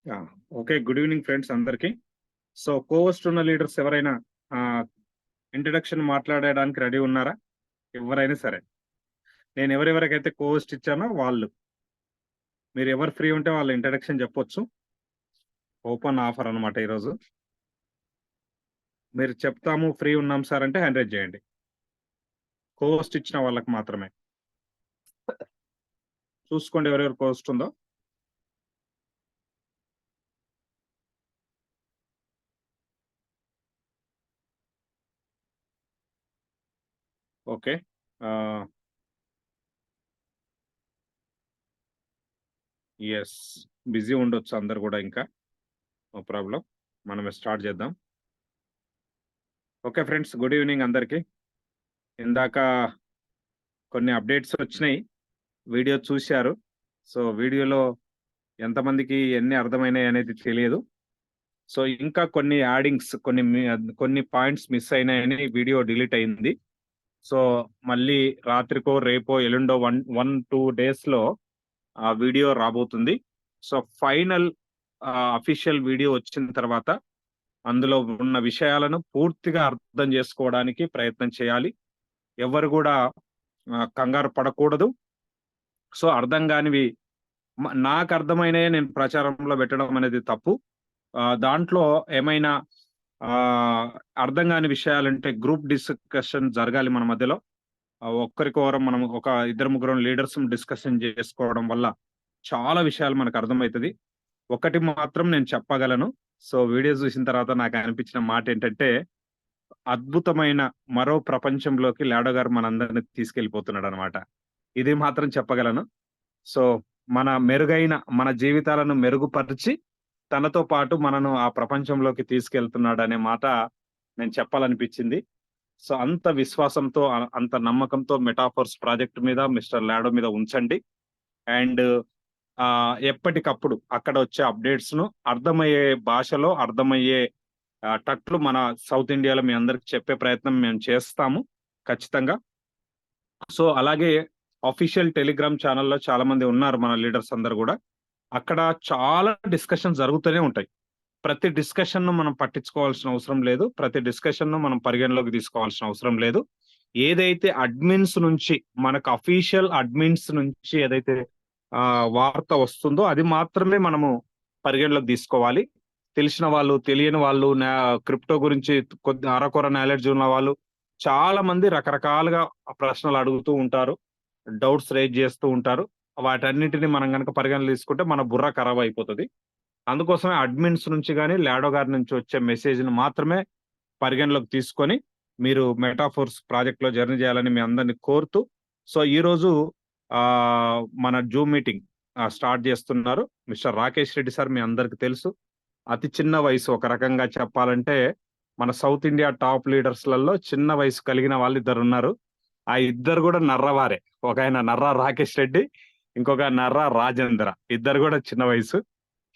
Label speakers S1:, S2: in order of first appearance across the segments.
S1: Yeah! Okay. Good evening friends అందరికి. So, co-host ఉన్న leaders ఎవరైనా ఇంట్రడక్షన్ మాట్లాడడానికి రెడీ ఉన్నారా? ఎవరైనా సరే. నేను ఎవరెవరికైతే కో‌హోస్ట్ ఇచ్చానో వాళ్ళు. మీరు ఎవరు ఫ్రీ ఉంటే వాళ్ళ ఇంట్రడక్షన్ చెప్పొచ్చు. ఓపెన్ ఆఫర్ అన్నమాట ఈరోజు. మీరు చెప్తాము ఫ్రీ ఉన్నాం సార్ అంటే హ్యాండ్ రైజ్ చేయండి. కో‌హోస్ట్ ఇచ్చిన వాళ్ళకి మాత్రమే. చూసుకోండి ఎవరెవరు కో‌హోస్ట్ ఉందో. ఓకే. ఆహ్, యెస్. బిజీ ఉండొచ్చు అందరూ గూడా ఇంకా. No problem. మనం స్టార్ట్ చేద్దాం. Okay friends. గుడ్ ఈవెనింగ్ అందరికి. ఇందాక కొన్ని అప్డేట్స్ వచ్చినాయి. వీడియో చూశారు. సో, వీడియోలో ఎంతమందికి ఎన్ని అర్థమైనాయి అనేది తెలియదు. సో, ఇంకా కొన్ని యాడింగ్స్ కొన్ని పాయింట్స్ మిస్ అయినాయని వీడియో డిలీట్ అయింది. సో, మళ్ళీ రాత్రికో, రేపో, ఎల్లుండో 2 డేస్‌లో ఆ వీడియో రాబోతుంది. సో, ఫైనల్ అఫీషియల్ వీడియో వచ్చిన తర్వాత అందులో ఉన్న విషయాలను పూర్తిగా అర్థం చేసుకోవడానికి ప్రయత్నం చేయాలి. ఎవరు గూడా కంగారు పడకూడదు. సో, అర్థం గానివి నాకర్థమైనయే నేను ప్రచారంలో పెట్టడం అనేది తప్పు. దాంట్లో ఏమైనా ఆహ్, అర్థం గాని విషయాలుంటే గ్రూప్ డిస్కషన్ జరగాలి మన మధ్యలో. ఒక్కరికొకరం మనం ఒక ఇద్దరు ముగ్గురం లీడర్స్ డిస్కషన్ చేసుకోవడం వల్ల చాలా విషయాలు మనకు అర్థమైతది. ఒకటి మాత్రం నేను చెప్పగలను. సో, వీడియో చూసిన తర్వాత నాకనిపించిన మాటేంటంటే, అద్భుతమైన మరో ప్రపంచంలోకి లాడో గారు మనందరిని తీసుకెళ్ళిపోతున్నాడనమాట. ఇది మాత్రం చెప్పగలను. సో, మన జీవితాలను మెరుగుపరిచి, తనతో పాటు మనను ఆ ప్రపంచంలోకి తీసుకెళ్తున్నాడనే మాట నేను చెప్పాలనిపించింది. సో, అంత విశ్వాసంతో, అంత నమ్మకంతో మెటాఫోర్స్ ప్రాజెక్ట్ మీద, మిస్టర్ లాడో మీద ఉంచండి. అండ్ ఎప్పటికప్పుడు అక్కడ వచ్చే అప్డేట్స్‌ను అర్థమయ్యే భాషలో, అర్థమయ్యే టట్లు మన సౌత్ ఇండియాలో మీ అందరికి చెప్పే ప్రయత్నం మేము చేస్తాము ఖచ్చితంగా. సో, అలాగే ఆఫీషియల్ టెలిగ్రామ్ ఛానెల్‌లో చాలా మంది ఉన్నారు మన లీడర్స్ అందరూ గూడా. అక్కడ చాలా డిస్కషన్ జరుగుతూనే ఉంటాయి. ప్రతి డిస్కషన్‌ను మనం పట్టించుకోవాల్సిన అవసరం లేదు. ప్రతి డిస్కషన్‌ను మనం పరిగణలోకి తీసుకోవాల్సిన అవసరం లేదు. ఏదైతే అడ్మిన్స్ నుంచి మనకు అఫీషియల్ అడ్మిన్స్ నుంచి ఏదైతే వార్త వస్తుందో అది మాత్రమే మనము పరిగణలోకి తీసుకోవాలి. తెలిసిన వాళ్ళు, తెలియని వాళ్ళు, క్రిప్టో గురించి కొద్ది అరకొర నాలెడ్జ్ ఉన్న వాళ్ళు చాలా మంది రకరకాలుగా ప్రశ్నలు అడుగుతూ ఉంటారు. డౌట్స్ రైజ్ చేస్తూ ఉంటారు. వాటన్నిటిని మనం గనక పరిగణలో తీసుకుంటే మన బుర్ర ఖరాబ్ అయిపోతది. అందుకోసమే అడ్మిన్స్ నుంచి గాని, లాడో గారి నుంచి వచ్చే మెసేజ్‌ని మాత్రమే పరిగణలోకి తీసుకొని, మీరు మెటాఫోర్స్ ప్రాజెక్ట్‌లో జర్నీ చేయాలని మీ అందరిని కోరుతూ, సో, ఈరోజు మన జూమ్ మీటింగ్ స్టార్ట్ చేస్తున్నారు. మిస్టర్ రాకేష్ రెడ్డి సార్ మీ అందరికి తెలుసు. అతి చిన్న వయసు ఒక రకంగా చెప్పాలంటే, మన సౌత్ ఇండియా టాప్ లీడర్స్‌లలో చిన్న వయసు కలిగిన వాళ్ళు ఇద్దరున్నారు. ఆ ఇద్దరు గూడా నర్రవారే. ఒకాయన నర్రా రాకేష్ రెడ్డి, ఇంకొక నర్రా రాజేంద్ర. ఇద్దరు గూడా చిన్న వయసు.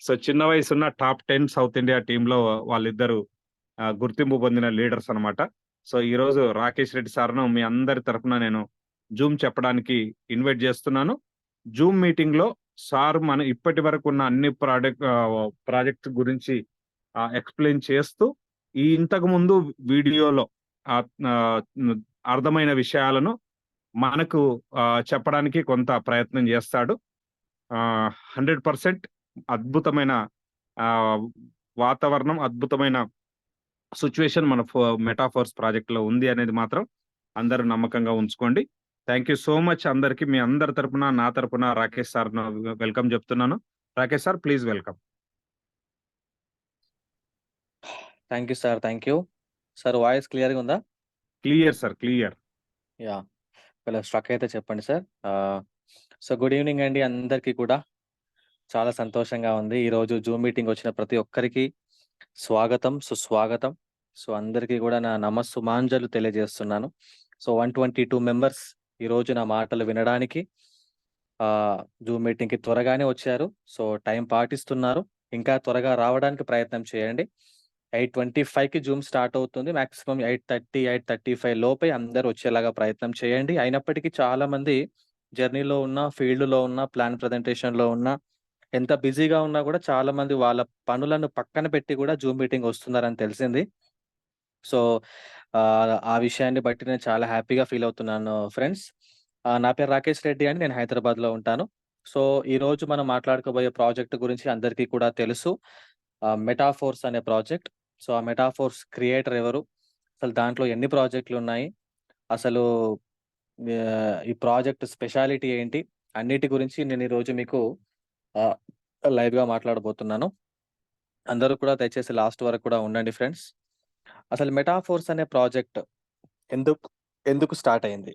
S1: సో, చిన్న వయసున్న టాప్ 10 సౌత్ ఇండియా టీమ్‌లో వాళ్ళిద్దరు గుర్తింపు పొందిన లీడర్స్ అన్నమాట. సో, ఈరోజు రాకేష్ రెడ్డి సార్‌ను మీ అందరి తరపున నేను జూమ్ చెప్పడానికి ఇన్వైట్ చేస్తున్నాను. జూమ్ మీటింగ్‌లో సార్ మన ఇప్పటివరకు ఉన్న అన్ని ప్రాజెక్ట్స్ గురించి ఎక్స్‌ప్లెయిన్ చేస్తూ, ఇంతకుముందు వీడియోలో ఆహ్, ఆహ్, హ్మ్, అర్థమైన విషయాలను మనకు చెప్పడానికి కొంత ప్రయత్నం చేస్తాడు. 100% అద్భుతమైన ఆహ్, వాతావరణం, అద్భుతమైన సిట్యుయేషన్ మన మెటాఫోర్స్ ప్రాజెక్ట్‌లో ఉంది అనేది మాత్రం అందరూ నమ్మకంగా ఉంచుకోండి. థాంక్ యూ సో మచ్ అందరికి. మీ అందరి తరపున, నా తరపున రాకేష్ సార్‌ను వెల్కమ్ చెప్తున్నాను. Rakesh sir please welcome.
S2: Thank you sir. Thank you. Sir voice క్లియర్‌గా ఉందా?
S1: Clear sir. క్లియర్.
S2: యాహ్! ఒకవేళ స్ట్రక్ అయితే చెప్పండి సార్. సో, గుడ్ ఈవెనింగ్ అండి అందరికీ కూడా. చాలా సంతోషంగా ఉంది. ఈరోజు జూమ్ మీటింగ్ వచ్చిన ప్రతి ఒక్కరికి స్వాగతం, సుస్వాగతం. సో, అందరికీ కూడా నా నమస్సుమాంజలు తెలియజేస్తున్నాను. సో, 122 మెంబర్స్ ఈరోజు నా మాటలు వినడానికి జూమ్ మీటింగ్‌కి త్వరగానే వచ్చారు. సో, టైం పాటిస్తున్నారు. ఇంకా త్వరగా రావడానికి ప్రయత్నం చేయండి. 8:25కి జూమ్ స్టార్ట్ అవుతుంది. మాక్సిమం 8:30, 8:35 లోపే అందరూ వచ్చేలాగా ప్రయత్నం చేయండి. అయినప్పటికీ చాలా మంది జర్నీలో ఉన్న, ఫీల్డ్‌లో ఉన్న, ప్లాన్ ప్రజెంటేషన్‌లో ఉన్న, ఎంత బిజీగా ఉన్నా కూడా చాలా మంది వాళ్ళ పనులను పక్కన పెట్టి కూడా జూమ్ మీటింగ్ వస్తున్నారని తెలిసింది. సో, ఆ విషయాన్ని బట్టి నేను చాలా హ్యాపీగా ఫీల్ అవుతున్నాను ఫ్రెండ్స్. నా పేరు రాకేష్ రెడ్డి అని నేను హైదరాబాద్‌లో ఉంటాను. సో, ఈరోజు మనం మాట్లాడుకోబోయే ప్రాజెక్ట్ గురించి అందరికీ కూడా తెలుసు. మెటాఫోర్స్ అనే ప్రాజెక్ట్. సో, ఆ మెటాఫోర్స్ క్రియేటర్ ఎవరు? అసలు దాంట్లో ఎన్ని ప్రాజెక్ట్‌లున్నాయి? అసలు ఈ ప్రాజెక్ట్ స్పెషాలిటీ ఏంటి? అన్నిటి గురించి నేను ఈరోజు మీకు ఆహ్, లైవ్‌గా మాట్లాడబోతున్నాను. అందరూ కూడా దయచేసి లాస్ట్ వరకు కూడా ఉండండి ఫ్రెండ్స్. అసలు మెటాఫోర్స్ అనే ప్రాజెక్ట్ ఎందుకు ఎందుకు స్టార్ట్ అయింది?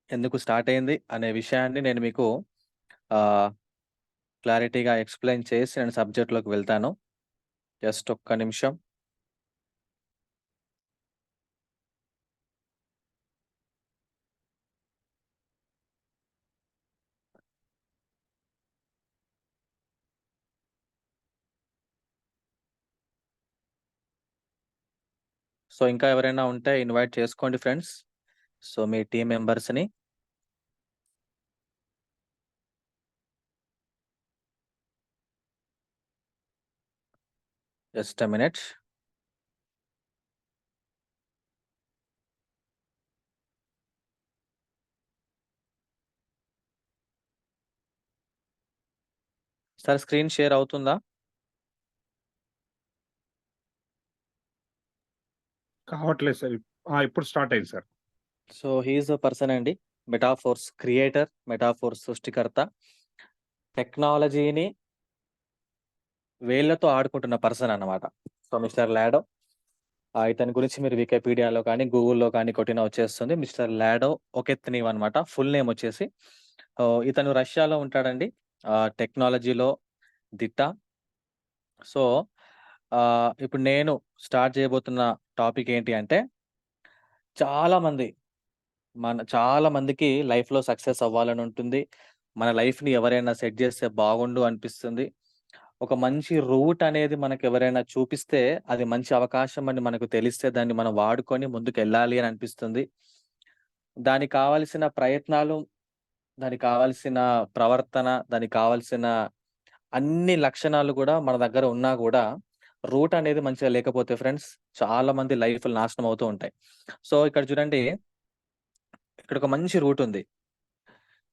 S2: ఎందుకు స్టార్ట్ అయింది అనే విషయాన్ని నేను మీకు ఆహ్, క్లారిటీగా ఎక్స్‌ప్లెయిన్ చేసి నేను సబ్జెక్ట్‌లోకి వెళ్తాను. జస్ట్ ఒక్క నిమిషం. సో, ఇంకా ఎవరైనా ఉంటే ఇన్వైట్ చేసుకోండి ఫ్రెండ్స్. సో, మీ టీమ్ మెంబర్స్‌ని. Just a minute. Sir screen share అవుతుందా?
S1: కావట్లేదు సార్. ఇప్పుడు స్టార్ట్ అయింది sir.
S2: So, he is a person అండి. మెటాఫోర్స్ క్రియేటర్, మెటాఫోర్స్ సృష్టికర్త. టెక్నాలజీని వేళ్ళతో ఆడుకుంటున్న పర్సన్ అన్నమాట. So, mister Lado. ఇతని గురించి మీరు వికీపీడియాలో కానీ, గూగుల్‌లో కానీ కొట్టినా వచ్చేస్తుంది. మిస్టర్ లాడో ఒకెత్నీవ్ అన్నమాట. ఫుల్ నేమ్ వచ్చేసి. ఇతను రష్యాలో ఉంటాడండి. టెక్నాలజీలో దిట్ట. సో, ఇప్పుడు నేను స్టార్ట్ చేయబోతున్న టాపిక్ ఏంటి అంటే, చాలా మంది చాలా మందికి లైఫ్‌లో సక్సెస్ అవ్వాలని ఉంటుంది. మన లైఫ్‌ని ఎవరైనా సెట్ చేస్తే బాగుండు అనిపిస్తుంది. ఒక మంచి రూట్ అనేది మనకెవరైనా చూపిస్తే, అది మంచి అవకాశం అని మనకు తెలిస్తే దాన్ని మనం వాడుకొని ముందుకెళ్ళాలి అని అనిపిస్తుంది. దానికి కావాల్సిన ప్రయత్నాలు, దానికి కావాల్సిన ప్రవర్తన, దానికి కావాల్సిన అన్ని లక్షణాలు గూడా మన దగ్గర ఉన్నా గూడా, రూట్ అనేది మంచిగా లేకపోతే ఫ్రెండ్స్ చాలా మంది లైఫ్‌లు నాశనం అవుతూ ఉంటాయి. సో, ఇక్కడ చూడండి, ఇక్కడొక మంచి రూట్ ఉంది.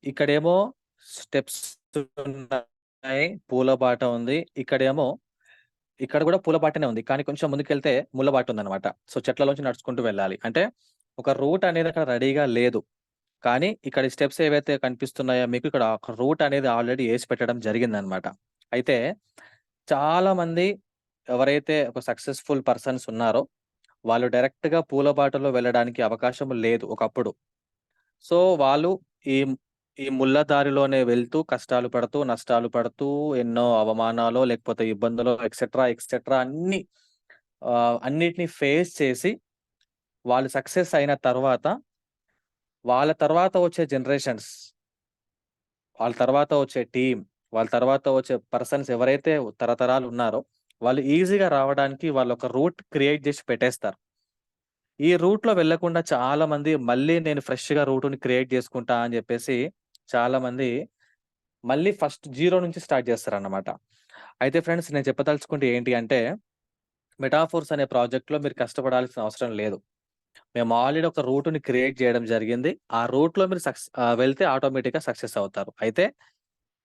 S2: ఇక్కడేమో స్టెప్స్ ఉన్నాయి. పూల బాట ఉంది. ఇక్కడ గూడా పూల బాటనే ఉంది. కానీ కొంచెం ముందుకెళ్తే ముళ్ళ బాట ఉందన్నమాట. సో, చెట్లలోంచి నడుచుకుంటూ వెళ్ళాలి. అంటే ఒక రూట్ అనేది అక్కడ రెడీగా లేదు. కానీ ఇక్కడ స్టెప్స్ ఏవైతే కనిపిస్తున్నాయో మీకు, ఇక్కడ ఒక రూట్ అనేది ఆల్రెడీ ఏసి పెట్టడం జరిగిందన్నమాట. అయితే చాలా మంది ఎవరైతే ఒక సక్సెస్‌ఫుల్ పర్సన్స్ ఉన్నారో, వాళ్ళు డైరెక్ట్‌గా పూల బాటలో వెళ్ళడానికి అవకాశం లేదు ఒకప్పుడు. సో, వాళ్ళు ఈ ఈ ముళ్ళ దారిలోనే వెళ్తూ, కష్టాలు పడుతూ, నష్టాలు పడుతూ, ఎన్నో అవమానాలో, లేకపోతే ఇబ్బందులో ఎక్సెట్రా, ఎక్సెట్రా అన్నిటిని ఫేస్ చేసి, వాళ్ళు సక్సెస్ అయిన తర్వాత, వాళ్ళ తర్వాత వచ్చే జనరేషన్స్, వాళ్ళ తర్వాత వచ్చే టీమ్, వాళ్ళ తర్వాత వచ్చే పర్సన్స్ ఎవరైతే తరతరాలు ఉన్నారో, వాళ్ళు ఈజీగా రావడానికి వాళ్ళొక రూట్ క్రియేట్ జేసి పెట్టేస్తారు. ఈ రూట్‌లో వెళ్ళకుండా చాలా మంది మళ్ళీ నేను ఫ్రెష్‌గా రూట్‌ని క్రియేట్ జేసుకుంటా అని జెప్పేసి చాలామంది మళ్ళీ ఫస్ట్ జీరో నుంచి స్టార్ట్ జేస్తారన్నమాట. అయితే ఫ్రెండ్స్, నేను చెప్పదలుచుకుంది ఏంటి అంటే, మెటాఫోర్స్ అనే ప్రాజెక్ట్‌లో మీరు కష్టపడాల్సిన అవసరం లేదు. మేము ఆల్రెడీ ఒక రూట్‌ని క్రియేట్ జేయడం జరిగింది. ఆ రూట్‌లో మీరు వెళ్తే ఆటోమేటిక్‌గా సక్సెస్ అవుతారు. అయితే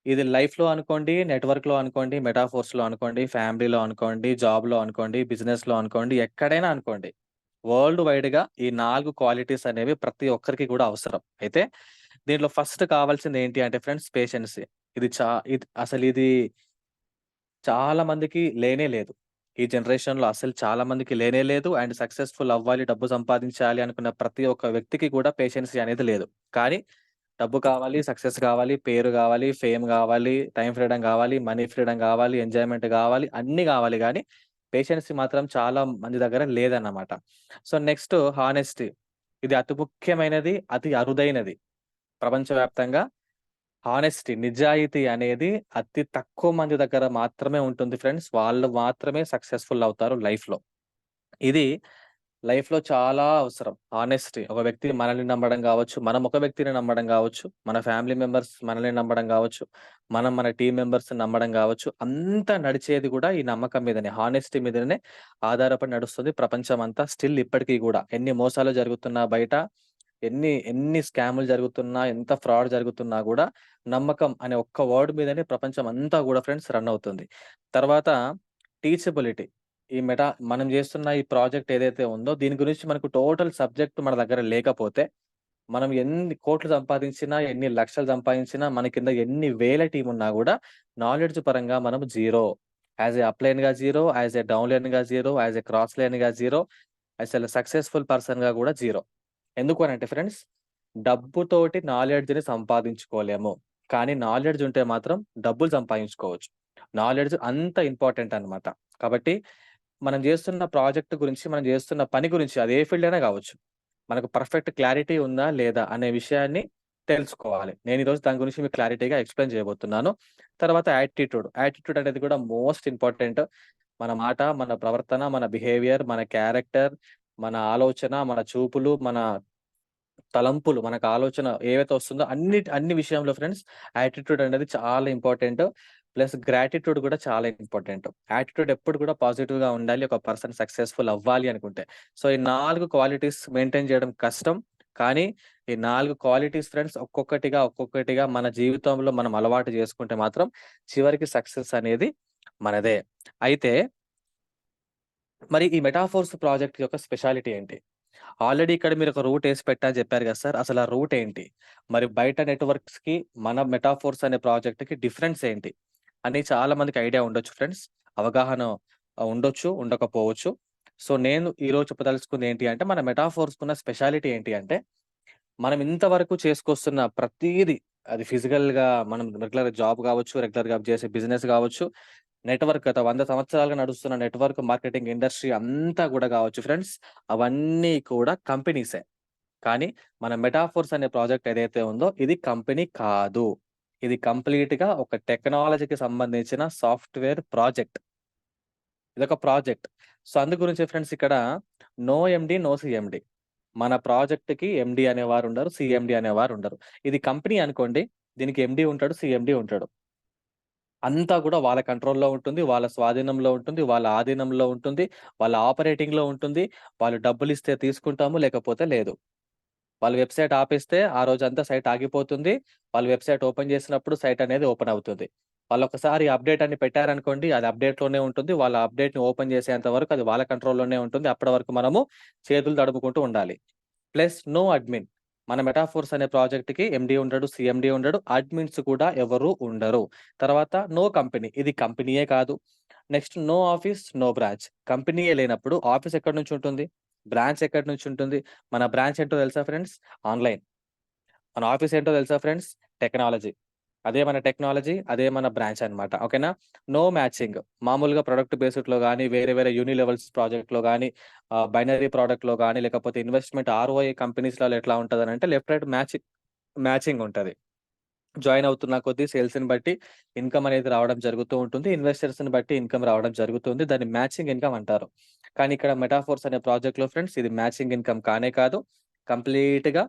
S2: ఇది లైఫ్‌లో అనుకోండి, నెట్‌వర్క్‌లో అనుకోండి, మెటాఫోర్స్‌లో అనుకోండి, ఫ్యామిలీలో అనుకోండి, జాబ్‌లో అనుకోండి, బిజినెస్‌లో అనుకోండి, ఎక్కడైనా అనుకోండి. వరల్డ్ వైడ్‌గా ఈ 4 క్వాలిటీస్ అనేవి ప్రతి ఒక్కరికి కూడా అవసరం. అయితే దీంట్లో ఫస్ట్ కావాల్సింది ఏంటి అంటే ఫ్రెండ్స్, పేషెన్సీ. ఇది చా ఇది అసలిది చాలా మందికి లేనే లేదు. ఈ జనరేషన్‌లో అసలు చాలా మందికి లేనే లేదు. అండ్ సక్సెస్‌ఫుల్ అవ్వాలి, డబ్బు సంపాదించాలి అనుకున్న ప్రతి ఒక్క వ్యక్తికి కూడా పేషెన్సీ అనేది లేదు. కానీ డబ్బు కావాలి, సక్సెస్ కావాలి, పేరు గావాలి, ఫేమ్ గావాలి, టైమ్ ఫ్రీడమ్ గావాలి, మనీ ఫ్రీడమ్ గావాలి, ఎంజాయ్‌మెంట్ గావాలి, అన్నీ గావాలి గానీ, పేషెన్సీ మాత్రం చాలా మంది దగ్గర లేదన్నమాట. So, next honesty. ఇది అతి ముఖ్యమైనది, అతి అరుదైనది. ప్రపంచవ్యాప్తంగా హానెస్టీ, నిజాయితీ అనేది అతి తక్కువ మంది దగ్గర మాత్రమే ఉంటుంది ఫ్రెండ్స్. వాళ్ళు మాత్రమే సక్సెస్‌ఫుల్ అవుతారు లైఫ్‌లో. ఇది లైఫ్‌లో చాలా అవసరం. హానెస్టీ. ఒక వ్యక్తి మనల్ని నమ్మడం గావచ్చు, మనం ఒక వ్యక్తిని నమ్మడం గావచ్చు, మన ఫ్యామిలీ మెంబర్స్ మనల్ని నమ్మడం గావచ్చు, మనం మన టీమ్ మెంబర్స్‌ని నమ్మడం గావచ్చు. అంతా నడిచేది గూడా ఈ నమ్మకం మీదనే. హానెస్టీ మీదనే ఆధారపడి నడుస్తుంది ప్రపంచమంతా. స్టిల్ ఇప్పటికి గూడా ఎన్ని మోసాలు జరుగుతున్నా బయట, ఎన్ని స్కామ్‌లు జరుగుతున్నా, ఎంత ఫ్రాడ్ జరుగుతున్నా గూడా నమ్మకం అనే ఒక్క వర్డ్ మీదనే ప్రపంచం అంతా గూడా ఫ్రెండ్స్ రన్ అవుతుంది. తర్వాత టీచబిలిటీ. మనం జేస్తున్న ఈ ప్రాజెక్ట్ ఏదైతే ఉందో దీని గురించి మనకు టోటల్ సబ్జెక్ట్ మన దగ్గర లేకపోతే, మనం ఎన్ని కోట్లు సంపాదించినా, ఎన్ని లక్షలు సంపాదించినా, మన కింద ఎన్ని వేల టీమ్ ఉన్నా గూడా నాలెడ్జ్ పరంగా మనం జీరో. యాస్ ఎ అప్‌లైన్‌గా జీరో, యాస్ ఎ డౌన్‌లైన్‌గా జీరో, యాస్ ఎ క్రాస్ లైన్‌గా జీరో, అసలు సక్సెస్‌ఫుల్ పర్సన్‌గా గూడా జీరో. ఎందుకు అనంటే ఫ్రెండ్స్, డబ్బుతోటి నాలెడ్జ్‌ని సంపాదించుకోలేము. కానీ నాలెడ్జ్ ఉంటే మాత్రం డబ్బులు సంపాదించుకోవచ్చు. నాలెడ్జ్ అంత ఇంపార్టెంట్ అన్నమాట. కాబట్టి మనం జేస్తున్న ప్రాజెక్ట్ గురించి, మనం జేస్తున్న పని గురించి అది ఏ ఫీల్డ్ అయినా గావచ్చు. మనకు పర్ఫెక్ట్ క్లారిటీ ఉందా? లేదా? అనే విషయాన్ని తెలుసుకోవాలి. నేను ఈరోజు దాని గురించి మీకు క్లారిటీగా ఎక్స్‌ప్లెయిన్ చేయబోతున్నాను. తర్వాత యాటిట్యూడ్. యాటిట్యూడ్ అనేది కూడా మోస్ట్ ఇంపార్టెంట్. మన మాట, మన ప్రవర్తన, మన బిహేవియర్, మన క్యారెక్టర్, మన ఆలోచన, మన చూపులు, మన తలంపులు, మనకు ఆలోచన ఏవైతే వస్తుందో అన్ని విషయంలో ఫ్రెండ్స్ యాటిట్యూడ్ అనేది చాలా ఇంపార్టెంట్. ప్లస్ గ్రాటిట్యూడ్ కూడా చాలా ఇంపార్టెంట్. యాటిట్యూడ్ ఎప్పుడు కూడా పాజిటివ్‌గా ఉండాలి. ఒక పర్సన్ సక్సెస్‌ఫుల్ అవ్వాలి అనుకుంటే. సో, ఈ 4 క్వాలిటీస్ మెయింటైన్ చేయడం కష్టం. కానీ ఈ 4 క్వాలిటీస్ ఫ్రెండ్స్ ఒక్కొక్కటిగా మన జీవితంలో మనం అలవాటు చేసుకుంటే మాత్రం చివరికి సక్సెస్ అనేది మనదే. అయితే మరి ఈ మెటాఫోర్స్ ప్రాజెక్ట్ యొక్క స్పెషాలిటీ ఏంటి? ఆల్రెడీ ఇక్కడ మీరొక రూట్ ఏసి పెట్టా అని చెప్పారు గదా సార్! అసలు ఆ రూట్ ఏంటి? మరి బయట నెట్‌వర్క్స్‌కి, మన మెటాఫోర్స్ అనే ప్రాజెక్ట్‌కి డిఫరెన్స్ ఏంటి? అని చాలా మందికి ఐడియా ఉండొచ్చు ఫ్రెండ్స్. అవగాహన ఉండొచ్చు, ఉండకపోవచ్చు. సో, నేను ఈరోజు చెప్పదలుచుకుంది ఏంటి అంటే, మన మెటాఫోర్స్‌కున్న స్పెషాలిటీ ఏంటి అంటే, మనం ఇంతవరకు చేసుకొస్తున్న ప్రతీది, అది ఫిజికల్‌గా మనం రెగ్యులర్‌గా జాబ్ గావచ్చు, రెగ్యులర్‌గా చేసే బిజినెస్ గావచ్చు, నెట్‌వర్క్ గత 100 సంవత్సరాలుగా నడుస్తున్న నెట్‌వర్క్ మార్కెటింగ్ ఇండస్ట్రీ అంతా గూడా గావచ్చు ఫ్రెండ్స్. అవన్నీ కూడా కంపెనీసే. కానీ మన మెటాఫోర్స్ అనే ప్రాజెక్ట్ ఏదైతే ఉందో ఇది కంపెనీ కాదు. ఇది కంప్లీట్‌గా ఒక టెక్నాలజీకి సంబంధించిన సాఫ్ట్‌వేర్ ప్రాజెక్ట్. ఇదొక ప్రాజెక్ట్. సో, అందు గురించే ఫ్రెండ్స్ ఇక్కడ నో ఎండీ, నో సీఎండీ. మన ప్రాజెక్ట్‌కి ఎండీ అనేవారుండరు. సీఎండీ అనేవారుండరు. ఇది కంపెనీ అనుకోండి. దీనికి ఎండీ ఉంటాడు. సీఎండీ ఉంటాడు. అంతా గూడా వాళ్ళ కంట్రోల్‌లో ఉంటుంది. వాళ్ళ స్వాధీనంలో ఉంటుంది. వాళ్ళ ఆధీనంలో ఉంటుంది. వాళ్ళ ఆపరేటింగ్‌లో ఉంటుంది. వాళ్ళు డబ్బులిస్తే తీసుకుంటాము. లేకపోతే లేదు. వాళ్ళు వెబ్‌సైట్ ఆపేస్తే ఆ రోజంతా సైట్ ఆగిపోతుంది. వాళ్ళు వెబ్‌సైట్ ఓపెన్ చేసినప్పుడు సైట్ అనేది ఓపెన్ అవుతుంది. వాళ్ళొకసారి అప్‌డేట్ అని పెట్టారనుకోండి, అది అప్‌డేట్‌లోనే ఉంటుంది. వాళ్ళ అప్‌డేట్‌ని ఓపెన్ చేసేంత వరకు అది వాళ్ళ కంట్రోల్‌లోనే ఉంటుంది. అప్పటి వరకు మనము చేతులు తడుముకుంటూ ఉండాలి. Plus no admin. మన మెటాఫోర్స్ అనే ప్రాజెక్ట్‌కి ఎండీ ఉండడు, సీఎండీ ఉండడు. అడ్మిన్స్ కూడా ఎవరు ఉండరు. తర్వాత నో కంపెనీ. ఇది కంపెనీయే కాదు. Next no office, no branch. కంపెనీయే లేనప్పుడు ఆఫీస్ ఎక్కడి నుంచి ఉంటుంది? బ్రాంచ్ ఎక్కడి నుంచి ఉంటుంది? మన బ్రాంచ్ ఏంటో తెలుసా ఫ్రెండ్స్? ఆన్‌లైన్. మన ఆఫీస్ ఏంటో తెలుసా ఫ్రెండ్స్? టెక్నాలజీ. అదే మన టెక్నాలజీ, అదే మన బ్రాంచ్ అన్నమాట. ఓకేనా? No matching. మామూలుగా ప్రొడక్ట్ బేస్డ్‌లో గాని, వేరే యూని లెవెల్స్ ప్రాజెక్ట్‌లో గాని, బైనరీ ప్రొడక్ట్‌లో గాని, లేకపోతే ఇన్వెస్ట్‌మెంట్ ఆర్‌ఓఐ కంపెనీస్‌లలో ఎట్లా ఉంటదనంటే లెఫ్ట్, రైట్ మ్యాచింగ్ ఉంటది. జాయిన్ అవుతున్న కొద్దీ సేల్స్‌ని బట్టి ఇన్‌కమ్ అనేది రావడం జరుగుతూ ఉంటుంది. ఇన్వెస్టర్స్‌ని బట్టి ఇన్‌కమ్ రావడం జరుగుతుంది. దాన్ని మ్యాచింగ్ ఇన్‌కమ్ అంటారు. కానీ ఇక్కడ మెటాఫోర్స్ అనే ప్రాజెక్ట్‌లో ఫ్రెండ్స్ ఇది మ్యాచింగ్ ఇన్‌కమ్ కానే కాదు. కంప్లీట్‌గా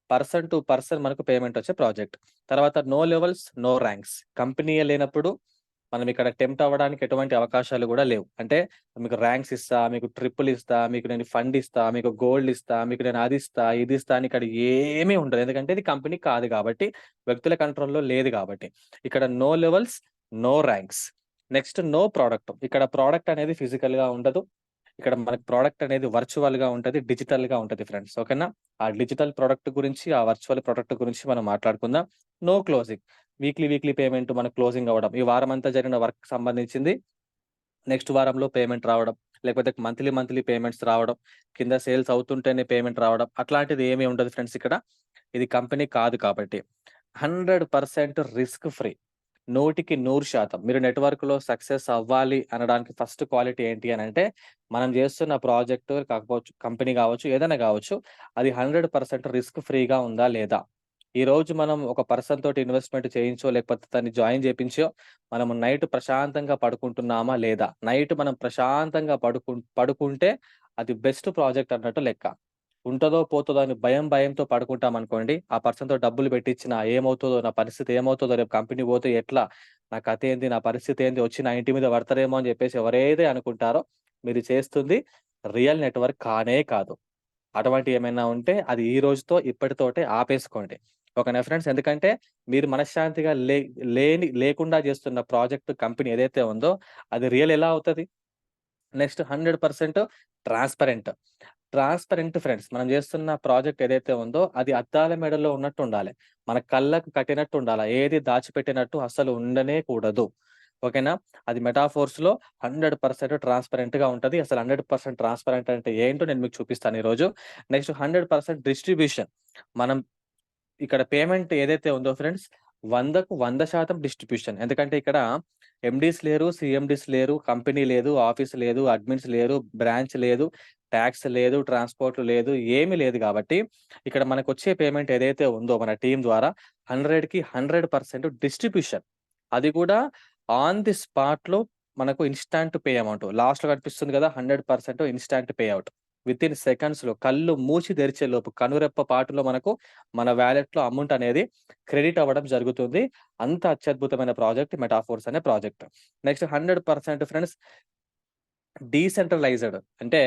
S2: పర్సన్ టు పర్సన్ మనకు పేమెంట్ వచ్చే ప్రాజెక్ట్. తర్వాత నో లెవెల్స్, నో ర్యాంక్స్. కంపెనీయే లేనప్పుడు మనం ఇక్కడ టెంప్ట్ అవ్వడానికి ఎటువంటి అవకాశాలు గూడా లేవు. అంటే మీకు ర్యాంక్స్ ఇస్తా, మీకు ట్రిపుల్ ఇస్తా, మీకు నేను ఫండ్ ఇస్తా, మీకు గోల్డ్ ఇస్తా, మీకు నేను అది ఇస్తా, ఇది ఇస్తా అని ఇక్కడ ఏమీ ఉండదు. ఎందుకంటే ఇది కంపెనీ కాదు గాబట్టి. వ్యక్తుల కంట్రోల్‌లో లేదు గాబట్టి. ఇక్కడ no levels, no ranks. Next no product. ఇక్కడ ప్రొడక్ట్ అనేది ఫిజికల్‌గా ఉండదు. ఇక్కడ మనకి ప్రొడక్ట్ అనేది వర్చువల్‌గా ఉంటది. డిజిటల్‌గా ఉంటది ఫ్రెండ్స్. ఓకేనా? ఆ డిజిటల్ ప్రొడక్ట్ గురించి, ఆ వర్చువల్ ప్రొడక్ట్ గురించి మనం మాట్లాడుకుందాం. No closing. వీక్లీ పేమెంట్ మనకు క్లోజింగ్ అవ్వడం. ఈ వారమంతా జరిగిన వర్క్‌కి సంబంధించింది నెక్స్ట్ వారంలో పేమెంట్ రావడం. లేకపోతే మంత్లీ పేమెంట్స్ రావడం. కింద సేల్స్ అవుతుంటేనే పేమెంట్ రావడం. అట్లాంటిది ఏమీ ఉండదు ఫ్రెండ్స్ ఇక్కడ. ఇది కంపెనీ కాదు కాబట్టి. 100% రిస్క్ ఫ్రీ. 100% మీరు నెట్‌వర్క్‌లో సక్సెస్ అవ్వాలి అనడానికి ఫస్ట్ క్వాలిటీ ఏంటి అనంటే, మనం చేస్తున్న ప్రాజెక్ట్ కాకపోవచ్చు, కంపెనీ గావచ్చు, ఏదైనా గావచ్చు, అది 100% రిస్క్ ఫ్రీగా ఉందా లేదా? ఈరోజు మనం ఒక పర్సన్ తోటి ఇన్వెస్ట్‌మెంట్ చేయించో, లేకపోతే దాన్ని జాయిన్ చేపించో, మనము నైట్ ప్రశాంతంగా పడుకుంటున్నామా లేదా? నైట్ మనం ప్రశాంతంగా పడుకుంటే అది బెస్ట్ ప్రాజెక్ట్ అన్నట్టు లెక్క. ఉంటదో పోతుందో అని భయంతో పడుకుంటాం అనుకోండి, ఆ పర్సన్‌తో డబ్బులు పెట్టించిన ఏమవుతదో, నా పరిస్థితి ఏమవుతదో, రేపు కంపెనీ పోతే ఎట్లా, నా కథ ఏంది, నా పరిస్థితి ఏంది, వచ్చి నా ఇంటి మీద పడతారేమో అని చెప్పేసి ఎవరైతే అనుకుంటారో, మీరు చేస్తుంది రియల్ నెట్‌వర్క్ కానే కాదు. అటువంటివి ఏమైనా ఉంటే అది ఈ రోజుతో ఇప్పటితోటే ఆపేసుకోండి. ఓకేనా ఫ్రెండ్స్. ఎందుకంటే మీరు మనశ్శాంతిగా లేకుండా చేస్తున్న ప్రాజెక్ట్, కంపెనీ ఏదైతే ఉందో అది రియల్ ఎలా అవుతది? Next 100% transparent. Transparent friends. మనం చేస్తున్న ప్రాజెక్ట్ ఏదైతే ఉందో అది అద్దాల మెడలో ఉన్నట్టు ఉండాలి. మన కళ్ళకు కట్టినట్టు ఉండాల. ఏది దాచిపెట్టినట్టు అస్సలు ఉండనే కూడదు. ఓకేనా. అది మెటాఫోర్స్‌లో 100% ట్రాన్స్‌పరెంట్‌గా ఉంటది. అసలు 100% ట్రాన్స్‌పరెంట్ అంటే ఏంటో నేను మీకు చూపిస్తాను ఈరోజు. Next 100% distribution. మనం ఇక్కడ పేమెంట్ ఏదైతే ఉందో ఫ్రెండ్స్, 100కు 100% డిస్ట్రిబ్యూషన్. ఎందుకంటే ఇక్కడ ఎండీస్ లేరు, సీఎండీస్ లేరు, కంపెనీ లేదు, ఆఫీస్ లేదు, అడ్మిన్స్ లేరు, బ్రాంచ్ లేదు, టాక్స్ లేదు, ట్రాన్స్‌పోర్ట్ లేదు, ఏమీ లేదు గాబట్టి, ఇక్కడ మనకొచ్చే పేమెంట్ ఏదైతే ఉందో మన టీమ్ ద్వారా 100కి 100% డిస్ట్రిబ్యూషన్. అది కూడా ఆన్ ది స్పాట్‌లో మనకు ఇన్‌స్టాంట్ పే అమౌంట్. లాస్ట్‌లో కనిపిస్తుంది గదా! 100% ఇన్‌స్టాంట్ పే ఔట్. వితిన్ సెకండ్స్‌లో కళ్ళు మూసి తెరిచే లోపు కనురెప్ప పాటులో మనకు మన వాలెట్‌లో అమౌంట్ అనేది క్రెడిట్ అవ్వడం జరుగుతుంది. అంత అత్యద్భుతమైన ప్రాజెక్ట్ మెటాఫోర్స్ అనే ప్రాజెక్ట్. Next 100% friends decentralised. అంటే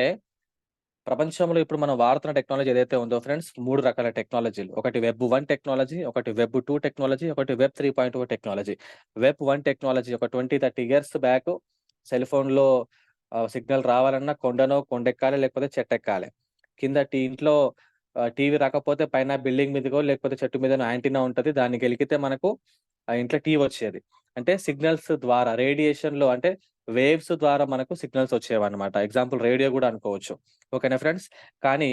S2: ప్రపంచంలో ఇప్పుడు మనం వాడుతున్న టెక్నాలజీ ఏదైతే ఉందో ఫ్రెండ్స్ 3 రకాల టెక్నాలజీలు. ఒకటి వెబ్ 1 టెక్నాలజీ, ఒకటి వెబ్ 2 టెక్నాలజీ, ఒకటి వెబ్ 3.0 టెక్నాలజీ. వెబ్ 1 టెక్నాలజీ ఒక 20, 30 ఇయర్స్ బ్యాక్ సెల్ ఫోన్‌లో సిగ్నల్ రావాలన్నా కొండనో కొండెక్కాలి, లేకపోతే చెట్టెక్కాలి. కింద ఇంట్లో టీవీ రాకపోతే పైన బిల్డింగ్ మీదకో లేకపోతే చెట్టు మీదనో యాంటీనా ఉంటది. దాన్ని గెలికితే మనకు ఆ ఇంట్లో టీవీ వచ్చేది. అంటే సిగ్నల్స్ ద్వారా రేడియేషన్‌లో అంటే వేవ్స్ ద్వారా మనకు సిగ్నల్స్ వచ్చేవన్నమాట. ఎగ్జాంపుల్ రేడియో గూడా అనుకోవచ్చు. ఓకేనా ఫ్రెండ్స్. కానీ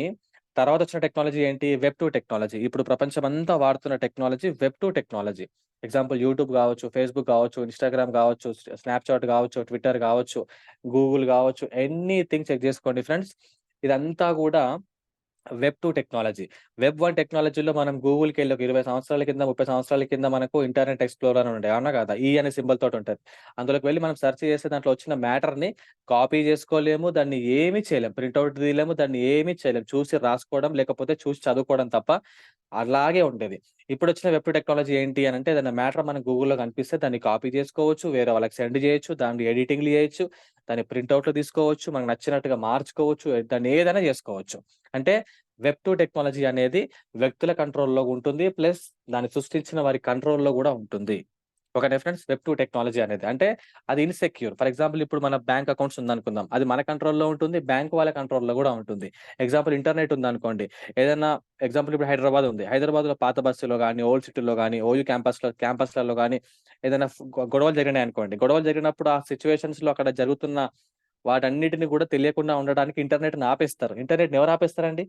S2: తర్వాత వచ్చిన టెక్నాలజీ ఏంటి? Web 2 technology. ఇప్పుడు ప్రపంచమంతా వాడుతున్న technology web 2 technology. Example YouTube గావచ్చు, ఫేస్‌బుక్ గావచ్చు, ఇన్‌స్టాగ్రామ్ గావచ్చు, స్నాప్‌చాట్ గావచ్చు, ట్విట్టర్ గావచ్చు, గూగుల్ గావచ్చు, ఎనీథింగ్ చెక్ జేసుకోండి ఫ్రెండ్స్. ఇదంతా గూడా వెబ్ 2 టెక్నాలజీ. వెబ్ 1 టెక్నాలజీలో మనం గూగుల్‌కెళ్ళి ఒక 20 సంవత్సరాల కింద, 30 సంవత్సరాల కింద మనకు ఇంటర్నెట్ ఎక్స్‌ప్లోరర్ అని ఉండే. అవునా కాదా? ఈ అనే సింబల్ తోటుంటది. అందులోకి వెళ్లి మనం సెర్చ్ చేస్తే దాంట్లో వచ్చిన మ్యాటర్‌ని కాపీ చేసుకోలేము. దాన్ని ఏమి చేయలేం. ప్రింట్ ఔట్ తీయలేము. దాన్ని ఏమి చేయలేం. చూసి రాసుకోవడం లేకపోతే చూసి చదువుకోవడం తప్ప అలాగే ఉండేది. ఇప్పుడొచ్చిన వెబ్ 2 టెక్నాలజీ ఏంటి అనంటే ఏదైనా మ్యాటర్ మనకు గూగుల్‌లో కనిపిస్తే దాన్ని కాపీ చేసుకోవచ్చు. వేరే వాళ్ళకి సెండ్ చేయొచ్చు. దాన్ని ఎడిటింగ్‌లు చేయొచ్చు. దాన్ని ప్రింట్ ఔట్‌లు తీసుకోవచ్చు. మనకు నచ్చినట్టుగా మార్చుకోవచ్చు. దాన్ని ఏదైనా చేసుకోవచ్చు. అంటే వెబ్ 2 టెక్నాలజీ అనేది వ్యక్తుల కంట్రోల్‌లో ఉంటుంది. ప్లస్ దాన్ని సృష్టించిన వారి కంట్రోల్‌లో గూడా ఉంటుంది. ఓకేనా ఫ్రెండ్స్. వెబ్ 2 టెక్నాలజీ అనేది. అంటే అది ఇన్‌సెక్యూర్. ఫర్ ఎగ్జాంపుల్ ఇప్పుడు మన బ్యాంక్ అకౌంట్స్ ఉందనుకుందాం. అది మన కంట్రోల్‌లో ఉంటుంది. బ్యాంక్ వాళ్ళ కంట్రోల్‌లో గూడా ఉంటుంది. ఎగ్జాంపుల్ ఇంటర్నెట్ ఉందనుకోండి. ఏదన్నా ఎగ్జాంపుల్ ఇప్పుడు హైదరాబాద్ ఉంది. హైదరాబాద్‌లో పాత బస్సులో గాని, ఓల్డ్ సిటీలో గాని, ఓయూ క్యాంపస్‌లలో గాని ఏదైనా గొడవలు జరిగినాయనుకోండి. గొడవలు జరిగినప్పుడు ఆ సిట్యుయేషన్స్‌లో అక్కడ జరుగుతున్న వాటన్నిటిని గూడా తెలియకుండా ఉండడానికి ఇంటర్నెట్‌ని ఆపేస్తారు. ఇంటర్నెట్‌ని ఎవరు ఆపేస్తారండి?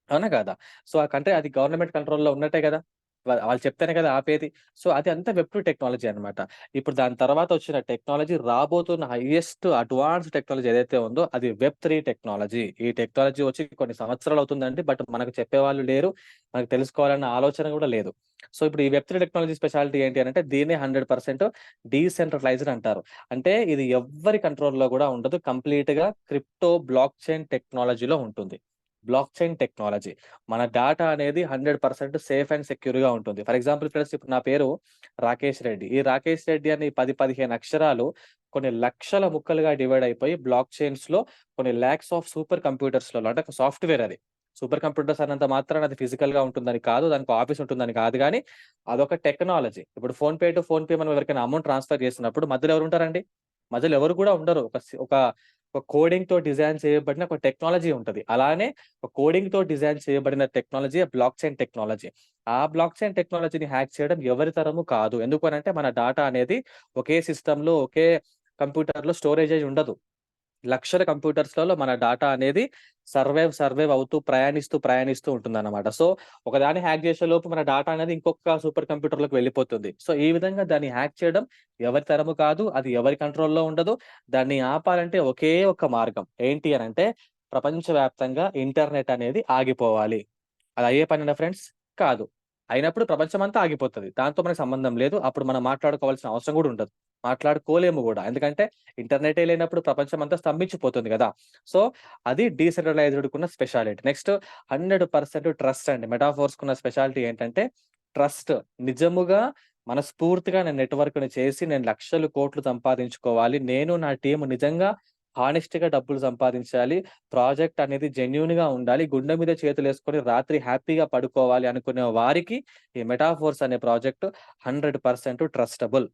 S2: అవునా కాదా? సో, ఆ కంట్రీ అది గవర్నమెంట్ కంట్రోల్‌లో ఉన్నట్టే గదా! వాళ్ళు చెప్తేనే కదా ఆపేది. సో, అది అంతా వెబ్ 2 టెక్నాలజీ అన్నమాట. ఇప్పుడు దాని తర్వాత వచ్చిన టెక్నాలజీ రాబోతున్న హైయెస్ట్ అడ్వాన్స్ టెక్నాలజీ ఏదైతే ఉందో అది వెబ్ 3 టెక్నాలజీ. ఈ టెక్నాలజీ వచ్చి కొన్ని సంవత్సరాలు అవుతుందండి. బట్ మనకు చెప్పేవాళ్ళు లేరు. మనకు తెలుసుకోవాలన్న ఆలోచన గూడా లేదు. సో, ఇప్పుడు ఈ వెబ్ 3 టెక్నాలజీ స్పెషాలిటీ ఏంటి అనంటే దీన్నే 100% డీసెంట్రలైజ్డ్ అంటారు. అంటే ఇది ఎవ్వరి కంట్రోల్‌లో గూడా ఉండదు. కంప్లీట్‌గా క్రిప్టో బ్లాక్ చైన్ టెక్నాలజీలో ఉంటుంది. Block chain technology. మన డాటా అనేది 100% సేఫ్ అండ్ సెక్యూర్‌గా ఉంటుంది. ఫర్ ఎగ్జాంపుల్ ఫ్రెండ్స్ ఇప్పుడు నా పేరు రాకేష్ రెడ్డి. ఈ రాకేష్ రెడ్డి అని 10, 15 అక్షరాలు కొన్ని లక్షల ముక్కలుగా డివైడ్ అయిపోయి బ్లాక్ చైన్స్‌లో కొన్ని లాక్స్ ఆఫ్ సూపర్ కంప్యూటర్స్‌లలో అంటే ఒక సాఫ్ట్‌వేర్ అది. సూపర్ కంప్యూటర్స్ అన్నంత మాత్రాన అది ఫిజికల్‌గా ఉంటుందని కాదు. దానికి ఆఫీస్ ఉంటుందని కాదు గానీ, అదొక టెక్నాలజీ. ఇప్పుడు ఫోన్‌పే టు ఫోన్‌పే మనం ఎవరికైనా అమౌంట్ ట్రాన్స్‌ఫర్ చేసినప్పుడు మధ్యలో ఎవరుంటారండి? మధ్యలో ఎవరు కూడా ఉండరు. ఒక కోడింగ్‌తో డిజైన్ చేయబడిన ఒక టెక్నాలజీ ఉంటది. అలానే ఒక కోడింగ్‌తో డిజైన్ చేయబడిన టెక్నాలజీయే బ్లాక్ చైన్ టెక్నాలజీ. ఆ బ్లాక్ చైన్ టెక్నాలజీని హ్యాక్ చేయడం ఎవరి తరము కాదు. ఎందుకు అనంటే మన డాటా అనేది ఒకే సిస్టమ్‌లో, ఒకే కంప్యూటర్‌లో స్టోరేజ్ అయ్యి ఉండదు. లక్షల కంప్యూటర్స్‌లలో మన డాటా అనేది సర్వైవ్ అవుతూ, ప్రయాణిస్తూ ఉంటుందన్నమాట. సో, ఒకదాన్ని హ్యాక్ చేసేలోపు మన డాటా అనేది ఇంకొక సూపర్ కంప్యూటర్‌లోకి వెళ్ళిపోతుంది. సో, ఈ విధంగా దాన్ని హ్యాక్ చేయడం ఎవరి తరము కాదు. అది ఎవరి కంట్రోల్‌లో ఉండదు. దాన్ని ఆపాలంటే ఒకే ఒక్క మార్గం. ఏంటి అనంటే ప్రపంచవ్యాప్తంగా ఇంటర్నెట్ అనేది ఆగిపోవాలి. అది అయ్యే పనేనా ఫ్రెండ్స్? కాదు. అయినప్పుడు ప్రపంచమంతా ఆగిపోతది. దాంతో మనకు సంబంధం లేదు. అప్పుడు మనం మాట్లాడుకోవాల్సిన అవసరం గూడా ఉండదు. మాట్లాడుకోలేము గూడా. ఎందుకంటే ఇంటర్నెటే లేనప్పుడు ప్రపంచమంతా స్తంభించిపోతుంది గదా! సో, అది డీసెంట్రలైజ్డ్‌కున్న స్పెషాలిటీ. నెక్స్ట్ 100% ట్రస్ట్ అండి. మెటాఫోర్స్‌కున్న స్పెషాలిటీ ఏంటంటే ట్రస్ట్. నిజముగా మనస్ఫూర్తిగా నేను నెట్‌వర్క్‌ని చేసి నేను లక్షలు, కోట్లు సంపాదించుకోవాలి. నేను నా టీమ్ నిజంగా హానెస్ట్‌గా డబ్బులు సంపాదించాలి. ప్రాజెక్ట్ అనేది జెన్యూన్‌గా ఉండాలి. గుండె మీద చేతులేసుకొని రాత్రి హ్యాపీగా పడుకోవాలి అనుకునే వారికి ఈ మెటాఫోర్స్ అనే ప్రాజెక్ట్ 100% ట్రస్టబుల్.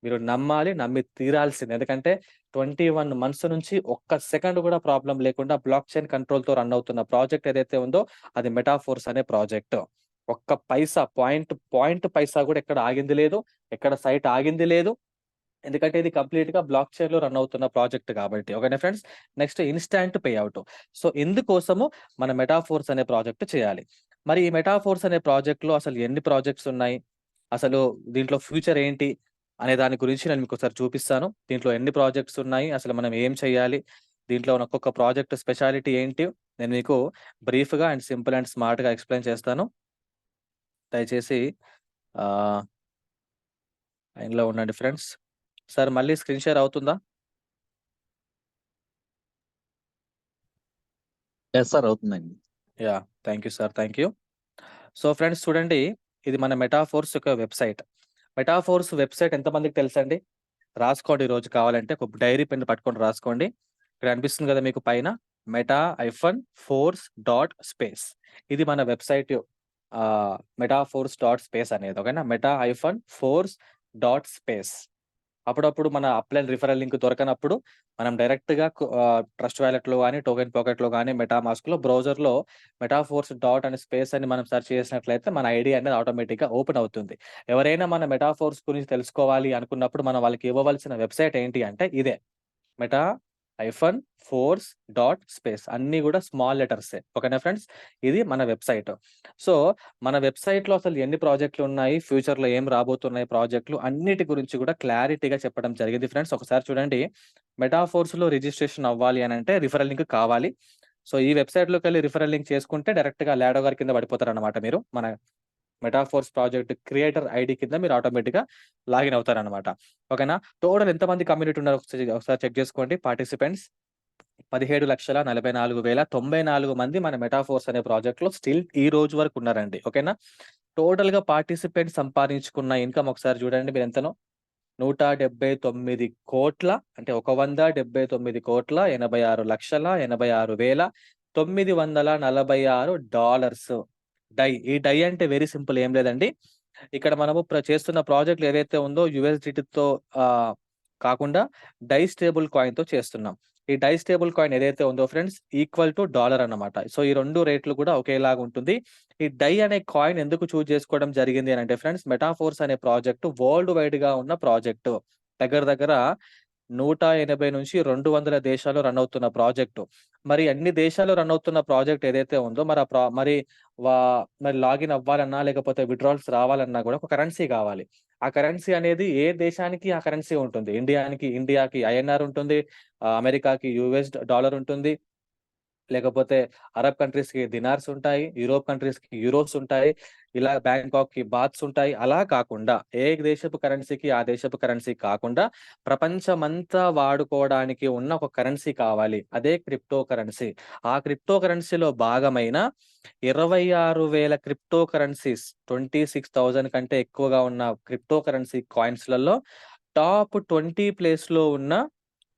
S2: మీరు నమ్మాలి. నమ్మి తీరాల్సిందే. ఎందుకంటే 21 మంత్స్ నుంచి ఒక్క సెకండ్ కూడా ప్రాబ్లమ్ లేకుండా బ్లాక్ చైన్ కంట్రోల్‌తో రన్ అవుతున్న ప్రాజెక్ట్ ఏదైతే ఉందో అది మెటాఫోర్స్ అనే ప్రాజెక్ట్. ఒక్క పైసా పాయింట్ పైసా కూడా ఎక్కడ ఆగింది లేదు. ఎక్కడ సైట్ ఆగింది లేదు. ఎందుకంటే ఇది కంప్లీట్‌గా బ్లాక్ చైన్‌లో రన్ అవుతున్న ప్రాజెక్ట్ కాబట్టి. ఓకేనా friends. Next instant pay out. So, ఇందుకోసము మన మెటాఫోర్స్ అనే ప్రాజెక్ట్ చేయాలి. మరి ఈ మెటాఫోర్స్ అనే ప్రాజెక్ట్‌లో అసలు ఎన్ని ప్రాజెక్ట్స్ ఉన్నాయి? అసలు దీంట్లో ఫ్యూచర్ ఏంటి? అనే దాని గురించి నేను మీకోసారి చూపిస్తాను. దీంట్లో ఎన్ని ప్రాజెక్ట్స్ ఉన్నాయి? అసలు మనం ఏం చేయాలి? దీంట్లో ఉన్న ఒక్కొక్క ప్రాజెక్ట్ స్పెషాలిటీ ఏంటి? నేను మీకు బ్రీఫ్‌గా అండ్ సింపుల్ అండ్ స్మార్ట్‌గా ఎక్స్‌ప్లెయిన్ చేస్తాను. దయచేసి ఆహ్, లైన్‌లో ఉండండి ఫ్రెండ్స్. సార్ మళ్ళీ స్క్రీన్ షేర్ అవుతుందా?
S3: Yes sir. అవుతుందండి.
S2: Yeah! Thank you sir. Thank you. So, friends చూడండి. ఇది మన మెటాఫోర్స్ యొక్క వెబ్‌సైట్. మెటాఫోర్స్ వెబ్‌సైట్ ఎంతమందికి తెలుసండి? రాసుకోండి ఈరోజు కావాలంటే ఒక డైరీ పెన్ పట్టుకొని రాసుకోండి. ఇక్కడ కనిపిస్తుంది గదా మీకు పైన మెటా-ఫోర్స్ డాట్ స్పేస్. ఇది మన వెబ్‌సైట్ మెటాఫోర్స్ డాట్ స్పేస్ అనేది. ఓకేనా? Meta-force dot space. అప్పుడప్పుడు మన అప్‌లైన్ రిఫరల్ లింక్ దొరకనప్పుడు మనం డైరెక్ట్‌గా ట్రస్ట్ వాలెట్‌లో గాని, టోకెన్ పాకెట్‌లో గాని, మెటామాస్క్‌లో బ్రౌజర్‌లో మెటాఫోర్స్ డాట్ అని స్పేస్ అని మనం సెర్చ్ చేసినట్లయితే మన ఐడీ అనేది ఆటోమేటిక్‌గా ఓపెన్ అవుతుంది. ఎవరైనా మన మెటాఫోర్స్ గురించి తెలుసుకోవాలి అనుకున్నప్పుడు మనం వాళ్ళకి ఇవ్వవలసిన వెబ్‌సైట్ ఏంటి అంటే ఇదే. మెటా-ఫోర్స్ డాట్ స్పేస్ అన్నీ గూడా స్మాల్ లెటర్సే. ఓకేనా ఫ్రెండ్స్? ఇది మన వెబ్‌సైట్. సో, మన వెబ్‌సైట్‌లో అసలు ఎన్ని ప్రాజెక్ట్‌లున్నాయి, ఫ్యూచర్‌లో ఏం రాబోతున్నాయి ప్రాజెక్ట్‌లు అన్నిటి గురించి కూడా క్లారిటీగా చెప్పడం జరిగింది ఫ్రెండ్స్. ఒకసారి చూడండి. మెటాఫోర్స్‌లో రిజిస్ట్రేషన్ అవ్వాలి అనంటే రిఫరల్ లింక్ కావాలి. సో, ఈ వెబ్‌సైట్‌లోకెళ్ళి రిఫరల్ లింక్ చేసుకుంటే డైరెక్ట్‌గా లాడో గారి కింద పడిపోతారనమాట మీరు. మన మెటాఫోర్స్ ప్రాజెక్ట్ క్రియేటర్ ఐడీ కింద మీరు ఆటోమేటిక్‌గా లాగిన్ అవుతారనమాట. ఓకేనా? టోటల్ ఎంతమంది కమ్యూనిటీ ఉన్నారో ఒకసారి చెక్ చేసుకోండి పార్టిసిపెంట్స్. 17,44,094 మంది మన మెటాఫోర్స్ అనే ప్రాజెక్ట్‌లో స్టిల్ ఈ రోజు వరకు ఉన్నారండి. ఓకేనా? టోటల్‌గా పార్టిసిపెంట్స్ సంపాదించుకున్న ఇన్‌కమ్ ఒకసారి చూడండి మీరెంతనో 179,00,00,000 అంటే 176,86,86,946 డై. ఈ డై అంటే వెరీ సింపుల్ ఏం లేదండి. ఇక్కడ మనము చేస్తున్న ప్రాజెక్ట్‌లు ఏదైతే ఉందో యూఎస్‌డిటీతో ఆహ్, కాకుండా డై స్టేబుల్ కాయిన్‌తో చేస్తున్నాం. ఈ డై స్టేబుల్ కాయిన్ ఏదైతే ఉందో ఫ్రెండ్స్ ఈక్వల్ టు డాలర్ అన్నమాట. సో, ఈ 2 రేట్లు కూడా ఒకేలాగా ఉంటుంది. ఈ డై అనే కాయిన్ ఎందుకు చూజ్ చేసుకోవడం జరిగింది అనంటే ఫ్రెండ్స్ మెటాఫోర్స్ అనే ప్రాజెక్ట్ వరల్డ్ వైడ్‌గా ఉన్న ప్రాజెక్ట్. దగ్గర దగ్గర 180-200 దేశాల్లో రన్ అవుతున్న ప్రాజెక్టు. మరి అన్ని దేశాల్లో రన్ అవుతున్న ప్రాజెక్ట్ ఏదైతే ఉందో మరి ఆ వా మరి లాగిన్ అవ్వాలన్నా, లేకపోతే విత్‌డ్రావల్స్ రావాలన్నా గూడా ఒక కరెన్సీ గావాలి. ఆ కరెన్సీ అనేది ఏ దేశానికి ఆ కరెన్సీ ఉంటుంది. ఇండియాకి ఐఎన్ఆర్ ఉంటుంది. అమెరికాకి యూఎస్ డాలర్ ఉంటుంది. లేకపోతే అరబ్ కంట్రీస్‌కి దినార్స్ ఉంటాయి. యూరోప్ కంట్రీస్‌కి యూరోస్ ఉంటాయి. ఇలా బ్యాంకాక్‌కి బాత్స్ ఉంటాయి. అలా కాకుండా ఏ దేశపు కరెన్సీకి ఆ దేశపు కరెన్సీ కాకుండా ప్రపంచమంతా వాడుకోవడానికి ఉన్న ఒక కరెన్సీ కావాలి. అదే క్రిప్టో కరెన్సీ. ఆ క్రిప్టో కరెన్సీలో భాగమైన 26,000 క్రిప్టో కరెన్సీస్ 26,000 కంటే ఎక్కువగా ఉన్న క్రిప్టో కరెన్సీ కాయిన్స్‌లలో టాప్ 20 ప్లేస్‌లో ఉన్న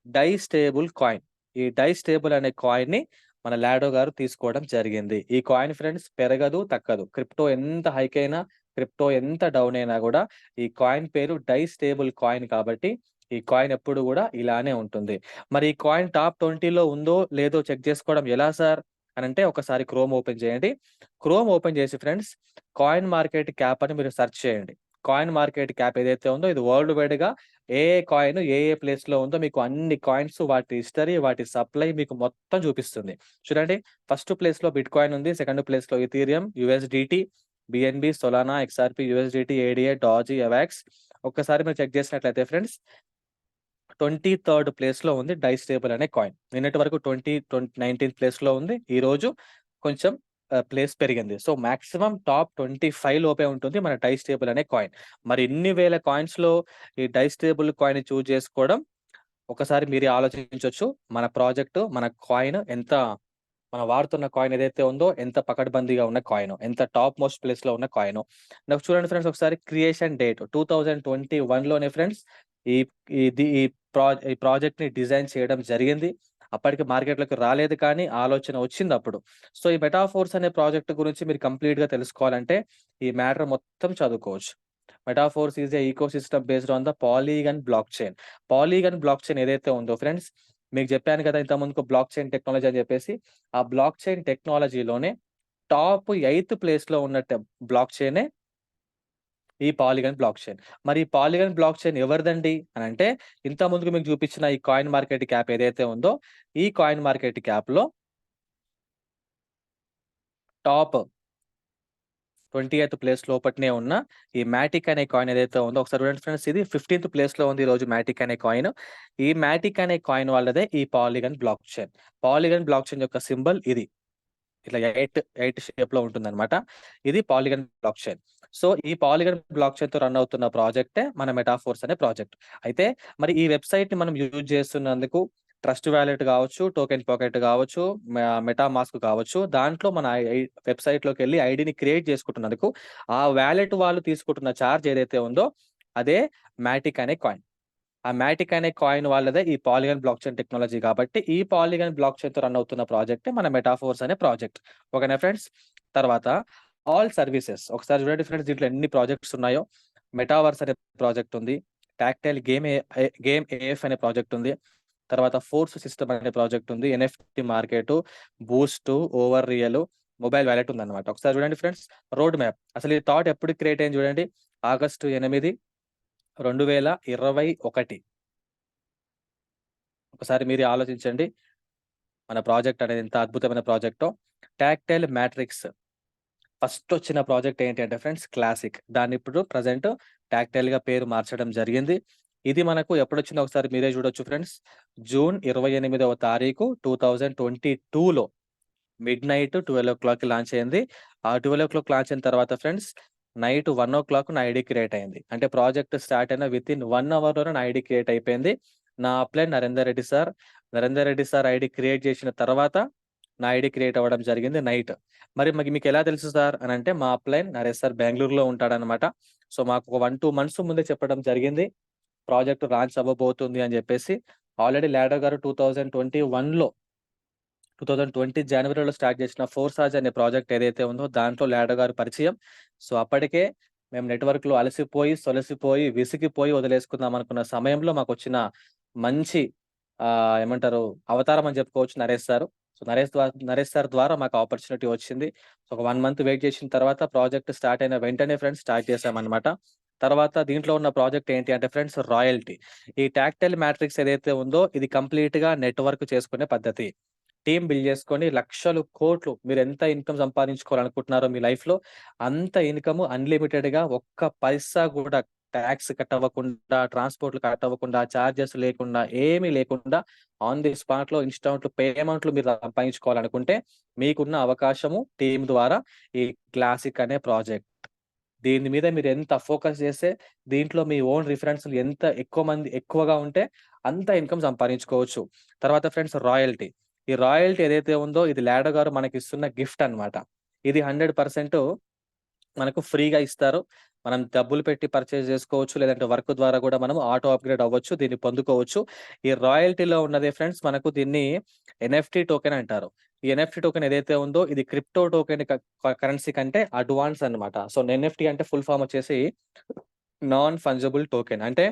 S2: డై స్టేబుల్ కాయిన్. ఈ డై స్టేబుల్ అనే కాయిన్‌ని మన లాడో గారు తీసుకోవడం జరిగింది. ఈ కాయిన్ ఫ్రెండ్స్ పెరగదు, తగ్గదు. క్రిప్టో ఎంత హైక్ అయినా, క్రిప్టో ఎంత డౌన్ అయినా గూడా ఈ కాయిన్ పేరు డై స్టేబుల్ కాయిన్ కాబట్టి ఈ కాయిన్ ఎప్పుడు గూడా ఇలానే ఉంటుంది. మరి ఈ కాయిన్ టాప్ 20లో ఉందో లేదో చెక్ చేసుకోవడం ఎలా సార్ అనంటే ఒకసారి క్రోమ్ ఓపెన్ చేయండి. క్రోమ్ ఓపెన్ చేసి ఫ్రెండ్స్ కాయిన్ మార్కెట్ క్యాప్ అని మీరు సెర్చ్ చేయండి. కాయిన్ మార్కెట్ క్యాప్ ఏదైతే ఉందో ఇది వరల్డ్ వైడ్‌గా కాయిన్ ఏ ప్లేస్‌లో ఉందో మీకు అన్ని కాయిన్స్ వాటి హిస్టరీ, వాటి సప్లై మీకు మొత్తం చూపిస్తుంది. చూడండి ఫస్ట్ ప్లేస్‌లో బిట్‌కాయిన్ ఉంది. సెకండ్ ప్లేస్‌లో Ethereum, USDT, BNB, Solana, XRP, USDT, ADA, Doge, Avax. ఒక్కసారి మీరు చెక్ చేసినట్లయితే ఫ్రెండ్స్ 23 ప్లేస్‌లో ఉంది డై స్టేబుల్ అనే కాయిన్. నిన్నటి వరకు 19థ్ ప్లేస్‌లో ఉంది. ఈరోజు కొంచెం ప్లేస్ పెరిగింది. సో మాక్సిమం టాప్ 25 లోపే ఉంటుంది మన డైస్ టేబుల్ అనే కాయిన్. మరి ఇన్ని వేల కాయిన్స్ లో ఈ డైస్ టేబుల్ కాయిన్ చూజ్ చేసుకోవడం ఒకసారి మీరే ఆలోచించొచ్చు. మన ప్రాజెక్ట్, మన కాయిన్ ఎంత, మనం వాడుతున్న కాయిన్ ఏదైతే ఉందో ఎంత పకడ్బందీగా ఉన్న కాయిన్, ఎంత టాప్ మోస్ట్ ప్లేస్ లో ఉన్న కాయిన్. నాకు చూడండి ఫ్రెండ్స్, ఒకసారి క్రియేషన్ డేట్ 2021 లోనే ఫ్రెండ్స్ ఈ ఈ ప్రాజెక్ట్ ని డిజైన్ చేయడం జరిగింది. అప్పటికి మార్కెట్లోకి రాలేదు, కానీ ఆలోచన వచ్చింది అప్పుడు. సో ఈ మెటాఫోర్స్ అనే ప్రాజెక్ట్ గురించి మీరు కంప్లీట్ గా తెలుసుకోవాలంటే ఈ మ్యాటర్ మొత్తం చదువుకోవచ్చు. Metaforce is a ecosystem based on the Polygon blockchain. Polygon blockchain ఏదైతే ఉందో ఫ్రెండ్స్, మీకు చెప్పాను కదా ఇంత ముందుకు బ్లాక్ చైన్ టెక్నాలజీ అని చెప్పేసి. ఆ బ్లాక్ చైన్ టెక్నాలజీలోనే టాప్ 8th ప్లేస్ లో ఉన్న బ్లాక్ చైనే ఈ పాలిగన్ బ్లాక్ చైన్. మరి ఈ పాలిగన్ బ్లాక్ చైన్ ఎవరిదండి అని అంటే, ఇంత ముందుకు మీకు చూపించిన ఈ కాయిన్ మార్కెట్ క్యాప్ ఏదైతే ఉందో, ఈ కాయిన్ మార్కెట్ క్యాప్ లో టాప్ 28th ప్లేస్ లోపట్నే ఉన్న ఈ మ్యాటిక్ అనే కాయిన్ ఏదైతే ఉందో, ఒకసారి చూడండి ఫ్రెండ్స్, ఇది 15th ప్లేస్ లో ఉంది ఈ రోజు మ్యాటిక్ అనే కాయిన్. ఈ మ్యాటిక్ అనే కాయిన్ వాళ్ళదే ఈ polygon block chain. Polygon block chain యొక్క సింబల్ ఇది, ఇట్లా ఎయిట్ షేప్ లో ఉంటుందన్నమాట. ఇది పాలిగన్ బ్లాక్ చైన్. సో ఈ పాలిగన్ బ్లాక్ చైన్ తో రన్ అవుతున్న ప్రాజెక్టే మన మెటాఫోర్స్ అనే ప్రాజెక్ట్. అయితే మరి ఈ వెబ్సైట్ ని మనం యూజ్ చేస్తున్నందుకు ట్రస్ట్ వ్యాలెట్ కావచ్చు, టోకెన్ పాకెట్ కావచ్చు, మెటా మాస్క్ కావచ్చు, దాంట్లో మన వెబ్సైట్ లోకి వెళ్ళి ఐడిని క్రియేట్ చేసుకుంటున్నందుకు ఆ వ్యాలెట్ వాళ్ళు తీసుకుంటున్న ఛార్జ్ ఏదైతే ఉందో అదే మ్యాటిక్ అనే కాయిన్. ఆ మ్యాటిక్ అనే కాయిన్ వాళ్ళదే ఈ పాలిగన్ బ్లాక్ చైన్ టెక్నాలజీ. కాబట్టి ఈ పాలిగన్ బ్లాక్ చైన్ తో రన్ అవుతున్న ప్రాజెక్ట్ మన మెటాఫోర్స్ అనే ప్రాజెక్ట్. ఓకేనా ఫ్రెండ్స్? తర్వాత ఆల్ సర్వీసెస్ ఒకసారి చూడండి ఫ్రెండ్స్, దీంట్లో ఎన్ని ప్రాజెక్ట్స్ ఉన్నాయో. మెటావర్స్ అనే ప్రాజెక్ట్ ఉంది, టాక్టైల్ గేమ్ ఏఎఫ్ అనే ప్రాజెక్ట్ ఉంది, తర్వాత ఫోర్స్ సిస్టమ్ అనే ప్రాజెక్ట్ ఉంది, NFT market, boost, over real, mobile wallet ఉంది అనమాట. ఒకసారి చూడండి ఫ్రెండ్స్, రోడ్ మ్యాప్. అసలు ఈ థాట్ ఎప్పుడు క్రియేట్ అయింది చూడండి, ఆగస్టు 8, 2021. ఒకసారి మీరు ఆలోచించండి, మన ప్రాజెక్ట్ అనేది ఎంత అద్భుతమైన ప్రాజెక్టో. టాక్టైల్ మ్యాట్రిక్స్ ఫస్ట్ వచ్చిన ప్రాజెక్ట్ ఏంటి అంటే ఫ్రెండ్స్, క్లాసిక్. దాన్ని ఇప్పుడు ప్రజెంట్ టాక్టైల్ గా పేరు మార్చడం జరిగింది. ఇది మనకు ఎప్పుడు వచ్చిందో ఒకసారి మీరే చూడొచ్చు ఫ్రెండ్స్. జూన్ 28వ తారీఖు 2022లో మిడ్ నైట్ 12 o'clock లాంచ్ అయింది. ఆ 12 o'clock లాంచ్ అయిన తర్వాత ఫ్రెండ్స్, నైట్ 1 o'clock నా ఐడి క్రియేట్ అయింది. అంటే ప్రాజెక్ట్ స్టార్ట్ అయిన విత్ ఇన్ 1 hour లోనే నా ఐడి క్రియేట్ అయిపోయింది. నా upline Narender Reddy sir ID create చేసిన తర్వాత నా ఐడి క్రియేట్ అవ్వడం జరిగింది నైట్. మరి మీకు ఎలా తెలుసు సార్ అని అంటే, మా అప్లైన్ నరేష్ సార్ బెంగళూరులో ఉంటాడనమాట. సో మాకు ఒక 1-2 months ముందే చెప్పడం జరిగింది ప్రాజెక్ట్ లాంచ్ అవ్వబోతుంది అని చెప్పేసి. ఆల్రెడీ లాడర్ గారు 2020 జనవరిలో స్టార్ట్ చేసిన ఫోర్సాజ్ అనే ప్రాజెక్ట్ ఏదైతే ఉందో దాంట్లో లాడర్ గారు పరిచయం. సో అప్పటికే మేము నెట్వర్క్ లో అలసిపోయి సొలసిపోయి విసిగిపోయి వదిలేసుకుందాం అనుకున్న సమయంలో మాకు వచ్చిన మంచి ఏమంటారు అవతారం అని చెప్పుకోవచ్చు Naresh sir. So Naresh sir ద్వారా మాకు ఆపర్చునిటీ వచ్చింది. సో ఒక 1 month వెయిట్ చేసిన తర్వాత ప్రాజెక్ట్ స్టార్ట్ అయిన వెంటనే ఫ్రెండ్స్ స్టార్ట్ చేసామన్నమాట. తర్వాత దీంట్లో ఉన్న ప్రాజెక్ట్ ఏంటి అంటే ఫ్రెండ్స్, రాయల్టీ. ఈ టాక్టైల్ మ్యాట్రిక్స్ ఏదైతే ఉందో ఇది కంప్లీట్ గా నెట్వర్క్ చేసుకునే పద్ధతి. టీమ్ బిల్డ్ చేసుకొని లక్షలు కోట్లు మీరు ఎంత ఇన్కమ్ సంపాదించుకోవాలనుకుంటున్నారో మీ లైఫ్ లో, అంత ఇన్కమ్ అన్లిమిటెడ్ గా ఒక్క పైసా కూడా ట్యాక్స్ కట్ అవ్వకుండా, ట్రాన్స్పోర్ట్లు కట్ అవ్వకుండా, చార్జెస్ లేకుండా, ఏమీ లేకుండా ఆన్ ది స్పాట్ లో ఇన్స్టాంట్ పేమెంట్లు మీరు సంపాదించుకోవాలనుకుంటే మీకున్న అవకాశము టీమ్ ద్వారా ఈ క్లాసిక్ అనే ప్రాజెక్ట్. దీని మీద మీరు ఎంత ఫోకస్ చేస్తే, దీంట్లో మీ ఓన్ రిఫరెన్స్లు ఎంత ఎక్కువ మంది ఎక్కువగా ఉంటే అంత ఇన్కమ్ సంపాదించుకోవచ్చు. తర్వాత ఫ్రెండ్స్, రాయల్టీ. ఈ రాయల్టీ ఏదైతే ఉందో ఇది లాడర్ గారు మనకి ఇస్తున్న గిఫ్ట్ అన్నమాట. ఇది 100% మనకు ఫ్రీగా ఇస్తారు. మనం డబ్బులు పెట్టి పర్చేజ్ చేసుకోవచ్చు, లేదంటే వర్క్ ద్వారా కూడా మనం ఆటో అప్గ్రేడ్ అవ్వచ్చు, దీన్ని పొందుకోవచ్చు. ఈ రాయల్టీలో ఉన్నదే ఫ్రెండ్స్, మనకు దీన్ని ఎన్ఎఫ్టి టోకెన్ అంటారు. ఈ ఎన్ఎఫ్టి టోకెన్ ఏదైతే ఉందో ఇది క్రిప్టో టోకెన్ కరెన్సీ కంటే అడ్వాన్స్ అన్నమాట. సో ఎన్ఎఫ్టి అంటే ఫుల్ ఫామ్ వచ్చేసి నాన్ ఫంజబుల్ టోకెన్. అంటే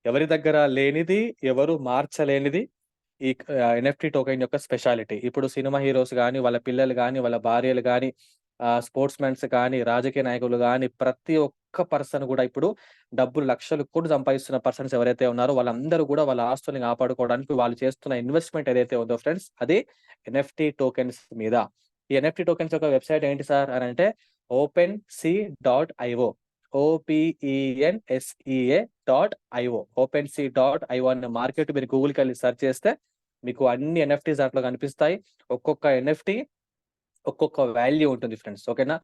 S2: ఎవరి దగ్గర లేనిది, ఎవరు మార్చలేనిది ఈ ఎన్ఎఫ్టి టోకెన్ యొక్క స్పెషాలిటీ. ఇప్పుడు సినిమా హీరోస్ గాని, వాళ్ళ పిల్లలు గాని, వాళ్ళ భార్యలు గాని, స్పోర్ట్స్ మెన్స్ కానీ, రాజకీయ నాయకులు గాని, ప్రతి ఒక్క పర్సన్ కూడా ఇప్పుడు డబ్బులు లక్షలు కోట్లు సంపాదిస్తున్న పర్సన్స్ ఎవరైతే ఉన్నారో వాళ్ళందరూ కూడా వాళ్ళ ఆస్తుల్ని కాపాడుకోవడానికి వాళ్ళు చేస్తున్న ఇన్వెస్ట్మెంట్ ఏదైతే ఉందో ఫ్రెండ్స్, అది ఎన్ఎఫ్టి టోకెన్స్ మీద. ఈ ఎన్ఎఫ్టి టోకెన్స్ యొక్క వెబ్సైట్ ఏంటి సార్ అని అంటే OpenSea.io. OPENSEA.io. OpenSea.io అనే మార్కెట్ మీరు గూగుల్కి వెళ్ళి సెర్చ్ చేస్తే మీకు అన్ని ఎన్ఎఫ్టీస్ దాంట్లో కనిపిస్తాయి. ఒక్కొక్క ఎన్ఎఫ్టీ ఒక్కొక్క వాల్యూ ఉంటుంది ఫ్రెండ్స్. ఓకేనా?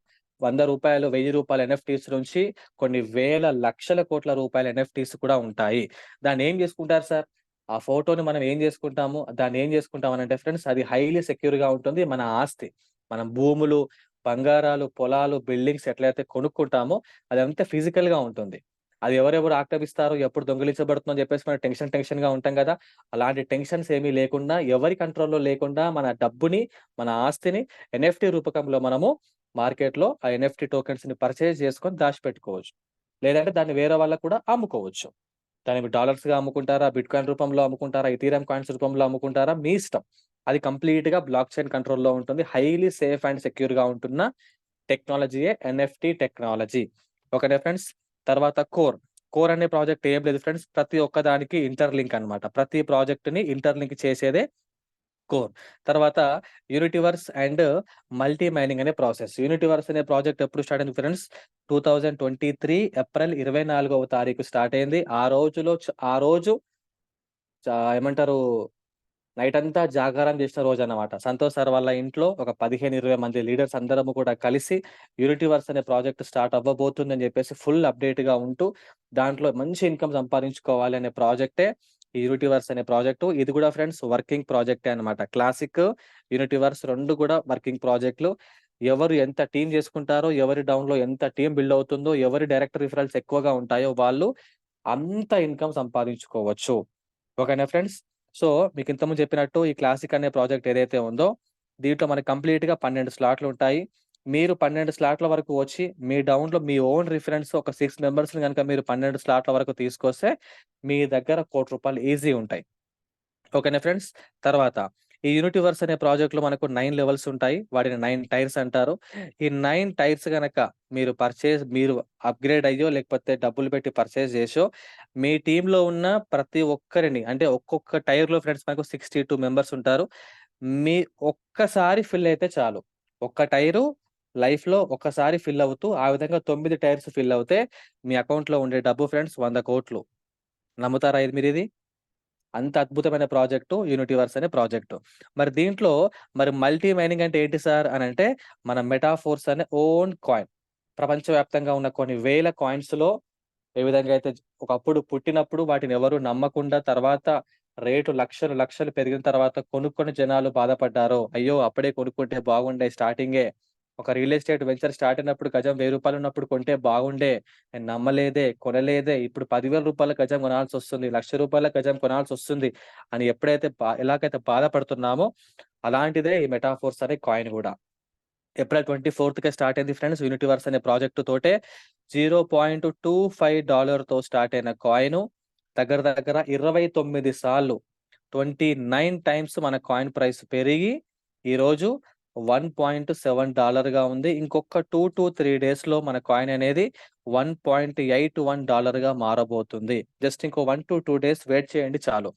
S2: రూ. 100, రూ. 1000 ఎన్ఎఫ్టీస్ నుంచి కొన్ని వేల లక్షల కోట్ల రూపాయల ఎన్ఎఫ్టీస్ కూడా ఉంటాయి. దాన్ని ఏం చేసుకుంటారు సార్? ఆ ఫోటోని మనం ఏం చేసుకుంటాము? దాన్ని ఏం చేసుకుంటాం అనంటే ఫ్రెండ్స్, అది హైలీ సెక్యూర్‌గా ఉంటుంది. మన ఆస్తి. మనం భూములు, బంగారాలు, పొలాలు, బిల్డింగ్స్ ఎట్లయితే కొనుక్కుంటామో అదంతా ఫిజికల్‌గా ఉంటుంది. అది ఎవరెవరు ఆక్రమిస్తారో, ఎప్పుడు దొంగిలించబడుతుందో అని చెప్పేసి మనం టెన్షన్‌గా ఉంటాం గదా! అలాంటి టెన్షన్స్ ఏమీ లేకుండా, ఎవరి కంట్రోల్‌లో లేకుండా మన డబ్బుని, మన ఆస్తిని ఎన్ఎఫ్టీ రూపకంలో మనము మార్కెట్‌లో ఆ ఎన్ఎఫ్టీ టోకెన్స్‌ని పర్చేజ్ చేసుకొని దాచిపెట్టుకోవచ్చు. లేదంటే దాన్ని వేరే వాళ్ళకి కూడా అమ్ముకోవచ్చు. దాన్ని డాలర్స్‌గా అమ్ముకుంటారా, బిట్‌కాయిన్ రూపంలో అమ్ముకుంటారా, ఇథీరియం కాయిన్స్ రూపంలో అమ్ముకుంటారా, మీ ఇష్టం. అది కంప్లీట్‌గా బ్లాక్ చైన్ కంట్రోల్‌లో ఉంటుంది. హైలీ సేఫ్ అండ్ సెక్యూర్‌గా ఉంటున్న టెక్నాలజీయే ఎన్ఎఫ్టీ టెక్నాలజీ. ఓకేనా ఫ్రెండ్స్? తర్వాత కోర్. కోర్ అనే ప్రాజెక్ట్ ఏం లేదు ఫ్రెండ్స్. ప్రతి ఒక్క దానికి ఇంటర్‌లింక్ అన్నమాట. ప్రతి ప్రాజెక్ట్‌ని ఇంటర్‌లింక్ చేసేదే కోర్. తర్వాత యూనిటీవర్స్ అండ్ మల్టీ మైనింగ్ అనే ప్రాసెస్. యూనిటీవర్స్ అనే ప్రాజెక్ట్ ఎప్పుడు స్టార్ట్ అయింది ఫ్రెండ్స్? 2023 ఏప్రిల్ 24వ తారీఖు స్టార్ట్ అయింది. ఆ రోజు ఏమంటారు, నైట్ అంతా జాగారం చేసిన రోజన్నమాట. సంతోష్ సార్ వాళ్ళ ఇంట్లో ఒక 15, 20 మంది లీడర్స్ అందరము కూడా కలిసి యూనిటీవర్స్ అనే ప్రాజెక్ట్ స్టార్ట్ అవ్వబోతుందని చెప్పేసి ఫుల్ అప్‌డేట్‌గా ఉంటూ, దాంట్లో మంచి ఇన్‌కమ్ సంపాదించుకోవాలి అనే ప్రాజెక్టే ఈ యూనిటీవర్స్ అనే ప్రాజెక్టు. ఇది కూడా ఫ్రెండ్స్ వర్కింగ్ ప్రాజెక్టే అన్నమాట. క్లాసిక్, యూనిటీవర్స్ 2 కూడా వర్కింగ్ ప్రాజెక్ట్‌లు. ఎవరు ఎంత టీమ్ చేసుకుంటారో, ఎవరి డౌన్‌లో ఎంత టీమ్ బిల్డ్ అవుతుందో, ఎవరి డైరెక్ట్ రిఫరల్స్ ఎక్కువగా ఉంటాయో వాళ్ళు అంత ఇన్‌కమ్ సంపాదించుకోవచ్చు. ఓకేనా ఫ్రెండ్స్? సో, మీకు ఇంతకుముందు చెప్పినట్టు ఈ క్లాసిక్ అనే ప్రాజెక్ట్ ఏదైతే ఉందో, దీంట్లో మనకు కంప్లీట్‌గా 12 స్లాట్‌లుంటాయి. మీరు 12 స్లాట్‌ల వరకు వచ్చి, మీ డౌన్‌లో మీ ఓన్ రిఫరెన్స్ ఒక 6 మెంబర్స్‌ని గనుక మీరు 12 స్లాట్‌ల వరకు తీసుకొస్తే, మీ దగ్గర రూ. 1,00,00,000 ఈజీ ఉంటాయి. ఓకేనా ఫ్రెండ్స్? తర్వాత ఈ యూనిటీవర్స్ అనే ప్రాజెక్ట్‌లో మనకు 9 లెవెల్స్ ఉంటాయి. వాటిని 9 టైర్స్ అంటారు. ఈ 9 టైర్స్ గనక మీరు అప్‌గ్రేడ్ అయ్యో, లేకపోతే డబ్బులు పెట్టి పర్చేజ్ చేసో, మీ టీమ్‌లో ఉన్న ప్రతి ఒక్కరిని, అంటే ఒక్కొక్క టైర్‌లో ఫ్రెండ్స్ మనకు 62 మెంబర్స్ ఉంటారు. మీ ఒక్కసారి ఫిల్ అయితే చాలు. ఒక్క టైరు లైఫ్‌లో ఒక్కసారి ఫిల్ అవుతూ, ఆ విధంగా 9 టైర్స్ ఫిల్ అవుతే, మీ అకౌంట్‌లో ఉండే డబ్బు ఫ్రెండ్స్ 100,00,00,000. నమ్ముతారా ఇది మీరిది? అంత అద్భుతమైన ప్రాజెక్టు యూనిటీవర్స్ అనే ప్రాజెక్టు. మరి దీంట్లో మల్టీ మైనింగ్ అంటే ఏంటి సార్ అనంటే, మన మెటాఫోర్స్ అనే ఓన్ కాయిన్. ప్రపంచవ్యాప్తంగా ఉన్న కొన్ని వేల కాయిన్స్‌లో ఏ విధంగా అయితే ఒకప్పుడు పుట్టినప్పుడు వాటిని ఎవరు నమ్మకుండా, తర్వాత రేటు లక్షలు లక్షలు పెరిగిన తర్వాత కొనుక్కొని జనాలు బాధపడ్డారో, అయ్యో! అప్పుడే కొనుక్కుంటే బాగుండే స్టార్టింగే. ఒక రియల్ ఎస్టేట్ వెంచర్ స్టార్ట్ అయినప్పుడు గజం రూ. 1000 ఉన్నప్పుడు కొంటే బాగుండే. నేను నమ్మలేదే, కొనలేదే. ఇప్పుడు రూ. 10,000 గజం కొనాల్సొస్తుంది. రూ. 1,00,000 గజం కొనాల్సొస్తుంది అని ఎప్పుడైతే ఎలాగైతే బాధపడుతున్నామో, అలాంటిదే ఈ మెటాఫోర్స్ అనే కాయిన్ గూడా. ఏప్రిల్ 24కే స్టార్ట్ అయింది ఫ్రెండ్స్. యూనిటీవర్స్ అనే ప్రాజెక్ట్ తోటే $0.25తో స్టార్ట్ అయిన కాయిను దగ్గర దగ్గర 29 సార్లు, 29 టైమ్స్ మన కాయిన్ ప్రైస్ పెరిగి ఈరోజు $1.7గా ఉంది. ఇంకొక 2-3 డేస్‌లో మన కాయిన్ అనేది $1.81గా మారబోతుంది. జస్ట్ ఇంకో 1-2 డేస్ వెయిట్ చేయండి చాలు.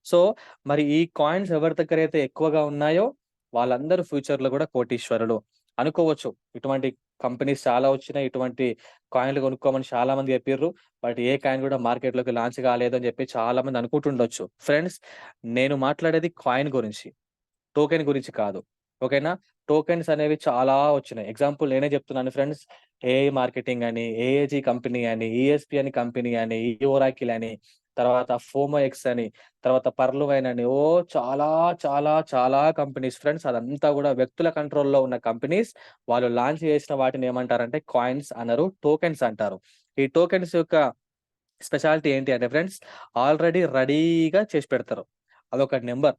S2: సో, మరి ఈ కాయిన్స్ ఎవరి దగ్గరైతే ఎక్కువగా ఉన్నాయో వాళ్ళందరూ ఫ్యూచర్‌లో గూడా కోటీశ్వరులు. అనుకోవచ్చు. ఇటువంటి కంపెనీస్ చాలా వచ్చినాయి. ఇటువంటి కాయిన్‌లు కొనుక్కోమని చాలా మంది చెప్పిర్రు. బట్ ఏ కాయిన్ గూడా మార్కెట్‌లోకి లాంచ్ కాలేదు అని చెప్పి చాలా మంది అనుకుంటుండొచ్చు. ఫ్రెండ్స్, నేను మాట్లాడేది కాయిన్ గురించి. టోకెన్ గురించి కాదు. ఓకేనా? టోకెన్స్ అనేవి చాలా వచ్చినాయి. ఎగ్జాంపుల్ నేనే చెప్తున్నాను ఫ్రెండ్స్. ఏఐ మార్కెటింగ్ అని, ఏఏజీ కంపెనీ అని, ఈఎస్‌పీ కంపెనీ అని, ఒరాకిల్ అని, తర్వాత ఫోమోఎక్స్ అని, తర్వాత పర్లువైన్ అని, చాలా చాలా కంపెనీస్ ఫ్రెండ్స్. అదంతా గూడా వ్యక్తుల కంట్రోల్‌లో ఉన్న కంపెనీస్. వాళ్ళు లాంచ్ చేసిన వాటిని ఏమంటారంటే కాయిన్స్ అనరు. టోకెన్స్ అంటారు. ఈ టోకెన్స్ యొక్క స్పెషాలిటీ ఏంటి అంటే ఫ్రెండ్స్, ఆల్రెడీ రెడీగా చేసి పెడతారు. అదొక నంబర్.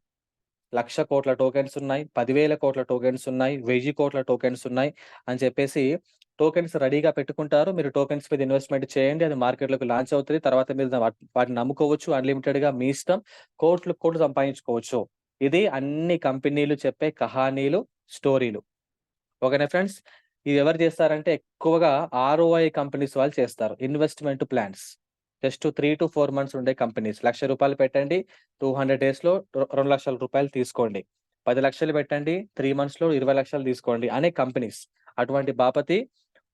S2: 1,00,00,000,00,000 టోకెన్స్ ఉన్నాయి. 10,000,00,00,000 టోకెన్స్ ఉన్నాయి. 1,000,00,00,000 టోకెన్స్ ఉన్నాయి అని చెప్పేసి టోకెన్స్ రెడీగా పెట్టుకుంటారు. మీరు టోకెన్స్ మీద ఇన్వెస్ట్‌మెంట్ చేయండి. అది మార్కెట్‌లోకి లాంచ్ అవుతది. తర్వాత మీరు వాటిని నమ్ముకోవచ్చు. అన్‌లిమిటెడ్‌గా మీ ఇష్టం. కోట్లు కోట్లు సంపాదించుకోవచ్చు. ఇది అన్ని కంపెనీలు చెప్పే కహానీలు, స్టోరీలు. ఓకేనా ఫ్రెండ్స్? ఇది ఎవరు చేస్తారంటే ఎక్కువగా ఆర్‌ఓఐ కంపెనీస్ వాళ్ళు చేస్తారు. Investment plans. జస్ట్ 3-4 మంత్స్ ఉండే కంపెనీస్. రూ. 1,00,000 పెట్టండి. 200 డేస్‌లో ₹2,00,000 తీసుకోండి. 10,00,000 పెట్టండి. 3 మంత్స్‌లో 20,00,000 తీసుకోండి అనే కంపెనీస్. అటువంటి బాపతి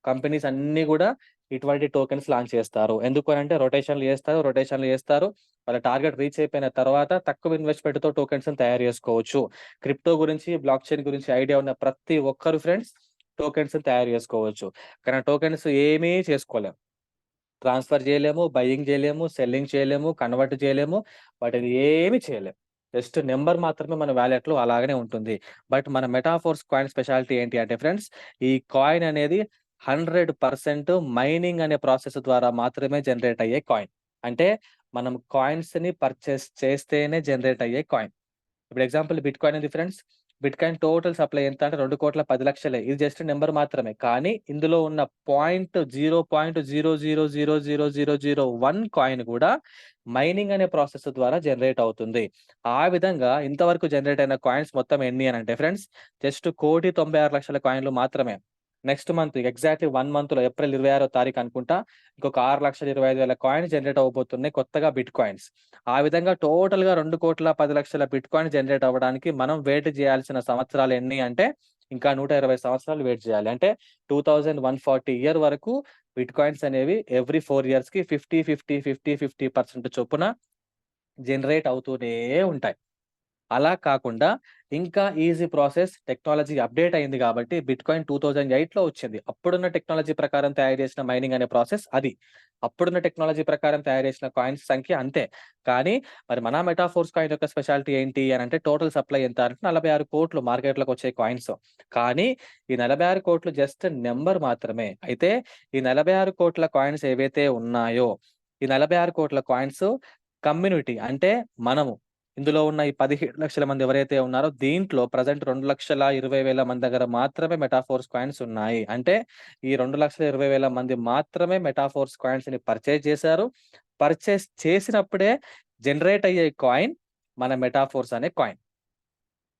S2: కంపెనీస్ అన్నీ గూడా ఇటువంటి టోకెన్స్ లాంచ్ చేస్తారు. ఎందుకు అనంటే రొటేషన్లు చేస్తారు. వాళ్ళ టార్గెట్ రీచ్ అయిపోయిన తర్వాత తక్కువ ఇన్వెస్ట్‌మెంట్‌తో టోకెన్స్‌ని తయారు చేసుకోవచ్చు. క్రిప్టో గురించి, బ్లాక్ చైన్ గురించి ఐడియా ఉన్న ప్రతి ఒక్కరు ఫ్రెండ్స్ టోకెన్స్‌ని తయారు చేసుకోవచ్చు. కానీ ఆ టోకెన్స్ ఏమీ చేసుకోలేం. ట్రాన్స్‌ఫర్ చేయలేము, బయింగ్ చేయలేము, సెల్లింగ్ చేయలేము, కన్వర్ట్ చేయలేము. వాటిని ఏమి చేయలేం. జస్ట్ నంబర్ మాత్రమే మన వాలెట్‌లో అలాగనే ఉంటుంది. బట్ మన మెటాఫోర్స్ కాయిన్ స్పెషాలిటీ ఏంటి అంటే ఫ్రెండ్స్, ఈ కాయిన్ అనేది 100% మైనింగ్ అనే ప్రాసెస్ ద్వారా మాత్రమే జనరేట్ అయ్యే కాయిన్. అంటే మనం కాయిన్స్‌ని పర్చేస్ చేస్తేనే జనరేట్ అయ్యే కాయిన్. ఇప్పుడు ఎగ్జాంపుల్ బిట్‌కాయిన్ ఉంది ఫ్రెండ్స్. బిట్‌కాయిన్ టోటల్ సప్లై ఎంత అంటే 2,10,00,000 ఇది జస్ట్ నంబర్ మాత్రమే. కానీ ఇందులో ఉన్న 0.000000001 కాయిన్ కూడా మైనింగ్ అనే ప్రాసెస్ ద్వారా జనరేట్ అవుతుంది. ఆ విధంగా ఇంతవరకు జనరేట్ అయిన కాయిన్స్ మొత్తం ఎన్ని అనంటే ఫ్రెండ్స్ జస్ట్ 1,96,00,000 కాయిన్‌లు మాత్రమే. నెక్స్ట్ మంత్ ఎగ్జాక్ట్‌లీ 1 మంత్‌లో ఏప్రిల్ 26వ తారీఖు అనుకుంటా ఇంకొక 6,25,000 కాయిన్స్ జనరేట్ అవ్వబోతున్నాయి కొత్తగా బిట్‌కాయిన్స్. ఆ విధంగా టోటల్‌గా 2,10,00,000 బిట్‌కాయిన్ జనరేట్ అవ్వడానికి మనం వెయిట్ చేయాల్సిన సంవత్సరాలు ఎన్ని అంటే, ఇంకా 120 సంవత్సరాలు వెయిట్ చేయాలి. అంటే 2140 ఇయర్ వరకు బిట్‌కాయిన్స్ అనేవి ఎవ్రీ 4 ఇయర్స్‌కి 50% చొప్పున జనరేట్ అవుతూనే ఉంటాయి. అలా కాకుండా ఇంకా ఈజీ ప్రాసెస్ టెక్నాలజీ అప్‌డేట్ అయింది కాబట్టి బిట్‌కాయిన్ 2008లో వచ్చింది. అప్పుడున్న టెక్నాలజీ ప్రకారం తయారు చేసిన మైనింగ్ అనే ప్రాసెస్ అది. అప్పుడున్న టెక్నాలజీ ప్రకారం తయారు చేసిన కాయిన్స్ సంఖ్య అంతే. కానీ మరి మన మెటాఫోర్స్ కాయిన్ యొక్క స్పెషాలిటీ ఏంటి అనంటే టోటల్ సప్లై ఎంత అంటే 46,00,00,000 మార్కెట్‌లోకి వచ్చే కాయిన్స్. కానీ ఈ 46,00,00,000 జస్ట్ నంబర్ మాత్రమే. అయితే ఈ 46,00,00,000 కాయిన్స్ ఏవైతే ఉన్నాయో, ఈ 46,00,00,000 కాయిన్స్ కమ్యూనిటీ అంటే మనము ఇందులో ఉన్న ఈ 17,00,000 మంది ఎవరైతే ఉన్నారో దీంట్లో ప్రెజెంట్ 2,20,000 మంది దగ్గర మాత్రమే మెటాఫోర్స్ కాయిన్స్ ఉన్నాయి. అంటే ఈ 2,20,000 మంది మాత్రమే మెటాఫోర్స్ కాయిన్స్‌ని పర్చేజ్ చేశారు. పర్చేజ్ చేసినప్పుడే జనరేట్ అయ్యే కాయిన్ మన మెటాఫోర్స్ అనే కాయిన్.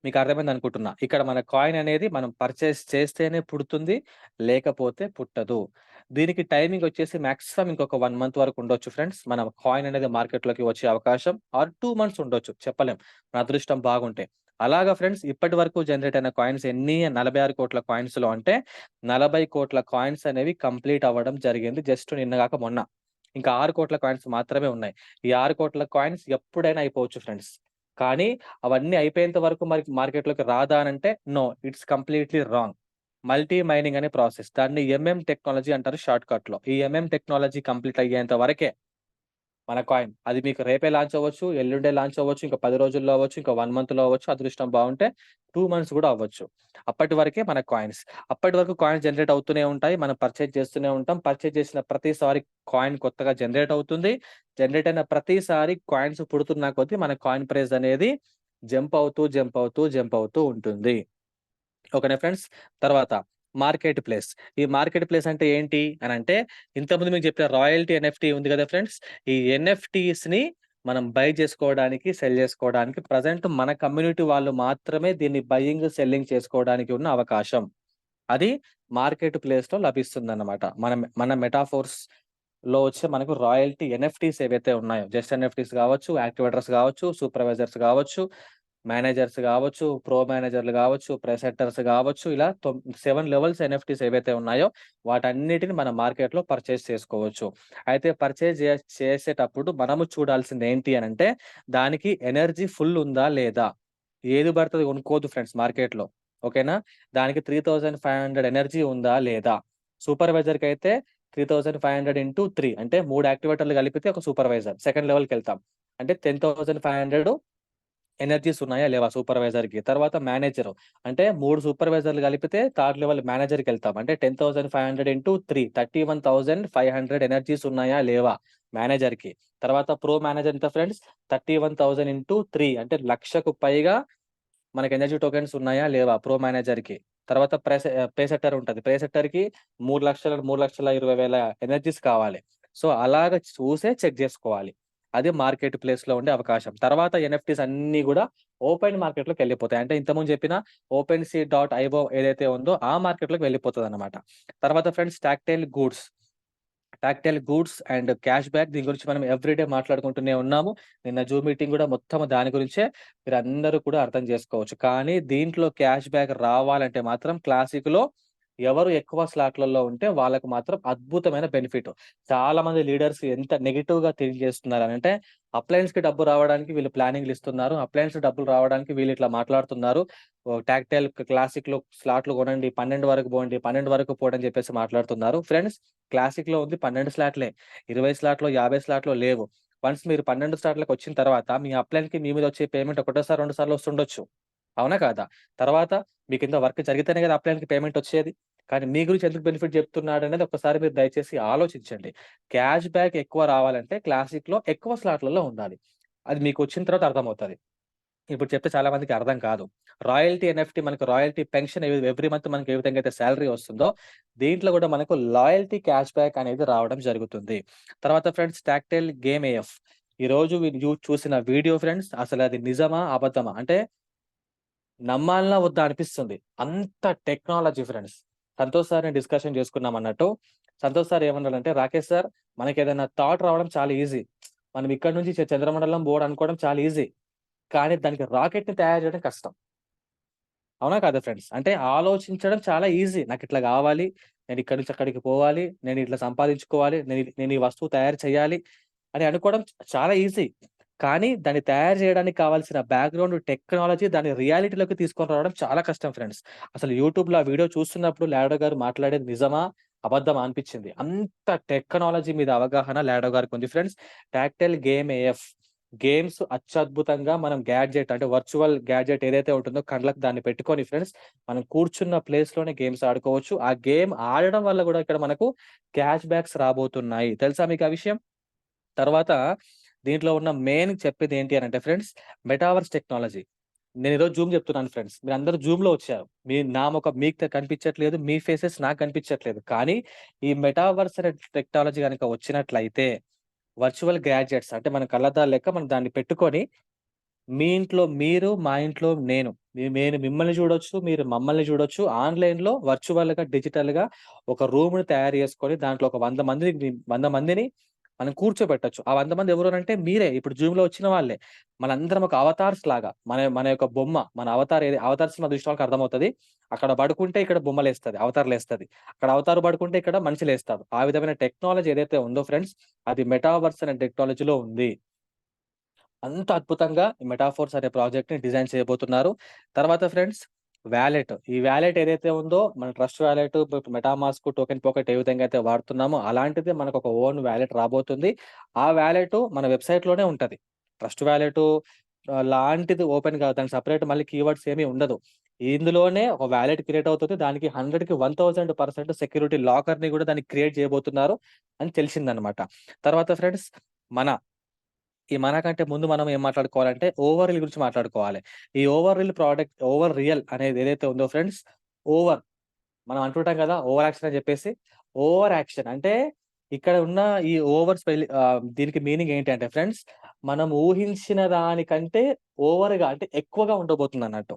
S2: మీకు అర్థమైందనుకుంటున్నా. ఇక్కడ మన కాయిన్ అనేది మనం పర్చేజ్ చేస్తేనే పుడుతుంది. లేకపోతే పుట్టదు. దీనికి టైమింగ్ వచ్చేసి మాక్సిమం ఇంకొక 1 మంత్ వరకు ఉండొచ్చు ఫ్రెండ్స్. మన కాయిన్ అనేది మార్కెట్‌లోకి వచ్చే అవకాశం ఆర్ 2 మంత్స్ ఉండొచ్చు. చెప్పలేం. మన అదృష్టం బాగుంటే. అలాగా ఫ్రెండ్స్ ఇప్పటి వరకు జనరేట్ అయిన కాయిన్స్ ఎన్ని 46,00,00,000 కాయిన్స్‌లో అంటే 40,00,00,000 కాయిన్స్ అనేవి కంప్లీట్ అవ్వడం జరిగింది. జస్ట్ నిన్న గాక మొన్న. ఇంకా 6,00,00,000 కాయిన్స్ మాత్రమే ఉన్నాయి. ఈ 6,00,00,000 కాయిన్స్ ఎప్పుడైనా అయిపోవచ్చు ఫ్రెండ్స్. కానీ అవన్నీ అయిపోయేంత వరకు మరి మార్కెట్‌లోకి రాదా అనంటే no. It's completely wrong. Multi mining అనే ప్రాసెస్. దాన్ని టెక్నాలజీ అంటారు షార్ట్‌కట్‌లో. ఈ టెక్నాలజీ కంప్లీట్ అయ్యేంత వరకే మన కాయిన్. అది మీకు రేపే లాంచ్ అవ్వచ్చు, ఎల్లుండే లాంచ్ అవ్వచ్చు, ఇంకా 10 రోజుల్లో అవ్వచ్చు, ఇంకా 1 మంత్‌లో అవ్వచ్చు, అదృష్టం బావుంటే 2 మంత్స్ గూడా అవ్వచ్చు. అప్పటి వరకే మన కాయిన్స్. అప్పటి వరకు కాయిన్స్ జనరేట్ అవుతూనే ఉంటాయి. మనం పర్చేజ్ చేస్తూనే ఉంటాం. పర్చేజ్ చేసిన ప్రతిసారి కాయిన్ కొత్తగా జనరేట్ అవుతుంది. జనరేట్ అయిన ప్రతిసారి కాయిన్స్ పుడుతున్న కొద్దీ మన కాయిన్ ప్రైస్ అనేది జంప్ అవుతూ ఉంటుంది. ఓకేనా ఫ్రెండ్స్. తర్వాత మార్కెట్ ప్లేస్. ఈ మార్కెట్ ప్లేస్ అంటే ఏంటి అనంటే, ఇంతకుముందు మీకు చెప్పిన రాయల్టీ ఎన్ఎఫ్‌టీ ఉంది కదా ఫ్రెండ్స్. ఈ ఎన్ఎఫ్‌టీస్‌ని మనం బై చేసుకోవడానికి, సెల్ చేసుకోవడానికి ప్రెజెంట్ మన కమ్యూనిటీ వాళ్ళు మాత్రమే దీన్ని బయింగ్, సెల్లింగ్ చేసుకోవడానికి ఉన్న అవకాశం. అది మార్కెట్ ప్లేస్‌లో లభిస్తుందన్నమాట. మన మెటాఫోర్స్‌లో వచ్చే మనకు రాయల్టీ ఎన్ఎఫ్‌టీస్ ఏవైతే ఉన్నాయో, జస్ట్ ఎన్ఎఫ్‌టీస్ కావచ్చు, యాక్టివేటర్స్ కావచ్చు, సూపర్వైజర్స్ కావచ్చు, మేనేజర్స్ గావచ్చు, ప్రో మేనేజర్‌లు గావచ్చు, ప్రెసెట్టర్స్ గావచ్చు, ఇలా 7 లెవెల్స్ ఎన్ఎఫ్‌టీస్ ఏవైతే ఉన్నాయో, వాటన్నిటిని మనం మార్కెట్‌లో పర్చేజ్ చేసుకోవచ్చు. అయితే పర్చేజ్ చేసేటప్పుడు మనము చూడాల్సింది ఏంటి అనంటే, దానికి ఎనర్జీ ఫుల్ ఉందా? లేదా? ఏది పడితే అది కొనుక్కోవద్దు ఫ్రెండ్స్ మార్కెట్‌లో. ఓకేనా? దానికి 3,500 ఎనర్జీ ఉందా? లేదా? సూపర్వైజర్‌కైతే 3,500 ఇంటూ 3 అంటే 3 యాక్టివేటర్‌లు కలిపితే ఒక సూపర్వైజర్. సెకండ్ లెవెల్‌కెళ్తాం. అంటే 10,500 ఎనర్జీస్ ఉన్నాయా? లేవా? సూపర్వైజర్‌కి. తర్వాత మేనేజరు. అంటే 3 సూపర్వైజర్‌లు కలిపితే థర్డ్ లెవెల్ మేనేజర్‌కెళ్తాం. అంటే 10,500 ఇంటూ 3 31,500 ఎనర్జీస్ ఉన్నాయా? లేవా? మేనేజర్‌కి. తర్వాత ప్రో మేనేజర్ ఎంత ఫ్రెండ్స్? 31,000 ఇంటూ 3 అంటే 1,00,000కు పైగా మనకు ఎనర్జీ టోకెన్స్ ఉన్నాయా? లేవా? ప్రో మేనేజర్‌కి. తర్వాత పేసెట్టర్ ఉంటది. పేసెట్టర్‌కి 3,20,000 ఎనర్జీస్ కావాలి. సో, అలాగ చూసే చెక్ జేసుకోవాలి. అది మార్కెట్ ప్లేస్‌లో ఉండే అవకాశం. తర్వాత ఎన్ఎఫ్‌టీస్ అన్నీ గూడా ఓపెన్ మార్కెట్‌లోకెళ్ళిపోతాయి. అంటే ఇంతకుముందు చెప్పిన ఓపెన్‌సీ.ఐఓ ఏదైతే ఉందో ఆ మార్కెట్‌లోకి వెళ్ళిపోతదన్నమాట. తర్వాత friends tactile goods and cash back దీని గురించి మనం ఎవ్రీడే మాట్లాడుకుంటూనే ఉన్నాము. నిన్న జూమ్ మీటింగ్ గూడా మొత్తం దాని గురించే. మీరందరూ కూడా అర్థం చేసుకోవచ్చు. కానీ దీంట్లో క్యాష్ బ్యాక్ రావాలంటే మాత్రం క్లాసిక్‌లో ఎవరు ఎక్కువ స్లాట్‌లలో ఉంటే వాళ్ళకి మాత్రం అద్భుతమైన బెనిఫిట్. చాలా మంది లీడర్స్ ఎంత నెగెటివ్‌గా థింక్ చేస్తున్నారనంటే, అప్లయన్స్‌కి డబ్బు రావడానికి వీళ్ళు ప్లానింగ్‌లు ఇస్తున్నారు. అప్లయన్స్ డబ్బులు రావడానికి వీళ్ళు ఇట్లా మాట్లాడుతున్నారు. టాక్టైల్ క్లాసిక్‌లో స్లాట్లు కొనండి. 12 వరకు పోండి. 12 వరకు పోండి అని చెప్పేసి మాట్లాడుతున్నారు. ఫ్రెండ్స్, క్లాసిక్‌లో ఉంది 12 స్లాట్లే. 20 స్లాట్‌లో, 50 స్లాట్‌లో లేవు. వన్స్ మీరు 12 స్లాట్‌లకొచ్చిన తర్వాత మీ అప్లయన్‌కి మీ మీద వచ్చే పేమెంట్ ఒకటోసారి, 2 సార్లు వస్తుండొచ్చు. అవునా కాదా? తర్వాత మీ కింద వర్క్ జరిగితేనే కదా అప్లయన్‌కి పేమెంట్ వచ్చేది. కానీ మీ గురించి ఎందుకు బెనిఫిట్ చెప్తున్నాడనేది ఒక్కసారి మీరు దయచేసి ఆలోచించండి. క్యాష్ బ్యాక్ ఎక్కువ రావాలంటే క్లాసిక్‌లో ఎక్కువ స్లాట్‌లలో ఉండాలి. అది మీకొచ్చిన తర్వాత అర్థమవుతది. ఇప్పుడు చెప్తే చాలా మందికి అర్థం కాదు. రాయల్టీ ఎన్ఎఫ్‌టీ మనకు రాయల్టీ పెన్షన్ ఎవ్రీ మంత్ మనకి ఏ విధంగా అయితే సాలరీ వస్తుందో, దీంట్లో కూడా మనకు లాయల్టీ క్యాష్ బ్యాక్ అనేది రావడం జరుగుతుంది. తర్వాత ఫ్రెండ్స్, టాక్టైల్ గేమ్ ఏఎఫ్. ఈరోజు చూసిన వీడియో ఫ్రెండ్స్, అసలది నిజమా? అబద్ధమా? అంటే నమ్మాలనా వద్దా అనిపిస్తుంది. అంత టెక్నాలజీ ఫ్రెండ్స్. సంతోష్ సార్‌ని డిస్కషన్ చేసుకున్నామన్నట్టు. సంతోష్ సార్ ఏమన్నారంటే, "రాకేష్ సార్, మనకేదైనా థాట్ రావడం చాలా ఈజీ. మనం ఇక్కడి నుంచి చంద్రమండలం పోవడం అనుకోవడం చాలా ఈజీ. కానీ దానికి రాకెట్‌ని తయారు చేయడం కష్టం." అవునా కాదా ఫ్రెండ్స్? అంటే ఆలోచించడం చాలా ఈజీ. నాకిట్లా గావాలి, నేనిక్కడి నుంచి అక్కడికి పోవాలి, నేనిట్లా సంపాదించుకోవాలి, నేను ఈ వస్తువు తయారు చేయాలి అని అనుకోవడం చాలా ఈజీ. కానీ దాన్ని తయారు చేయడానికి కావాల్సిన బ్యాక్‌గ్రౌండ్ టెక్నాలజీ దాన్ని రియాలిటీలోకి తీసుకొని రావడం చాలా కష్టం ఫ్రెండ్స్. అసలు యూట్యూబ్‌లో ఆ వీడియో చూస్తున్నప్పుడు లాడో గారు మాట్లాడేది నిజమా? అబద్ధమా అనిపిచ్చింది. అంత టెక్నాలజీ మీద అవగాహన లాడో గారికుంది friends. Tactile game AF. Games అత్యద్భుతంగా మనం గ్యాడ్జెట్ అంటే వర్చువల్ గ్యాడ్జెట్ ఏదైతే ఉంటుందో కళ్ళకి దాన్ని పెట్టుకొని ఫ్రెండ్స్, మనం కూర్చున్న ప్లేస్‌లోనే గేమ్స్ ఆడుకోవచ్చు. ఆ గేమ్ ఆడడం వల్ల గూడా ఇక్కడ మనకు క్యాష్ బ్యాక్స్ రాబోతున్నాయి. తెలుసా మీకా విషయం? తర్వాత దీంట్లో ఉన్న మెయిన్ చెప్పేది ఏంటి అనంటే ఫ్రెండ్స్, మెటావర్స్ టెక్నాలజీ. నేనీరోజు జూమ్ చెప్తున్నాను ఫ్రెండ్స్. మీరందరూ జూమ్‌లో వచ్చారు. నా మొఖం మీకు కనిపించట్లేదు. మీ ఫేసెస్ నాకు కనిపించట్లేదు. కానీ ఈ మెటావర్స్ అనే టెక్నాలజీ గనక వచ్చినట్లయితే వర్చువల్ గ్యాడ్జెట్స్ అంటే మన కళ్ళద్దాలు లెక్క మనం దాన్ని పెట్టుకొని, మీ ఇంట్లో మీరు, మా ఇంట్లో నేను. నేను మిమ్మల్ని చూడొచ్చు, మీరు మమ్మల్ని చూడొచ్చు. ఆన్‌లైన్‌లో వర్చువల్‌గా, డిజిటల్‌గా ఒక రూమ్‌ని తయారు చేసుకొని దాంట్లో ఒక 100 మందిని మనం కూర్చోబెట్టొచ్చు. ఆ 100 మంది ఎవరు అనంటే మీరే. ఇప్పుడు జూమ్‌లో వచ్చిన వాళ్ళే. మనందరం ఒక అవతార్స్ లాగా. మన మన యొక్క బొమ్మ, మన అవతార్ అవతార్ సినిమా చూసిన వాళ్ళకి అర్థమవుతది. అక్కడ పడుకుంటే ఇక్కడ బొమ్మలేస్తది. అవతార్‌లేస్తది. అక్కడ అవతార్ పడుకుంటే ఇక్కడ మనిషి లేస్తాడు. ఆ విధమైన టెక్నాలజీ ఏదైతే ఉందో ఫ్రెండ్స్, అది మెటావర్స్ అనే టెక్నాలజీలో ఉంది. అంత అద్భుతంగా ఈ మెటాఫోర్స్ అనే ప్రాజెక్ట్‌ని డిజైన్ చేయబోతున్నారు. తర్వాత ఫ్రెండ్స్, వాలెట్. ఈ వాలెట్ ఏదైతే ఉందో మన ట్రస్ట్ వాలెట్, ఇప్పుడు మెటామాస్క్, టోకెన్ పాకెట్ ఏ విధంగా అయితే వాడుతున్నామో అలాంటిదే మనకొక ఓన్ వాలెట్ రాబోతుంది. ఆ వాలెట్ మన వెబ్‌సైట్‌లోనే ఉంటది. ట్రస్ట్ వాలెట్ లాంటిది ఓపెన్ కాదు. దానికి సెపరేట్ మళ్ళీ కీవర్డ్స్ ఏమి ఉండదు. ఇందులోనే ఒక వాలెట్ క్రియేట్ అవుతది. దానికి 100కి 1000% సెక్యూరిటీ లాకర్‌ని కూడా దానికి క్రియేట్ చేయబోతున్నారు అని తెలిసిందన్నమాట. తర్వాత ఫ్రెండ్స్, మన మనకంటే ముందు మనం ఏం మాట్లాడుకోవాలంటే ఓవర్ రీల్ గురించి మాట్లాడుకోవాలి. ఈ ఓవర్ రియల్ అనేది ఏదైతే ఉందో ఫ్రెండ్స్, ఓవర్ మనం అంటుంటాం కదా! ఓవర్ యాక్షన్ అని చెప్పేసి. ఓవర్ యాక్షన్ అంటే ఇక్కడ ఉన్న ఈ దీనికి మీనింగ్ ఏంటి అంటే ఫ్రెండ్స్, మనం ఊహించిన దానికంటే ఓవర్‌గా అంటే ఎక్కువగా ఉండబోతుందన్నట్టు.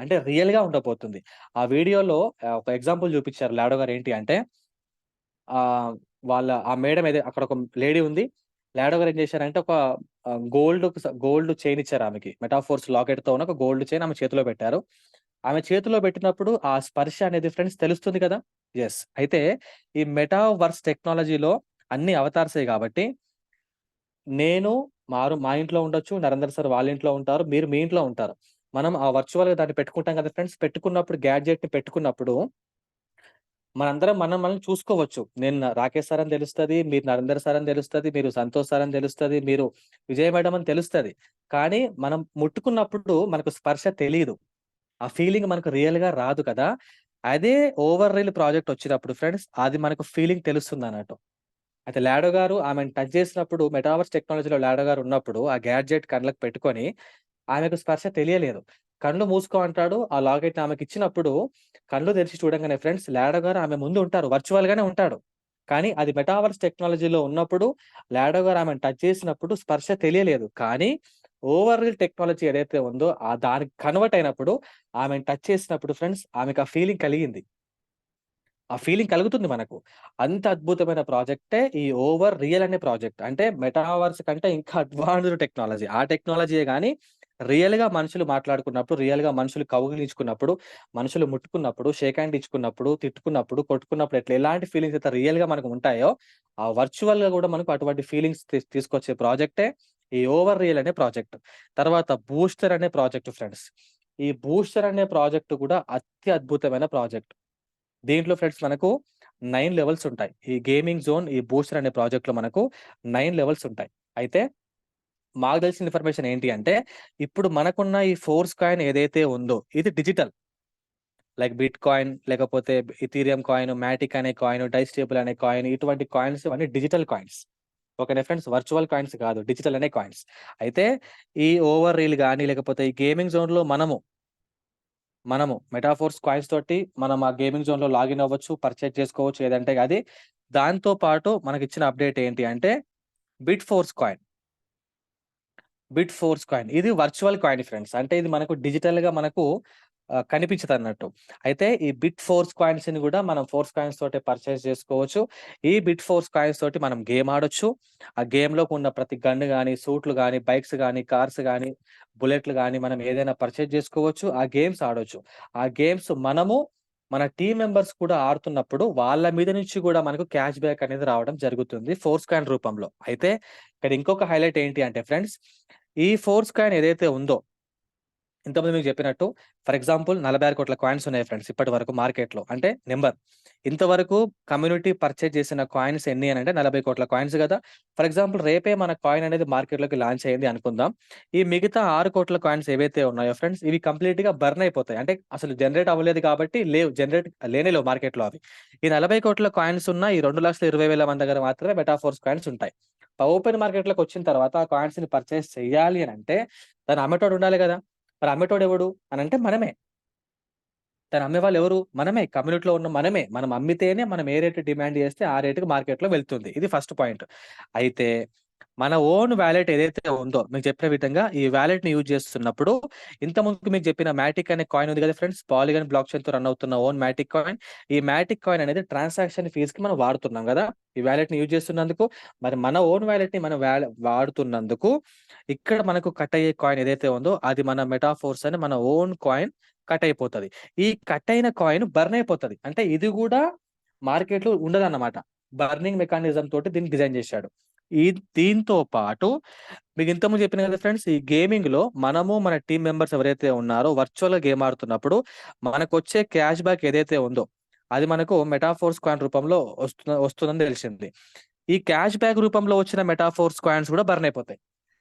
S2: అంటే రియల్‌గా ఉండబోతుంది. ఆ వీడియోలో ఒక ఎగ్జాంపుల్ చూపించారు లాడో గారు ఏంటి అంటే ఆహ్, ఆ మేడమ్ అక్కడ ఒక లేడీ ఉంది. లాడో గారు ఏం చేశారంటే ఒక గోల్డ్ చైన్ ఇచ్చారు ఆమెకి. మెటాఫోర్స్ లాకెట్‌తో ఉన్న ఒక గోల్డ్ చైన్ ఆమె చేతిలో పెట్టారు. ఆమె చేతిలో పెట్టినప్పుడు ఆ స్పర్శ అనేది ఫ్రెండ్స్ తెలుస్తుంది కదా! యెస్. అయితే ఈ మెటావర్స్ టెక్నాలజీలో అన్ని అవతార్సే కాబట్టి నేను మా ఇంట్లో ఉండొచ్చు. నరేందర్ సార్ వాళ్ళ ఇంట్లో ఉంటారు. మీరు మీ ఇంట్లో ఉంటారు. మనం ఆ వర్చువల్‌గా దాన్ని పెట్టుకుంటాం కదా ఫ్రెండ్స్. పెట్టుకున్నప్పుడు గ్యాడ్జెట్‌ని పెట్టుకున్నప్పుడు మనందరం మనల్ని చూసుకోవచ్చు. నేను రాకేష్ సార్ అని తెలుస్తది. మీరు నరేందర్ సార్ అని తెలుస్తది. మీరు సంతోష్ సార్ అని తెలుస్తది. మీరు విజయ మేడమ్ అని తెలుస్తది. కానీ మనం ముట్టుకున్నప్పుడు మనకు స్పర్శ తెలీదు. ఆ ఫీలింగ్ మనకు రియల్‌గా రాదు కదా! అదే ఓవర్ రీల్ ప్రాజెక్ట్ వచ్చినప్పుడు ఫ్రెండ్స్, అది మనకు ఫీలింగ్ తెలుస్తుందన్నట్టు. అయితే లాడో గారు ఆమెను టచ్ చేసినప్పుడు మెటావర్స్ టెక్నాలజీలో లాడో గారు ఉన్నప్పుడు ఆ గ్యాడ్జెట్ కళ్ళకి పెట్టుకొని ఆమెకు స్పర్శ తెలియలేదు. కళ్ళు మూసుకో అంటాడు. ఆ లాకెట్‌ని ఆమెకిచ్చినప్పుడు కళ్ళు తెరిచి చూడంగానే ఫ్రెండ్స్ లాడో గారు ఆమె ముందు ఉంటారు. వర్చువల్‌గానే ఉంటాడు. కానీ అది మెటావర్స్ టెక్నాలజీలో ఉన్నప్పుడు లాడో గారు ఆమెను టచ్ చేసినప్పుడు స్పర్శ తెలియలేదు. కానీ ఓవర్ టెక్నాలజీ ఏదైతే ఉందో దానికి కన్వర్ట్ అయినప్పుడు ఆమెను టచ్ చేసినప్పుడు ఫ్రెండ్స్ ఆమెకు ఆ ఫీలింగ్ కలిగింది. ఆ ఫీలింగ్ కలుగుతుంది మనకు. అంత అద్భుతమైన ప్రాజెక్టే ఈ ఓవర్ రియల్ అనే ప్రాజెక్ట్. అంటే మెటావర్స్ కంటే ఇంకా అడ్వాన్స్డ్ టెక్నాలజీ. ఆ టెక్నాలజీయే గాని రియల్‌గా మనుషులు మాట్లాడుకున్నప్పుడు, రియల్‌గా మనుషులు కౌగిలించుకున్నప్పుడు, మనుషులు ముట్టుకున్నప్పుడు, షేక్ హ్యాండ్ ఇచ్చుకున్నప్పుడు, తిట్టుకున్నప్పుడు, కొట్టుకున్నప్పుడు ఎలాంటి ఫీలింగ్స్ అయితే రియల్‌గా మనకు ఉంటాయో, ఆ వర్చువల్‌గా గూడా మనకు అటువంటి ఫీలింగ్స్ తీసుకొచ్చే ప్రాజెక్టే ఈ ఓవర్ రియల్ అనే ప్రాజెక్ట్. తర్వాత బూస్టర్ అనే ప్రాజెక్ట్ ఫ్రెండ్స్. ఈ బూస్టర్ అనే ప్రాజెక్ట్ కూడా అద్భుతమైన ప్రాజెక్ట్. దీంట్లో ఫ్రెండ్స్ మనకు 9 లెవెల్స్ ఉంటాయి. ఈ గేమింగ్ జోన్, ఈ బూస్టర్ అనే ప్రాజెక్ట్‌లో మనకు 9 లెవెల్స్ ఉంటాయి. అయితే మాకు తెలిసిన ఇన్ఫర్మేషన్ ఏంటి అంటే, ఇప్పుడు మనకున్న ఈ ఫోర్స్ కాయిన్ ఏదైతే ఉందో ఇది డిజిటల్. లైక్ బిట్ కాయిన్, లేకపోతే ఇథీరియం కాయిన్, మాటిక్ అనే కాయిన్, డైస్టేబుల్ అనే కాయిన్, ఇటువంటి కాయిన్స్ అన్నీ డిజిటల్ కాయిన్స్. ఓకేనా ఫ్రెండ్స్. వర్చువల్ కాయిన్స్ కాదు. డిజిటల్ అనే కాయిన్స్. అయితే ఈ ఓవర్ రీల్ గాని, లేకపోతే ఈ గేమింగ్ జోన్‌లో మనము మెటాఫోర్స్ కాయిన్స్ తోటి మనం ఆ గేమింగ్ జోన్‌లో లాగిన్ అవ్వచ్చు, పర్చేజ్ చేసుకోవచ్చు. ఏదంటే అది. దాంతో పాటు మనకిచ్చిన అప్డేట్ ఏంటి అంటే bit force coin. Bit force coin. ఇది వర్చువల్ కాయిన్ ఫ్రెండ్స్. అంటే ఇది మనకు డిజిటల్‌గా మనకు కనిపించదన్నట్టు. అయితే ఈ బిట్ ఫోర్స్ కాయిన్స్‌ని గూడా మనం ఫోర్స్ కాయిన్స్ తోటే పర్చేజ్ చేసుకోవచ్చు. ఈ బిట్ ఫోర్స్ కాయిన్స్ తోటి మనం గేమ్ ఆడొచ్చు. ఆ గేమ్‌లోకి ఉన్న ప్రతి గన్ గాని, సూట్‌లు గాని, బైక్స్ గాని, కార్స్ గాని, బుల్లెట్‌లు గాని మనం ఏదైనా పర్చేజ్ చేసుకోవచ్చు. ఆ గేమ్స్ ఆడొచ్చు. ఆ గేమ్స్ మనము మన టీమ్ మెంబర్స్ కూడా ఆడుతున్నప్పుడు వాళ్ళ మీద నుంచి గూడా మనకు క్యాష్ బ్యాక్ అనేది రావడం జరుగుతుంది ఫోర్స్ కాయిన్ రూపంలో. అయితే ఇక్కడ ఇంకొక హైలైట్ ఏంటి అంటే ఫ్రెండ్స్, ఈ ఫోర్స్ కాయిన్ ఏదైతే ఉందో, ఇంతకుముందు మీకు చెప్పినట్టు ఫర్ ఎగ్జాంపుల్ 46,00,00,000 కాయిన్స్ ఉన్నాయి ఫ్రెండ్స్ ఇప్పటి వరకు మార్కెట్‌లో. అంటే నంబర్. ఇంతవరకు కమ్యూనిటీ పర్చేజ్ చేసిన కాయిన్స్ ఎన్ని అనంటే 40,00,00,000 కాయిన్స్ గదా! ఫర్ ఎగ్జాంపుల్ రేపే మన కాయిన్ అనేది మార్కెట్‌లోకి లాంచ్ అయింది అనుకుందాం. ఈ మిగతా 6,00,00,000 కాయిన్స్ ఏవైతే ఉన్నాయో ఫ్రెండ్స్, ఇవి కంప్లీట్‌గా బర్న్ అయిపోతాయి. అంటే అసలు జనరేట్ అవ్వలేదు కాబట్టి లేవు. లేనే లేవు మార్కెట్‌లో అవి. ఈ 40,00,00,000 కాయిన్స్ ఉన్న ఈ 2,20,000 మంది దగ్గర మాత్రమే మెటాఫోర్స్ కాయిన్స్ ఉంటాయి. ఓపెన్ మార్కెట్‌లోకొచ్చిన తర్వాత ఆ కాయిన్స్‌ని పర్చేజ్ చేయాలి అనంటే దాన్ని అమ్మేటోడు ఉండాలి గదా! మరి అమ్మేటోడెవడు అనంటే మనమే. దాన్ని అమ్మేవాళ్ళెవరు? మనమే. కమ్యూనిటీలో ఉన్న మనమే. మనం అమ్మితేనే మనం ఏ రేట్ డిమాండ్ చేస్తే ఆ రేట్‌కి మార్కెట్‌లో వెళ్తుంది. ఇది ఫస్ట్ పాయింట్. అయితే మన ఓన్ వాలెట్ ఏదైతే ఉందో మీకు చెప్పిన విధంగా ఈ వాలెట్‌ని యూజ్ చేస్తున్నప్పుడు ఇంతకుముందు మీకు చెప్పిన మాటిక్ అనే కాయిన్ ఉంది కదా ఫ్రెండ్స్. పాలిగాన్ బ్లాక్ చైన్‌తో రన్ అవుతున్న ఓన్ మాటిక్ కాయిన్. ఈ మాటిక్ కాయిన్ అనేది ట్రాన్సాక్షన్ ఫీస్‌కి మనం వాడుతున్నాం గదా! ఈ వాలెట్‌ని యూజ్ చేస్తున్నందుకు. మరి మన ఓన్ వాలెట్‌ని మనం వాడుతున్నందుకు ఇక్కడ మనకు కట్ అయ్యే కాయిన్ ఏదైతే ఉందో అది మన మెటాఫోర్స్ అని మన ఓన్ కాయిన్ కట్ అయిపోతది. ఈ కట్ అయిన కాయిన్ బర్న్ అయిపోతది. అంటే ఇది గూడా మార్కెట్‌లో ఉండదన్నమాట. బర్నింగ్ మెకానిజం తోటి దీన్ని డిజైన్ జేశాడు. ఈ దీంతో పాటు మీకు ఇంతకుముందు చెప్పిన కదా ఫ్రెండ్స్, ఈ గేమింగ్‌లో మనము మన టీమ్ మెంబర్స్ ఎవరైతే ఉన్నారో వర్చువల్‌గా గేమ్ ఆడుతున్నప్పుడు మనకొచ్చే క్యాష్ బ్యాక్ ఏదైతే ఉందో, అది మనకు మెటాఫోర్స్ కాయిన్ రూపంలో వస్తుందని తెలిసింది. ఈ క్యాష్ బ్యాక్ రూపంలో వచ్చిన మెటాఫోర్స్ కాయిన్స్ గూడా బర్న్ అయిపోతాయి.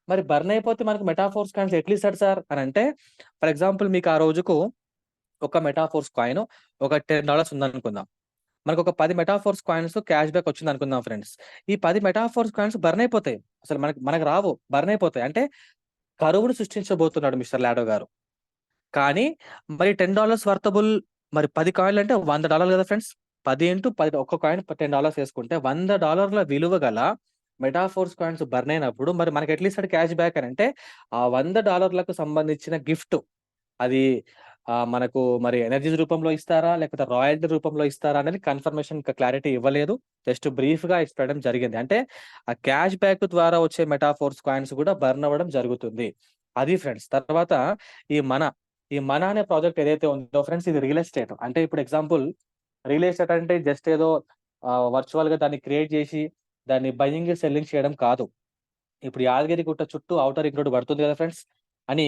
S2: మరి బర్న్ అయిపోతే మనకు మెటాఫోర్స్ కాయిన్స్ ఎట్లిస్తాడు సార్ అనంటే, ఫర్ ఎగ్జాంపుల్ మీకు ఆ రోజుకు ఒక మెటాఫోర్స్ కాయిన్ ఒక $10 ఉందనుకుందాం. మనకొక 10 మెటాఫోర్స్ కాయిన్స్ క్యాష్ బ్యాక్ వచ్చిందనుకుందాం ఫ్రెండ్స్. ఈ 10 మెటాఫోర్స్ కాయిన్స్ బర్న్ అయిపోతాయి. అసలు మనకు మనకు రావు. బర్న్ అయిపోతాయి. అంటే కరువును సృష్టించబోతున్నాడు మిస్టర్ లాడో గారు. కానీ మరి $10 వర్తబుల్ మరి 10 కాయిన్‌లంటే $100 కదా ఫ్రెండ్స్. 10 ఇంటూ 10 ఒక్క కాయిన్ $10 యేసుకుంటే $100 విలువ గల మెటాఫోర్స్ కాయిన్స్ బర్న్ అయినప్పుడు మరి మనకి ఎట్లా ఇస్తాడు క్యాష్ బ్యాక్ అనంటే, ఆ $100లకు సంబంధించిన గిఫ్ట్ అది మనకు మరి ఎనర్జీస్ రూపంలో ఇస్తారా? లేకపోతే రాయల్టీ రూపంలో ఇస్తారా? అనేది కన్ఫర్మేషన్ ఇంకా క్లారిటీ ఇవ్వలేదు. జస్ట్ బ్రీఫ్‌గా చెప్పడం జరిగింది. అంటే ఆ క్యాష్ బ్యాక్ ద్వారా వచ్చే మెటాఫోర్స్ కాయిన్స్ కూడా బర్న్ అవ్వడం జరుగుతుంది. అది ఫ్రెండ్స్. తర్వాత ఈ మన, ఈ మన అనే ప్రాజెక్ట్ ఏదైతే ఉందో ఫ్రెండ్స్ ఇది రియల్ ఎస్టేట్. అంటే ఇప్పుడు ఎగ్జాంపుల్ రియల్ ఎస్టేట్ అంటే జస్ట్ ఏదో వర్చువల్‌గా దాన్ని క్రియేట్ చేసి దాన్ని బయింగ్, సెల్లింగ్ చేయడం కాదు. ఇప్పుడు యాదగిరిగుట్ట చుట్టూ ఔటర్ రింగ్ రోడ్ పడుతుంది కదా ఫ్రెండ్స్. అని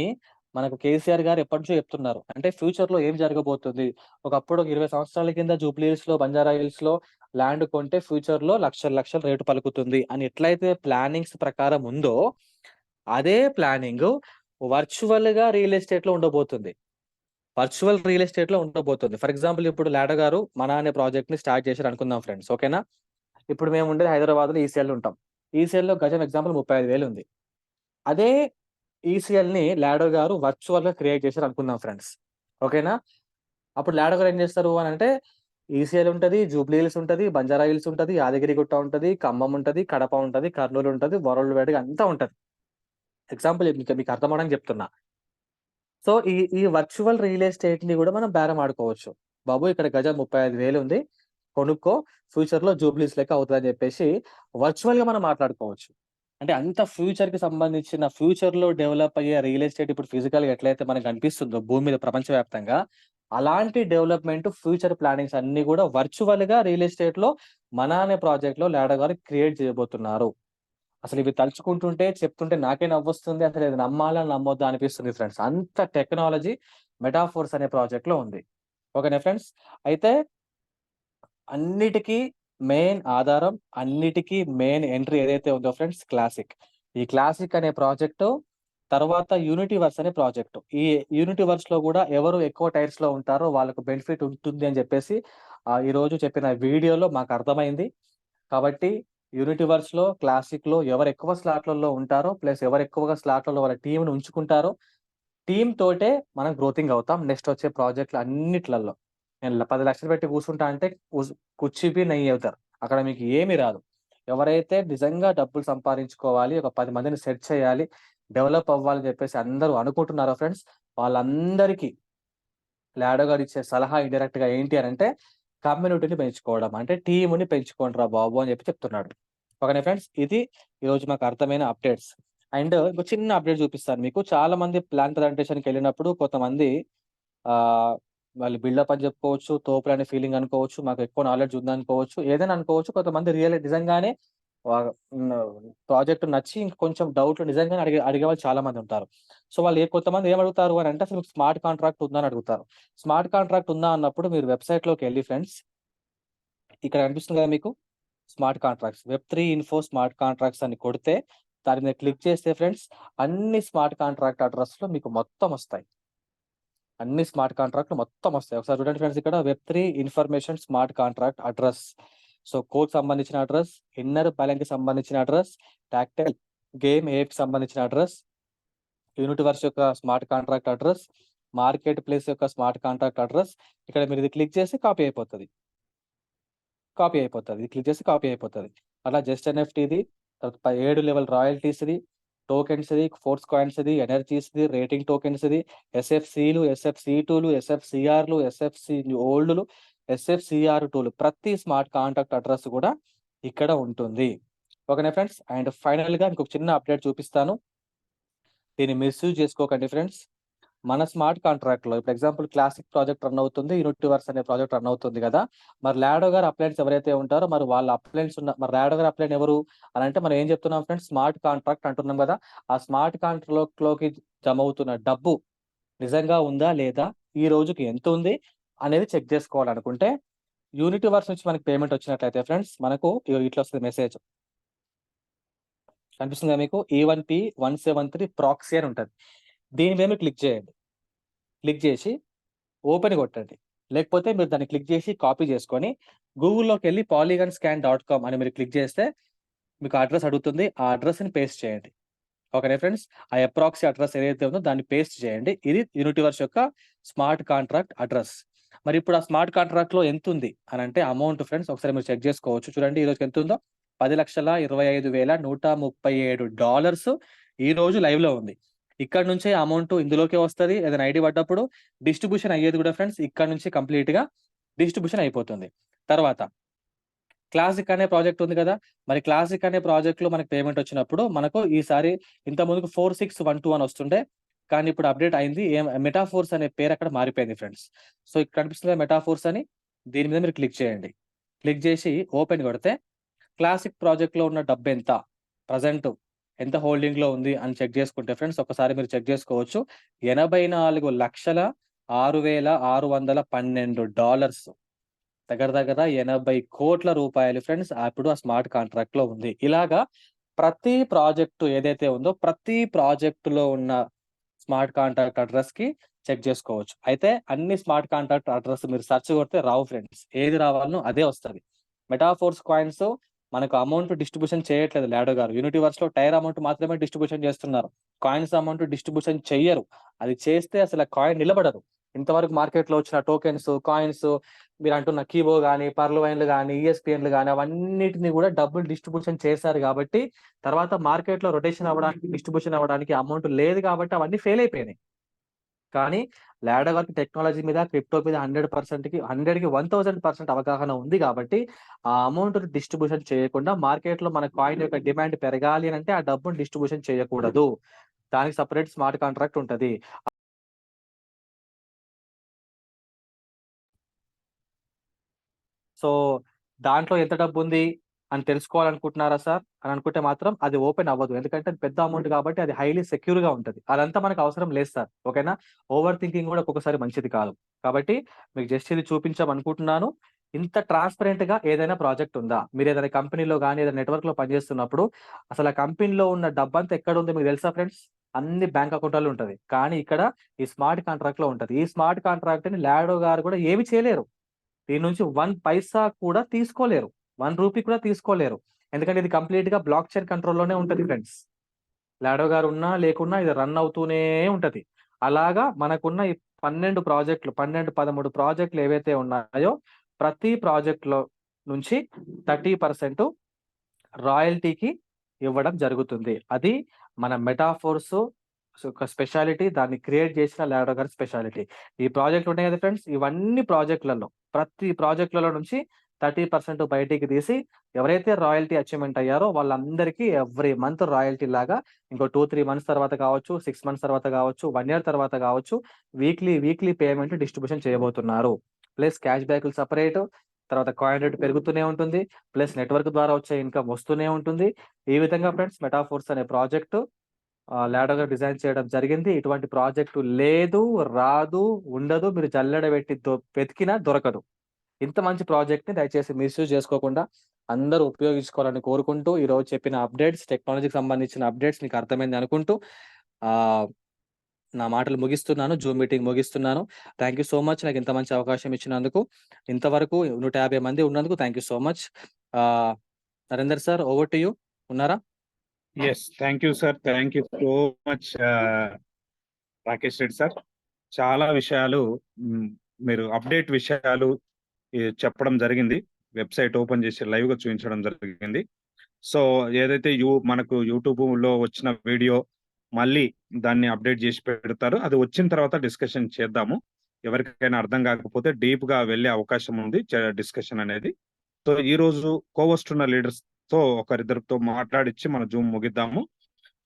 S2: మనకు కేసీఆర్ గారు ఎప్పటినుంచో చెప్తున్నారు. అంటే ఫ్యూచర్‌లో ఏం జరగబోతుంది? ఒకప్పుడు ఒక 20 సంవత్సరాల కింద జూబ్లీ హిల్స్‌లో, బంజారా హిల్స్‌లో ల్యాండ్ కొంటే ఫ్యూచర్‌లో లక్షలు లక్షలు రేటు పలుకుతుంది అని ఎట్లయితే ప్లానింగ్స్ ప్రకారం ఉందో, అదే ప్లానింగు వర్చువల్‌గా రియల్ ఎస్టేట్‌లో ఉండబోతుంది. వర్చువల్ రియల్ ఎస్టేట్‌లో ఉండబోతుంది. ఫర్ ఎగ్జాంపుల్ ఇప్పుడు లాడో గారు 'మన' అనే ప్రాజెక్ట్‌ని స్టార్ట్ చేశారు అనుకుందాం ఫ్రెండ్స్. ఓకేనా? ఇప్పుడు మేము ఉండేది హైదరాబాద్‌లో ఈసీఎల్‌లో ఉంటాం. ఈసీఎల్‌లో గజం ఎగ్జాంపుల్ 35,000 ఉంది. అదే ఈసీఎల్‌ని లాడో గారు వర్చువల్‌గా క్రియేట్ చేశారు అనుకుందాం ఫ్రెండ్స్. ఓకేనా? అప్పుడు లాడో గారు ఏం చేస్తారు అనంటే, ఈసీఎల్ ఉంటది, జూబ్లీ హిల్స్ ఉంటది, బంజారా హిల్స్ ఉంటది, యాదగిరిగుట్ట ఉంటది, ఖమ్మం ఉంటది, కడప ఉంటది, కర్నూల్ ఉంటది, వరల్డ్ వైడ్‌గా అంతా ఉంటది. ఎగ్జాంపుల్ మీకు అర్థం అవ్వడానికి చెప్తున్నా. సో, ఈ వర్చువల్ రియల్ ఎస్టేట్‌ని గూడా మనం బేరం ఆడుకోవచ్చు. బాబు ఇక్కడ గజం 35,000 ఉంది. కొనుక్కో ఫ్యూచర్‌లో జూబ్లీ హిల్స్ లెక్క అవుతదని జెప్పేసి వర్చువల్‌గా మనం మాట్లాడుకోవచ్చు. అంటే అంత ఫ్యూచర్‌కి సంబంధించిన ఫ్యూచర్‌లో డెవలప్ అయ్యే రియల్ ఎస్టేట్ ఇప్పుడు ఫిజికల్‌గా ఎట్లయితే మనకు కనిపిస్తుందో భూమి మీద ప్రపంచవ్యాప్తంగా, అలాంటి డెవలప్‌మెంట్ ఫ్యూచర్ ప్లానింగ్స్ అన్నీ గూడా వర్చువల్‌గా రియల్ ఎస్టేట్‌లో 'మన' అనే ప్రాజెక్ట్‌లో లాడో గారు క్రియేట్ చేయబోతున్నారు. అసలు ఇవి తలుచుకుంటుంటే, చెప్తుంటే నాకే నవ్వొస్తుంది. అసలు ఇది నమ్మాలా? నమ్మొద్దా? అనిపిస్తుంది ఫ్రెండ్స్. అంత టెక్నాలజీ 'మెటాఫోర్స్' అనే ప్రాజెక్ట్‌లో ఉంది. ఓకేనా ఫ్రెండ్స్. అయితే అన్నిటికి మెయిన్ ఆధారం, అన్నిటికి మెయిన్ ఎంట్రీ ఏదైతే ఉందో ఫ్రెండ్స్ క్లాసిక్. ఈ క్లాసిక్ అనే ప్రాజెక్టు తర్వాత యూనిటీవర్స్ అనే ప్రాజెక్టు. ఈ యూనిటీవర్స్‌లో గూడా ఎవరు ఎక్కువ టైర్స్‌లో ఉంటారో వాళ్ళకు బెనిఫిట్ ఉంటుంది అని జెప్పేసి ఈరోజు చెప్పిన వీడియోలో మాకర్థమైంది. కాబట్టి యూనిటీవర్స్‌లో, క్లాసిక్‌లో ఎవరెక్కువ స్లాట్‌లలో ఉంటారో, ప్లస్ ఎవరెక్కువగా స్లాట్‌లలో వాళ్ళ టీమ్‌ని ఉంచుకుంటారో టీమ్ తోటే మనం గ్రోతింగ్ అవుతాం. నెక్స్ట్ వచ్చే ప్రాజెక్ట్‌లు అన్నిట్లల్లో. నేను 10,00,000 పెట్టి కూర్చుంటా అంటే కుర్చీ బి నహీ అవుతారు. అక్కడ మీకు ఏమి రాదు. ఎవరైతే నిజంగా డబ్బులు సంపాదించుకోవాలి, ఒక 10 మందిని సెట్ చేయాలి, డెవలప్ అవ్వాలని చెప్పేసి అందరూ అనుకుంటున్నారో ఫ్రెండ్స్, వాళ్ళందరికీ లాడో గారు ఇచ్చే సలహా ఇండైరెక్ట్‌గా ఏంటి అనంటే, కమ్యూనిటీని పెంచుకోవడం. అంటే టీమ్‌ని పెంచుకోండిరా బాబు అని చెప్తున్నాడు. ఓకేనా ఫ్రెండ్స్. ఇది ఈరోజు మాకు అర్థమైన అప్డేట్స్. అండ్ ఇంకో చిన్న అప్డేట్ చూపిస్తాను మీకు. చాలా మంది ప్లాన్ ప్రజెంటేషన్‌కెళ్ళినప్పుడు కొంతమంది ఆహ్, వాళ్ళు బిల్డప్ అని చెప్పుకోవచ్చు, తోపులనే ఫీలింగ్ అనుకోవచ్చు, మాకు ఎక్కువ నాలెడ్జ్ ఉందనుకోవచ్చు, ఏదైనా అనుకోవచ్చు. కొంతమంది నిజంగానే ఆహ్, హ్మ్. ప్రాజెక్ట్ నచ్చి ఇంకొంచెం డౌట్‌లు నిజంగానే అడిగేవాళ్ళు చాలా మందుంటారు. సో, వాళ్ళు కొంతమంది ఏమడుగుతారు అనంటే, అసలు మీకు స్మార్ట్ కాంట్రాక్ట్ ఉందా అని అడుగుతారు. స్మార్ట్ కాంట్రాక్ట్ ఉందా అన్నప్పుడు మీరు వెబ్‌సైట్‌లోకెళ్ళి ఫ్రెండ్స్, ఇక్కడ కనిపిస్తుంది కదా మీకు స్మార్ట్ కాంట్రాక్ట్స్. వెబ్3 ఇన్ఫో స్మార్ట్ కాంట్రాక్ట్స్ అని కొడితే, దాని మీద క్లిక్ చేస్తే ఫ్రెండ్స్, అన్ని స్మార్ట్ కాంట్రాక్ట్ అడ్రెస్‌లు మీకు మొత్తం ఒస్తాయి. అన్ని స్మార్ట్ కాంట్రాక్ట్‌లు మొత్తం ఒస్తాయి. ఒకసారి చూడండి ఫ్రెండ్స్ ఇక్కడ వెబ్3 information smart contract address. So, కోడ్‌కి సంబంధించిన అడ్రెస్, ఇన్నర్ ప్యానెల్‌కి సంబంధించిన అడ్రెస్, టాక్టైల్ గేమ్ ఏప్‌కి సంబంధించిన అడ్రెస్, యూనివర్స్ యొక్క smart contract address, market place యొక్క స్మార్ట్ కాంట్రాక్ట్ అడ్రెస్. ఇక్కడ మీరు ఇది క్లిక్ చేసి కాపీ అయిపోతది. కాపీ అయిపోతది. ఇది క్లిక్ చేస్తే కాపీ అయిపోతది. అలా జస్ట్ ఎన్ఎఫ్‌టిది, తర్వాత 7 లెవెల్ రాయల్టీస్‌ది, టోకెన్స్‌ది, ఫోర్స్ కాయిన్స్‌ది, ఎనర్జీస్‌ది, రేటింగ్ టోకెన్స్‌ది, ఎస్ఎఫ్‌సీలు, ఎస్ఎఫ్‌సీ2లు, ఎస్ఎఫ్‌సీఆర్‌లు, ఎస్ఎఫ్‌సీ ఓల్డ్‌లు, ఎస్ఎఫ్‌సీఆర్2లు ప్రతి స్మార్ట్ కాంటాక్ట్ అడ్రెస్ కూడా ఇక్కడ ఉంటుంది. ఓకేనా ఫ్రెండ్స్. అండ్ ఫైనల్‌గా ఇంకొక చిన్న అప్డేట్ చూపిస్తాను. దీన్ని మిస్‌యూజ్ చేసుకోకండి ఫ్రెండ్స్. మన స్మార్ట్ కాంట్రాక్ట్‌లో ఇప్పుడు ఎగ్జాంపుల్ క్లాసిక్ ప్రాజెక్ట్ రన్ అవుతుంది. యూనివర్స్ అనే ప్రాజెక్ట్ రన్ అవుతుంది గదా! మరి లాడో గారి అప్లయన్స్ ఎవరైతే ఉంటారో మరి వాళ్ళ అప్లయన్స్ మరి లాడో గారి అప్లయన్ ఎవరు? అనంటే మనం ఏం చెప్తున్నాం ఫ్రెండ్స్ స్మార్ట్ కాంట్రాక్ట్ అంటున్నాం గదా! ఆ స్మార్ట్ కాంట్రాక్ట్‌లోకి జమవుతున్న డబ్బు నిజంగా ఉందా? లేదా? ఈ రోజుకి ఎంతుంది? అనేది చెక్ జేసుకోవాలనుకుంటే యూనివర్స్ నుంచి మనకి పేమెంట్ వచ్చినట్లయితే ఫ్రెండ్స్ మనకు ఇగో ఇట్లా వస్తది మెసేజ్. కనిపిస్తుందా మీకు? E1P 173 ప్రాక్సీ అని ఉంటది. దీని మీద మీరు క్లిక్ చేయండి. క్లిక్ జేసి ఓపెన్ కొట్టండి. లేకపోతే మీరు దాన్ని క్లిక్ చేసి కాపీ చేసుకొని గూగుల్‌లోకెళ్ళి polygon-scan.com అని మీరు క్లిక్ చేస్తే మీకు అడ్రెస్ అడుగుతుంది. ఆ అడ్రెస్‌ని పేస్ట్ చేయండి. ఓకేనా ఫ్రెండ్స్. ఆ అప్రాక్సీ అడ్రెస్ ఏదైతే ఉందో దాన్ని పేస్ట్ చేయండి. ఇది యూనివర్స్ యొక్క స్మార్ట్ కాంట్రాక్ట్ అడ్రెస్. మరి ఇప్పుడు ఆ స్మార్ట్ కాంట్రాక్ట్‌లో ఎంతుంది అనంటే అమౌంట్ ఫ్రెండ్స్ ఒకసారి మీరు చెక్ చేసుకోవచ్చు. చూడండి ఈ రోజుకి ఎంతుందో $10,25,137 ఈ రోజు లైవ్‌లో ఉంది. ఇక్కడి నుంచే అమౌంట్ ఇందులోకే వస్తది. ఏదైనా ఐడీ పడ్డప్పుడు డిస్ట్రిబ్యూషన్ అయ్యేది కూడా ఫ్రెండ్స్ ఇక్కడి నుంచి కంప్లీట్‌గా డిస్ట్రిబ్యూషన్ అయిపోతుంది. తర్వాత క్లాసిక్ అనే ప్రాజెక్ట్ ఉంది గదా! మరి క్లాసిక్ అనే ప్రాజెక్ట్‌లో మనకు పేమెంట్ వచ్చినప్పుడు మనకు ఈసారి ఇంతకుముందుకు 4612 అని వస్తుండే. కానీ ఇప్పుడు అప్‌డేట్ అయింది. మెటాఫోర్స్ అనే పేరు అక్కడ మారిపోయింది ఫ్రెండ్స్. సో, ఇక్కడ కనిపిస్తుందా మెటాఫోర్స్ అని? దీని మీద మీరు క్లిక్ చేయండి. క్లిక్ జేసి ఓపెన్ కొడితే క్లాసిక్ ప్రాజెక్ట్‌లో ఉన్న డబ్బెంత? ప్రెజెంట్ ఎంత హోల్డింగ్‌లో ఉంది అని చెక్ జేసుకుంటే ఫ్రెండ్స్ ఒక్కసారి మీరు చెక్ జేసుకోవచ్చు. $84,6612 దగ్గర దగ్గర 80,00,00,000 ఫ్రెండ్స్ అప్పుడు ఆ స్మార్ట్ కాంట్రాక్ట్‌లో ఉంది. ఇలాగా ప్రతి ప్రాజెక్ట్ ఏదైతే ఉందో ప్రతి ప్రాజెక్ట్‌లో ఉన్న స్మార్ట్ కాంటాక్ట్ అడ్రెస్‌కి చెక్ జేసుకోవచ్చు. అయితే అన్ని స్మార్ట్ కాంటాక్ట్ అడ్రెస్ మీరు సెర్చ్ కొడితే రావు ఫ్రెండ్స్. ఏది రావాలనో అదే వస్తది. మెటాఫోర్స్ కాయిన్స్ మనకు అమౌంట్ డిస్ట్రిబ్యూషన్ చేయట్లేదు లాడో గారు. యూనివర్స్‌లో టైర్ అమౌంట్ మాత్రమే డిస్ట్రిబ్యూషన్ చేస్తున్నారు. కాయిన్స్ అమౌంట్ డిస్ట్రిబ్యూషన్ చెయ్యరు. అది చేస్తే అసలు ఆ కాయిన్ నిలబడదు. ఇంతవరకు మార్కెట్‌లో వచ్చిన టోకెన్స్, కాయిన్స్ మీరంటున్న కీబో గాని, పర్ల్‌వైన్‌లు గాని, ఈఎస్‌పీఎన్‌లు గాని అవన్నిటిని గూడా డబ్బులు డిస్ట్రిబ్యూషన్ చేశారు గాబట్టి తర్వాత మార్కెట్‌లో రొటేషన్ అవ్వడానికి, డిస్ట్రిబ్యూషన్ అవ్వడానికి అమౌంట్ లేదు గాబట్టి అవన్నీ ఫెయిల్ అయిపోయినాయి. కానీ లాడో గారికి టెక్నాలజీ మీద, క్రిప్టో మీద 100%కి 100కి 1000% అవగాహన ఉంది కాబట్టి, ఆ అమౌంట్‌ని డిస్ట్రిబ్యూషన్ చేయకుండా మార్కెట్‌లో మన కాయిన్ యొక్క డిమాండ్ పెరగాలి అనంటే ఆ డబ్బుని డిస్ట్రిబ్యూషన్ చేయకూడదు. దానికి సెపరేట్ స్మార్ట్ కాంట్రాక్ట్ ఉంటది. సో, దాంట్లో ఎంత డబ్బుంది అని తెలుసుకోవాలనుకుంటున్నారా సార్? అని అనుకుంటే మాత్రం అది ఓపెన్ అవ్వదు. ఎందుకంటే అది పెద్ద అమౌంట్ కాబట్టి అది హైలీ సెక్యూర్‌గా ఉంటది. అదంతా మనకు అవసరం లేదు సార్. ఓకేనా? ఓవర్ థింకింగ్ గూడా ఒక్కొక్కసారి మంచిది కాదు. కాబట్టి మీకు జస్ట్ ఇది చూపించామనుకుంటున్నాను. ఇంత ట్రాన్స్‌పరెంట్‌గా ఏదైనా ప్రాజెక్ట్ ఉందా? మీరేదైనా కంపెనీలో గాని, ఏదైనా నెట్‌వర్క్‌లో పనిచేస్తున్నప్పుడు అసలు ఆ కంపెనీలో ఉన్న డబ్బంతా ఎక్కడుందో మీకు తెలుసా ఫ్రెండ్స్? అన్ని బ్యాంక్ అకౌంట్‌లలో ఉంటది. కానీ ఇక్కడ ఈ స్మార్ట్ కాంట్రాక్ట్‌లో ఉంటది. ఈ స్మార్ట్ కాంట్రాక్ట్‌ని లాడో గారు కూడా ఏమి చేయలేరు. దీని నుంచి 1 పైసా కూడా తీసుకోలేరు. 1 రూపీ కూడా తీసుకోలేరు. ఎందుకంటే ఇది కంప్లీట్‌గా బ్లాక్ చైన్ కంట్రోల్‌లోనే ఉంటది ఫ్రెండ్స్. లాడో గారు ఉన్నా, లేకున్నా ఇది రన్ అవుతూనే ఉంటది. అలాగా మనకున్న ఈ 12 ప్రాజెక్ట్‌లు 12, 13 ప్రాజెక్ట్‌లు ఏవైతే ఉన్నాయో, ప్రతి ప్రాజెక్ట్‌లో నుంచి 30% రాయల్టీకి ఇవ్వడం జరుగుతుంది. అది మన మెటాఫోర్స్ ఒక స్పెషాలిటీ. దాన్ని క్రియేట్ చేసిన లాడో గారి స్పెషాలిటీ. ఈ ప్రాజెక్ట్‌లు ఉన్నాయి కదా ఫ్రెండ్స్! ఇవన్నీ ప్రాజెక్ట్‌లలో ప్రతి ప్రాజెక్ట్‌లలో నుంచి 30% బయటికి తీసి ఎవరైతే రాయల్టీ అచీవ్‌మెంట్ అయ్యారో వాళ్ళందరికీ ఎవ్రీ మంత్ రాయల్టీ లాగా ఇంకో 2, 3 మంత్స్ తర్వాత కావచ్చు, 6 మంత్స్ తర్వాత కావచ్చు, 1 ఇయర్ తర్వాత కావచ్చు, వీక్లీ పేమెంట్ డిస్ట్రిబ్యూషన్ చేయబోతున్నారు. ప్లస్ క్యాష్ బ్యాక్‌లు సెపరేటు. తర్వాత కాయిన్ రేట్ పెరుగుతూనే ఉంటుంది. ప్లస్ నెట్‌వర్క్ ద్వారా వచ్చే ఇన్‌కమ్ వస్తూనే ఉంటుంది. ఈ విధంగా ఫ్రెండ్స్ మెటాఫోర్స్ అనే ప్రాజెక్టు లాడోగా డిజైన్ చేయడం జరిగింది. ఇటువంటి ప్రాజెక్టు లేదు, రాదు, ఉండదు. మీరు జల్లెడ పెట్టి వెతికినా దొరకదు. ఇంత మంచి ప్రాజెక్ట్‌ని దయచేసి మిస్‌యూజ్ చేసుకోకుండా అందరూ ఉపయోగించుకోవాలని కోరుకుంటూ, ఈరోజు చెప్పిన అప్డేట్స్, టెక్నాలజీకి సంబంధించిన అప్డేట్స్ మీకు అర్థమైంది అనుకుంటూ ఆహ్, నా మాటలు ముగిస్తున్నాను. జూమ్ మీటింగ్ ముగిస్తున్నాను. థాంక్ యూ సో మచ్ నాకు ఇంత మంచి అవకాశం ఇచ్చినందుకు. ఇంతవరకు 150 మంది ఉన్నందుకు thank you so much. Ah, Narender sir over to you. ఉన్నారా?
S1: Yes. Thank you sir. Thank you so much Rakesh Reddy sir. చాలా విషయాలు హ్మ్, మీరు అప్డేట్ విషయాలు చెప్పడం జరిగింది. వెబ్‌సైట్ ఓపెన్ చేసి లైవ్‌గా చూయించడం జరిగింది. సో, ఏదైతే మనకు యూట్యూబ్‌లో వచ్చిన వీడియో మళ్ళీ దాన్ని అప్డేట్ చేసి పెడతారు. అది వచ్చిన తర్వాత డిస్కషన్ చేద్దాము. ఎవరికైనా అర్థం కాకపోతే డీప్‌గా వెళ్ళే అవకాశం ఉంది డిస్కషన్ అనేది. సో, ఈరోజు కోవస్ట్ ఉన్న లీడర్స్‌తో ఒకరిద్దరితో మాట్లాడిచ్చి మన జూమ్ ముగిద్దాము.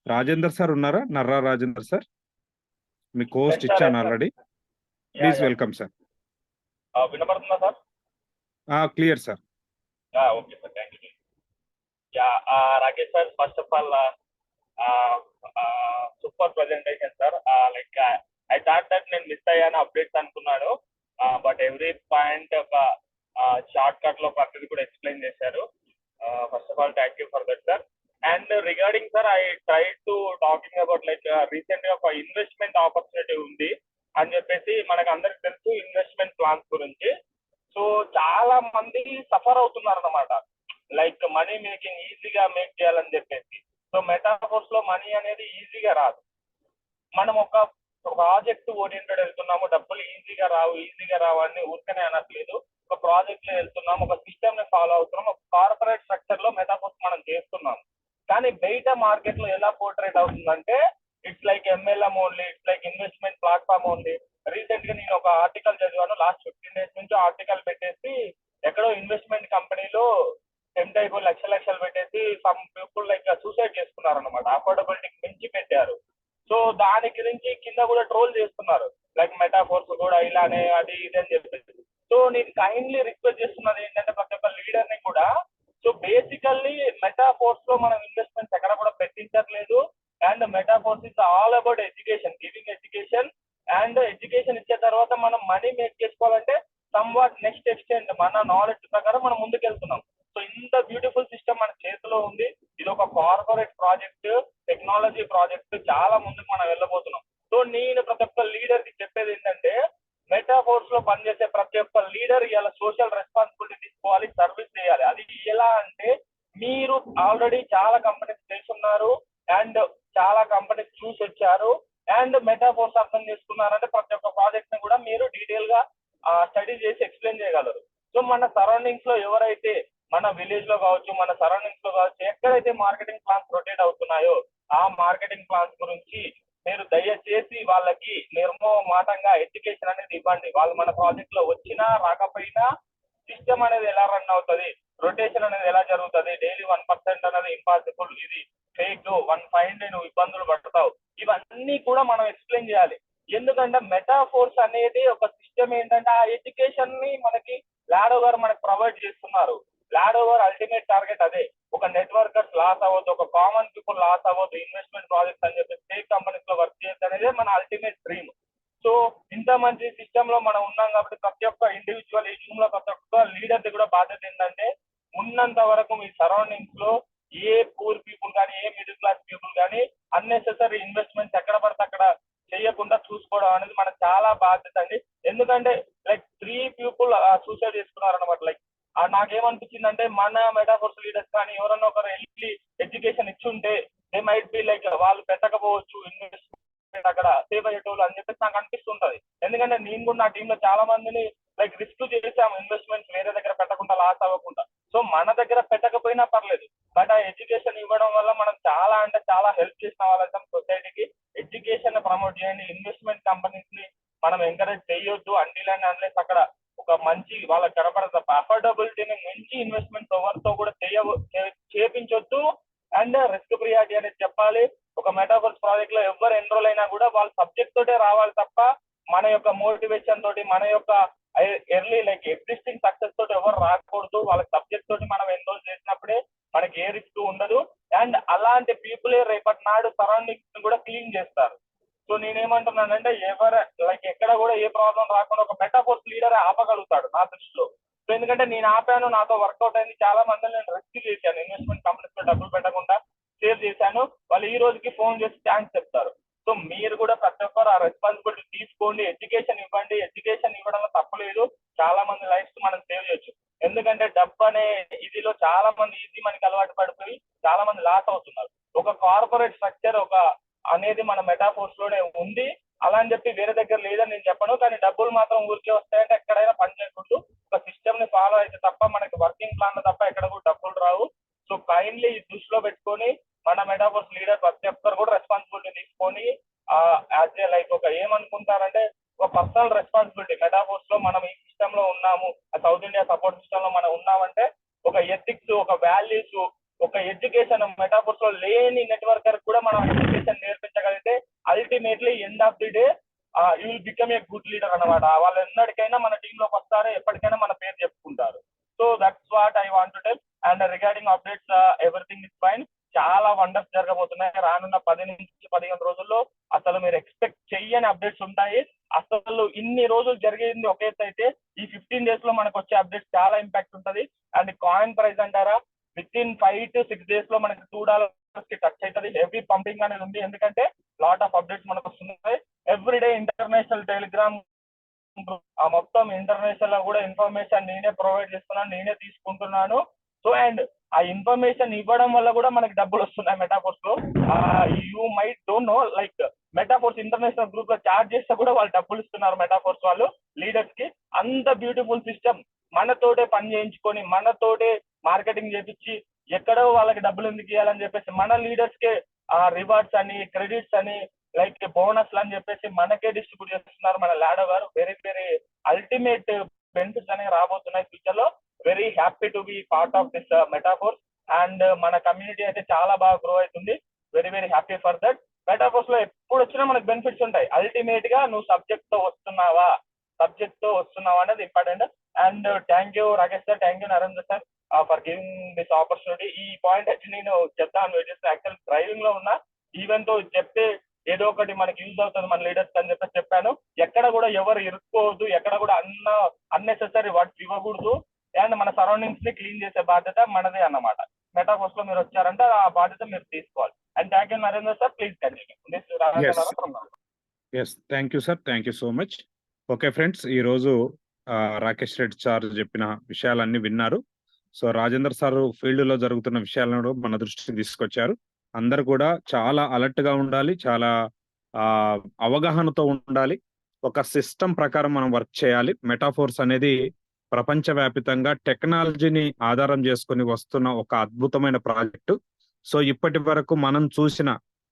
S1: రాజేందర్ సార్ ఉన్నారా? నర్రా రాజేందర్ సార్. మీ కోస్ట్
S3: ఎస్ సార్.
S1: ఇచ్చాను
S3: yes sir.
S1: Already.
S3: Yeah!
S1: Please
S3: yeah!
S1: Welcome sir.
S3: వినపడుతుందా sir?
S1: Clear sir.
S3: Okay sir. Thank you. Yeah! Rakesh sir, first of all super presentation sir. Like I thought that నేను miss అయ్యాను updates అనుకున్నాను. But every point ఒక short కట్‌లో ప్రతిది కూడా explain చేశారు. First of all thank you for that sir. And regarding sir, I try to talking about like రీసెంట్‌గా ఒక ఇన్వెస్ట్‌మెంట్ ఆపర్చునిటీ ఉంది అని చెప్పేసి మనకందరికి తెలుసు ఇన్వెస్ట్‌మెంట్ ప్లాన్స్ గురించి. సో చాలా మంది సఫర్ అవుతున్నారన్నమాట. లైక్ మనీ మేకింగ్ ఈజీగా మేక్ చేయాలని చెప్పేసి. సో మెటాఫోర్స్ లో మనీ అనేది ఈజీగా రాదు. మనం ఒక ప్రాజెక్ట్ ఓరియంటెడ్ వెళ్తున్నాము, డబ్బులు ఈజీగా రావు అని ఊరికనే అనట్లేదు. ఒక ప్రాజెక్ట్ లో వెళ్తున్నాం, ఒక సిస్టమ్ ని ఫాలో అవుతున్నాం, ఒక కార్పొరేట్ స్ట్రక్చర్ లో మెటాఫోర్స్ మనం చేస్తున్నాం. కానీ బయట మార్కెట్ లో ఎలా పోర్ట్రేట్ అవుతుందంటే it's like MLM only, it's like investment platform only. Recent గా నేను ఒక ఆర్టికల్ చదివాను, లాస్ట్ 15 days నుంచి ఆర్టికల్ పెట్టేసి ఎక్కడో ఇన్వెస్ట్మెంట్ కంపెనీలో టెంప్ట్ అయిపోయి లక్షలు పెట్టేసి సమ్ పీపుల్ లైక్ సూసైడ్ చేసుకున్నారు అనమాట. అఫోర్డబిలిటీకి మించి పెట్టారు. సో దాని గురించి కింద కూడా ట్రోల్ చేస్తున్నారు, లైక్ మెటాఫోర్స్ కూడా ఇలానే అది ఇది అని చెప్పేసి. సో నేను కైండ్లీ రిక్వెస్ట్ చేస్తున్నది ఏంటంటే ప్రతి ఒక్క లీడర్ ని కూడా, సో బేసికల్లీ మెటాఫోర్స్ లో మనం ఇన్వెస్ట్మెంట్స్ ఎక్కడ కూడా పెట్టించట్లేదు. And Metaforce is all about education, giving education. And education ఇచ్చే తర్వాత మనం మనీ మేక్ చేసుకోవాలంటే సమ్ వాట్ నెక్స్ట్ ఎక్స్టెండ్ మన నాలెడ్జ్ ప్రకారం మనం ముందుకెళ్తున్నాం. సో ఇంత బ్యూటిఫుల్ సిస్టమ్ మన చేతిలో ఉంది. ఇది ఒక కార్పొరేట్ ప్రాజెక్ట్, టెక్నాలజీ ప్రాజెక్ట్, చాలా ముందుకు మనం వెళ్ళబోతున్నాం. సో నేను ప్రతి ఒక్క లీడర్ కి చెప్పేది ఏంటంటే, మెటాఫోర్స్ లో పనిచేసే ప్రతి ఒక్క లీడర్ ఇలా సోషల్ రెస్పాన్సిబిలిటీ తీసుకోవాలి, సర్వీస్ చేయాలి. అది ఎలా అంటే, మీరు ఆల్రెడీ చాలా కంపెనీస్ తెలుసున్నారు అండ్ చాలా కంపెనీస్ చూసి వచ్చారు అండ్ మెటాఫోర్స్ అర్థం చేసుకున్నారంటే ప్రతి ఒక్క ప్రాజెక్ట్ ని కూడా మీరు డీటెయిల్ గా స్టడీ చేసి ఎక్స్ప్లెయిన్ చేయగలరు. సో మన సరౌండింగ్స్ లో ఎవరైతే మన విలేజ్ లో కావచ్చు, మన సరౌండింగ్స్ లో కావచ్చు, ఎక్కడైతే మార్కెటింగ్ ప్లాన్స్ రొటేట్ అవుతున్నాయో ఆ మార్కెటింగ్ ప్లాన్స్ గురించి మీరు దయచేసి వాళ్ళకి నిర్మోహమాటంగా ఎడ్యుకేషన్ అనేది ఇవ్వండి. వాళ్ళు మన ప్రాజెక్ట్ లో వచ్చినా రాకపోయినా సిస్టమ్ అనేది ఎలా రన్ అవుతుంది, రొటేషన్ అనేది ఎలా జరుగుతుంది, డైలీ 1% అనేది ఇంపాసిబుల్, ఇది ఫేక్, 1 నువ్వు ఇబ్బందులు పడతావు, ఇవన్నీ కూడా మనం ఎక్స్ప్లెయిన్ చేయాలి. ఎందుకంటే మెటాఫోర్స్ అనేది ఒక సిస్టమ్ ఏంటంటే ఆ ఎడ్యుకేషన్ ని మనకి లాడో గారు మనకు ప్రొవైడ్ చేస్తున్నారు. లాడో గారు అల్టిమేట్ టార్గెట్ అదే. ఒక నెట్వర్కర్స్ లాస్ అవ్వద్దు, ఒక కామన్ పీపుల్ లాస్ అవ్వద్దు, ఇన్వెస్ట్మెంట్ ప్రాజెక్ట్స్ అని చెప్పి ఫేక్ కంపెనీస్ లో వర్క్ చేయొద్దు అనేది మన అల్టిమేట్ డ్రీమ్. సో ఇంత మంచి సిస్టమ్ లో మనం ఉన్నాం కాబట్టి ప్రతి ఒక్క ఇండివిజువల్ ఈ జూమ్ లో ప్రతి ఒక్క లీడర్ ది కూడా బాధ్యత ఏంటంటే ఉన్నంత వరకు మీ సరౌండింగ్స్ లో ఏ పూర్ పీపుల్ కానీ ఏ మిడిల్ క్లాస్ పీపుల్ కానీ అన్నెసెసరీ ఇన్వెస్ట్మెంట్స్ ఎక్కడ పడితే అక్కడ చేయకుండా చూసుకోవడం అనేది మనకు చాలా బాధ్యత అండి. ఎందుకంటే లైక్ 3 పీపుల్ సూసైడ్ చేసుకున్నారు అనమాట. లైక్ నాకేమనిపించింది అంటే మన మెటాఫోర్స్ లీడర్స్ కానీ ఎవరన్నా ఒకరు వెళ్ళి ఎడ్యుకేషన్ ఇచ్చుంటే దే మైట్ బి లైక్ వాళ్ళు పెట్టకపోవచ్చు ఇన్వెస్ట్మెంట్ అక్కడ సేవ్ అయ్యేటోళ్ళు అని చెప్పేసి నాకు అనిపిస్తుంటది. ఎందుకంటే నేను కూడా నా టీంలో చాలా మందిని లైక్ రిస్క్ చేసాము ఇన్వెస్ట్మెంట్స్ వేరే దగ్గర పెట్టకుండా లాస్ అవ్వకుండా. సో మన దగ్గర పెట్టకపోయినా పర్లేదు, బట్ ఆ ఎడ్యుకేషన్ ఇవ్వడం వల్ల మనం చాలా అంటే చాలా హెల్ప్ చేసిన వాళ్ళం సొసైటీకి. ఎడ్యుకేషన్ ప్రమోట్ చేయండి, ఇన్వెస్ట్మెంట్ కంపెనీస్ ని మనం ఎంకరేజ్ చేయొద్దు అంటిల్ అండ్ అన్లెస్ అక్కడ ఒక మంచి వాళ్ళకి కనపడదు తప్ప అఫోర్డబిలిటీని మించి ఇన్వెస్ట్మెంట్ ఎవరితో కూడా చేపించొద్దు. అండ్ రిస్క్ ప్రియారిటీ అనేది చెప్పాలి. ఒక మెటాఫోర్స్ ప్రాజెక్ట్ లో ఎవరు ఎన్రోల్ అయినా కూడా వాళ్ళ సబ్జెక్ట్ తోటే రావాలి తప్ప మన యొక్క మోటివేషన్ తోటి మన యొక్క ఎర్లీ లైక్ ఎగ్జిస్టింగ్ సక్సెస్ తోటి ఎవరు రాకూడదు. వాళ్ళ సబ్జెక్ట్ తోటి మనం ఎన్రోల్ చేసినప్పుడే మనకి ఏ రిస్క్ ఉండదు. అండ్ అలాంటి పీపులే రేపటి నాడు సరౌండింగ్స్ కూడా క్లీన్ చేస్తారు. సో నేనేమంటున్నానంటే ఎవరు లైక్ ఎక్కడ కూడా ఏ ప్రాబ్లం రాకుండా ఒక మెటాఫోర్స్ లీడర్ ఆపగలుగుతాడు నా దృష్టిలో. సో ఎందుకంటే నేను ఆపాను, నాతో వర్కౌట్ అయింది, చాలా మంది నేను రెస్క్యూ చేశాను, ఇన్వెస్ట్మెంట్ కంపెనీస్ లో డబ్బులు పెట్టకుండా సేవ్ చేశాను. వాళ్ళు ఈ రోజుకి ఫోన్ చేసి థ్యాంక్స్ చెప్తారు. సో మీరు కూడా ప్రతి ఒక్కరు ఆ రెస్పాన్సిబిలిటీ తీసుకోండి, ఎడ్యుకేషన్ ఇవ్వండి. ఎడ్యుకేషన్ ఇవ్వడంలో తప్పలేదు, చాలా మంది లైఫ్స్ మనం సేవ్ చేయొచ్చు. ఎందుకంటే డబ్బు అనే ఇదిలో చాలా మంది ఈజీ మనకి అలవాటు పడిపోయి చాలా మంది లాస్ అవుతున్నారు. ఒక కార్పొరేట్ స్ట్రక్చర్ ఒక అనేది మన మెటాఫోర్స్ లోనే ఉంది. అలా అని చెప్పి వేరే దగ్గర లేదని నేను చెప్పను, కానీ డబ్బులు మాత్రం ఊరికే వస్తాయంటే ఎక్కడైనా పని చేయకూడదు. ఒక సిస్టమ్ ని ఫాలో అయితే తప్ప మనకి వర్కింగ్ ప్లాన్ తప్ప ఎక్కడ కూడా డబ్బులు రావు. సో కైండ్లీ దృష్టిలో పెట్టుకొని మన మెటాఫోర్స్ లీడర్ ప్రతి ఒక్కరు కూడా రెస్పాన్సిబిలిటీ తీసుకొని యాజ్ ఏ లైక్ ఒక ఏమనుకుంటారంటే ఒక పర్సనల్ రెస్పాన్సిబిలిటీ. మెటాఫోర్స్ లో మనం ఈ సిస్టమ్ లో ఉన్నాము, సౌత్ ఇండియా సపోర్ట్ సిస్టమ్ లో మనం ఉన్నామంటే ఒక ఎథిక్స్, ఒక వాల్యూస్, ఒక ఎడ్యుకేషన్ మెటాఫోర్స్ లో లేని నెట్వర్కర్ కూడా మనం ఎడ్యుకేషన్ నేర్పించగలిగితే ultimately end of the day you will become a good leader అనమాట. వాళ్ళు ఎన్నటికైనా మన టీమ్ లోకి వస్తారు, ఎప్పటికైనా మన పేరు చెప్పుకుంటారు. So that's what I want to tell. And regarding updates everything is fine. చాలా వండర్స్ జరగబోతున్నాయి రానున్న 10 నుంచి 15 రోజుల్లో. అసలు మీరు ఎక్స్పెక్ట్ చెయ్యని అప్డేట్స్ ఉంటాయి. అసలు ఇన్ని రోజులు జరిగింది ఒక ఎత్తు అయితే ఈ 15 days లో మనకు వచ్చే అప్డేట్స్ చాలా ఇంపాక్ట్ ఉంటుంది. అండ్ కాయిన్ ప్రైస్ అంటారా విత్ ఇన్ 5 to 6 days లో మనకి $2 టచ్ అవుతుంది. హెవీ పంపింగ్ అనేది ఉంది, ఎందుకంటే లాట్ ఆఫ్ అప్డేట్స్ మనకు వస్తున్నాయి ఎవ్రీడే. ఇంటర్నేషనల్ టెలిగ్రామ్ మొత్తం ఇంటర్నేషనల్ లో కూడా ఇన్ఫర్మేషన్ నేనే ప్రొవైడ్ చేస్తున్నాను, నేనే తీసుకుంటున్నాను. సో అండ్ ఆ ఇన్ఫర్మేషన్ ఇవ్వడం వల్ల కూడా మనకి డబ్బులు వస్తున్నాయి మెటాఫోర్స్ లో. You might don't know like metaphors international group లో చార్జ్ చేస్తే కూడా వాళ్ళు డబ్బులు ఇస్తున్నారు మెటాఫోర్స్ వాళ్ళు లీడర్స్ కి. అంత బ్యూటిఫుల్ సిస్టమ్ మనతోటే పని చేయించుకొని మనతోటే మార్కెటింగ్ చేపించి ఎక్కడో వాళ్ళకి డబ్బులు ఎందుకు ఇవ్వాలని చెప్పేసి మన లీడర్స్ కే రివార్డ్స్ అని క్రెడిట్స్ అని లైక్ బోనస్లు అని చెప్పేసి మనకే డిస్ట్రిబ్యూట్ చేస్తున్నారు మన లాడో గారు. వెరీ వెరీ అల్టిమేట్ బెనిఫిట్స్ అనేవి రాబోతున్నాయి ఫ్యూచర్ లో. Very happy to be part of this metaphors. And మన కమ్యూనిటీ అయితే చాలా బాగా గ్రో అవుతుంది. Very very happy for that. Metaphors లో ఎప్పుడు వచ్చినా మనకు బెనిఫిట్స్ ఉంటాయి. అల్టిమేట్ గా నువ్వు సబ్జెక్ట్ తో వస్తున్నావా అనేది important. And thank you Rakesh sir, thank you Narendra sir for giving this opportunity. ఈ పాయింట్ అయితే నేను చెప్తాను వెయిట్ చేస్తే యాక్చువల్ డ్రైవింగ్ లో ఉన్నా, ఈవెన్ తో చెప్తే ఏదో ఒకటి మనకి యూజ్ అవుతుంది మన లీడర్స్ అని చెప్పేసి చెప్పాను. ఎక్కడ కూడా ఎవరు ఇరుక్కోవద్దు, ఎక్కడ కూడా అన్నెసెసరీ వర్డ్స్ ఇవ్వకూడదు. అండ్ మన సరౌండింగ్స్ ని క్లీన్ చేసే బాధ్యత మనదే అన్నమాట. మెటాఫోర్స్ లో మీరు వచ్చారంటే ఆ బాధ్యత మీరు తీసుకోవాలి. And thank you Narendra sir, please continue.
S1: Yes, thank you sir, thank you so much. Okay friends, ఈరోజు రాకేష్ రెడ్డి సార్ చెప్పిన విషయాలన్నీ విన్నారు. సో రాజేందర్ సార్ ఫీల్డ్ లో జరుగుతున్న విషయాలను మన దృష్టికి తీసుకొచ్చారు. అందరు కూడా చాలా అలర్ట్ గా ఉండాలి, చాలా అవగాహనతో ఉండాలి. ఒక సిస్టమ్ ప్రకారం మనం వర్క్ చేయాలి. మెటాఫోర్స్ అనేది ప్రపంచవ్యాప్తంగా టెక్నాలజీని ఆధారం చేసుకుని వస్తున్న ఒక అద్భుతమైన ప్రాజెక్టు. సో ఇప్పటి వరకు మనం చూసిన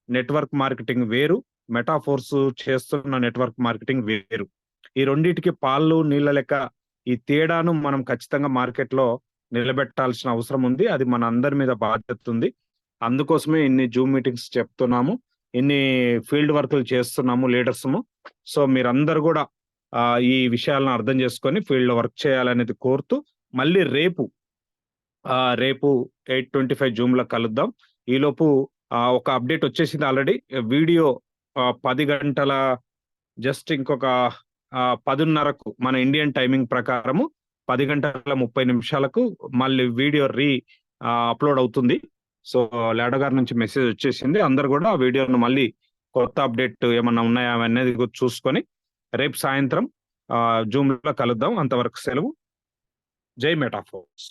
S1: నెట్వర్క్ మార్కెటింగ్ వేరు, మెటాఫోర్స్ చేస్తున్న నెట్వర్క్ మార్కెటింగ్ వేరు. ఈ రెండిటికి పాలు నీళ్ళ లెక్క ఈ తేడాను మనం ఖచ్చితంగా మార్కెట్లో నిలబెట్టాల్సిన అవసరం ఉంది. అది మన అందరి మీద బాధ్యత ఉంది. అందుకోసమే ఇన్ని జూమ్ మీటింగ్స్ చెప్తున్నాము, ఇన్ని ఫీల్డ్ వర్క్లు చేస్తున్నాము లీడర్స్ము. సో మీరందరూ కూడా ఈ విషయాలను అర్థం చేసుకొని ఫీల్డ్ వర్క్ చేయాలనేది కోరుతూ మళ్ళీ రేపు 8:25 జూమ్ లో కలుద్దాం. ఈలోపు ఒక అప్డేట్ వచ్చేసింది ఆల్రెడీ. వీడియో 10 గంటల జస్ట్ ఇంకొక 10:30కు మన ఇండియన్ టైమింగ్ ప్రకారము 10:30 మళ్ళీ వీడియో అప్లోడ్ అవుతుంది. సో లాడో గారి నుంచి మెసేజ్ వచ్చేసింది. అందరు కూడా ఆ వీడియోను మళ్ళీ కొత్త అప్డేట్ ఏమన్నా ఉన్నాయా అనేది చూసుకొని రేపు సాయంత్రం జూమ్ లో కలుద్దాం. అంతవరకు సెలవు. జై మెటాఫోర్స్.